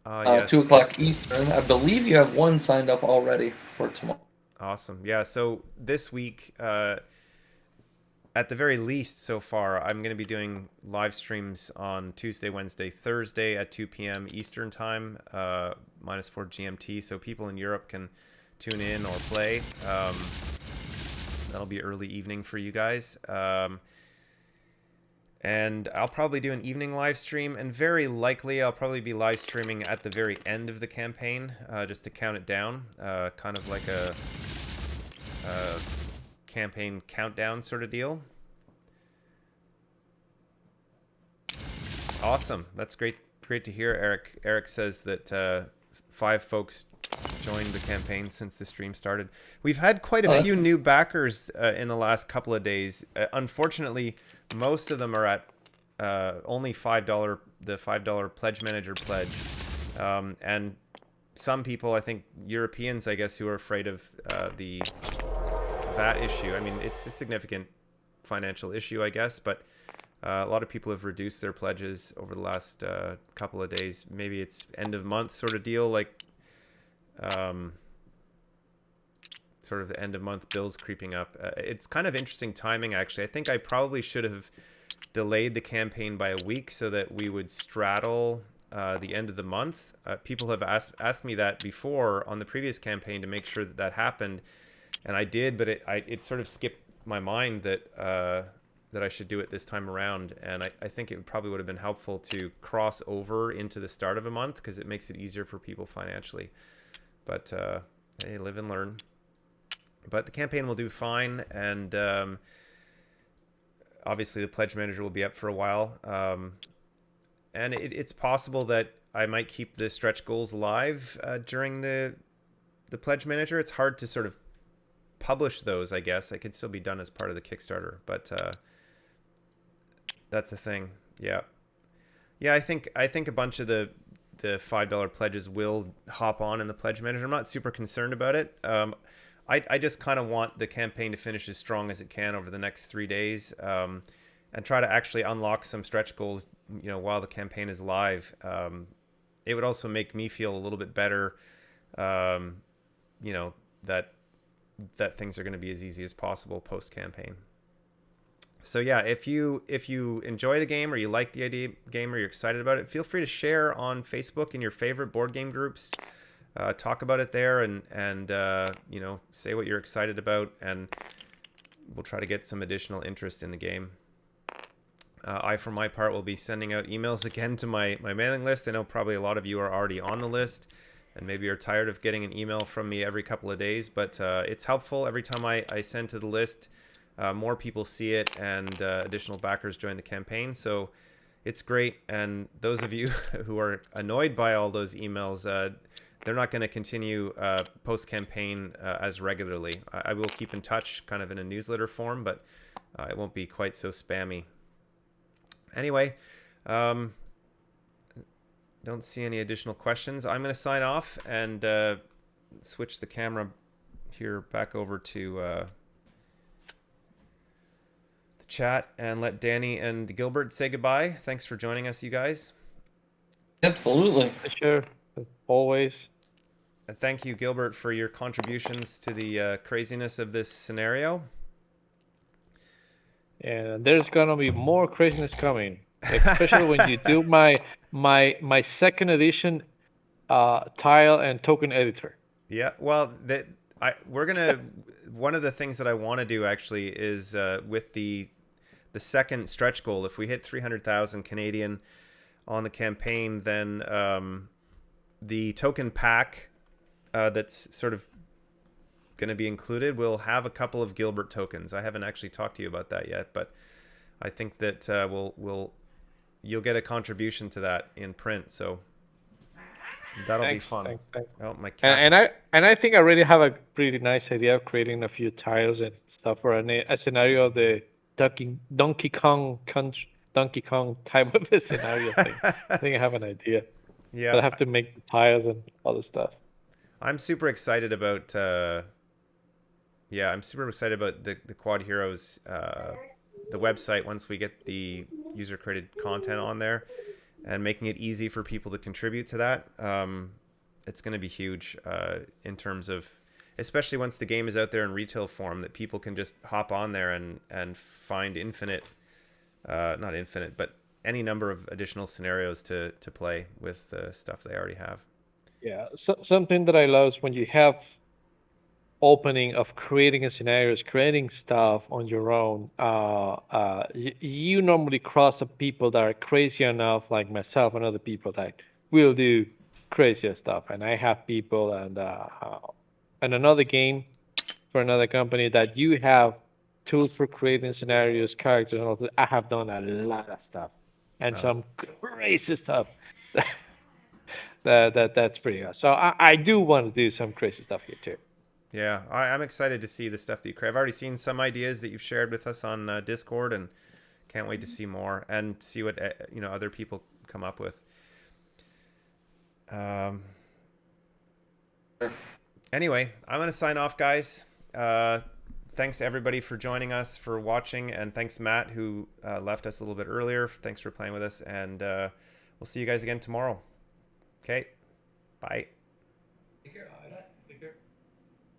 Yes. 2 o'clock Eastern. I believe you have one signed up already for tomorrow. Awesome. Yeah, so this week, at the very least so far, I'm going to be doing live streams on Tuesday, Wednesday, Thursday at 2 p.m. Eastern Time, -4 GMT, so people in Europe can tune in or play. That'll be early evening for you guys. And I'll probably do an evening live stream, and very likely I'll probably be live streaming at the very end of the campaign, just to count it down, kind of like a campaign countdown sort of deal. Awesome. That's great to hear, Eric. Eric says that 5 folks joined the campaign since the stream started. We've had quite a few new backers in the last couple of days. Unfortunately, most of them are at only $5, the $5 Pledge Manager pledge. And some people, I think Europeans, I guess, who are afraid of the VAT issue. I mean, it's a significant financial issue, I guess, but a lot of people have reduced their pledges over the last couple of days. Maybe it's end of month sort of deal, like sort of the end of month bills creeping up. It's kind of interesting timing, actually. I think I probably should have delayed the campaign by a week so that we would straddle the end of the month. People have asked me that before on the previous campaign to make sure that that happened, and I did, but it sort of skipped my mind that that I should do it this time around. And I think it probably would have been helpful to cross over into the start of a month because it makes it easier for people financially. But hey, live and learn. But the campaign will do fine, and obviously the pledge manager will be up for a while. And it's possible that I might keep the stretch goals alive during the pledge manager. It's hard to sort of publish those, I guess. It could still be done as part of the Kickstarter, but that's the thing. Yeah, I think a bunch of the $5 pledges will hop on in the pledge manager. I'm not super concerned about it. I just kind of want the campaign to finish as strong as it can over the next 3 days, and try to actually unlock some stretch goals, while the campaign is live. It would also make me feel a little bit better, that things are going to be as easy as possible post campaign. So yeah, if you enjoy the game, or you like the idea game, or you're excited about it, feel free to share on Facebook in your favorite board game groups. Talk about it there, and say what you're excited about, and we'll try to get some additional interest in the game. I, for my part, will be sending out emails again to my mailing list. I know probably a lot of you are already on the list, and maybe you're tired of getting an email from me every couple of days, but it's helpful. Every time I send to the list, more people see it, and additional backers join the campaign. So it's great. And those of you who are annoyed by all those emails, they're not going to continue post-campaign as regularly. I will keep in touch kind of in a newsletter form, but it won't be quite so spammy. Anyway, don't see any additional questions. I'm going to sign off and switch the camera here back over to the chat and let Danny and Gilbert say goodbye. Thanks for joining us, you guys. Absolutely. Sure. Always. And thank you, Gilbert, for your contributions to the craziness of this scenario. And there's gonna be more craziness coming, especially when you do my second edition tile and token editor. Yeah, well, we're gonna. One of the things that I want to do actually is with the second stretch goal. If we hit 300,000 Canadian on the campaign, then the token pack that's sort of going to be included will have a couple of Gilbert tokens. I haven't actually talked to you about that yet, but I think that you'll get a contribution to that in print, so that'll be fun. Thanks. Oh, my cat. And I think I really have a pretty nice idea of creating a few tiles and stuff for a scenario of the Donkey Kong type of a scenario thing. I think I have an idea. Yeah, but I have to make the tiles and all the stuff. I'm super excited about the Quodd Heroes the website once we get the user created content on there, and making it easy for people to contribute to that. It's going to be huge in terms of, especially once the game is out there in retail form, that people can just hop on there and find not infinite, but any number of additional scenarios to play with the stuff they already have. Yeah, something that I love is when you have opening of creating a scenarios, creating stuff on your own. You normally cross up people that are crazy enough, like myself and other people that will do crazier stuff. And I have people and another game for another company that you have tools for creating scenarios, characters, and also I have done a lot of stuff and some crazy stuff. That's pretty awesome. So I do want to do some crazy stuff here too. Yeah, I'm excited to see the stuff that you create. I've already seen some ideas that you've shared with us on Discord, and can't wait to see more and see what other people come up with. Anyway, I'm gonna sign off, guys. Thanks everybody for joining us, for watching, and thanks Matt, who left us a little bit earlier. Thanks for playing with us, and we'll see you guys again tomorrow. Okay, bye. Take care.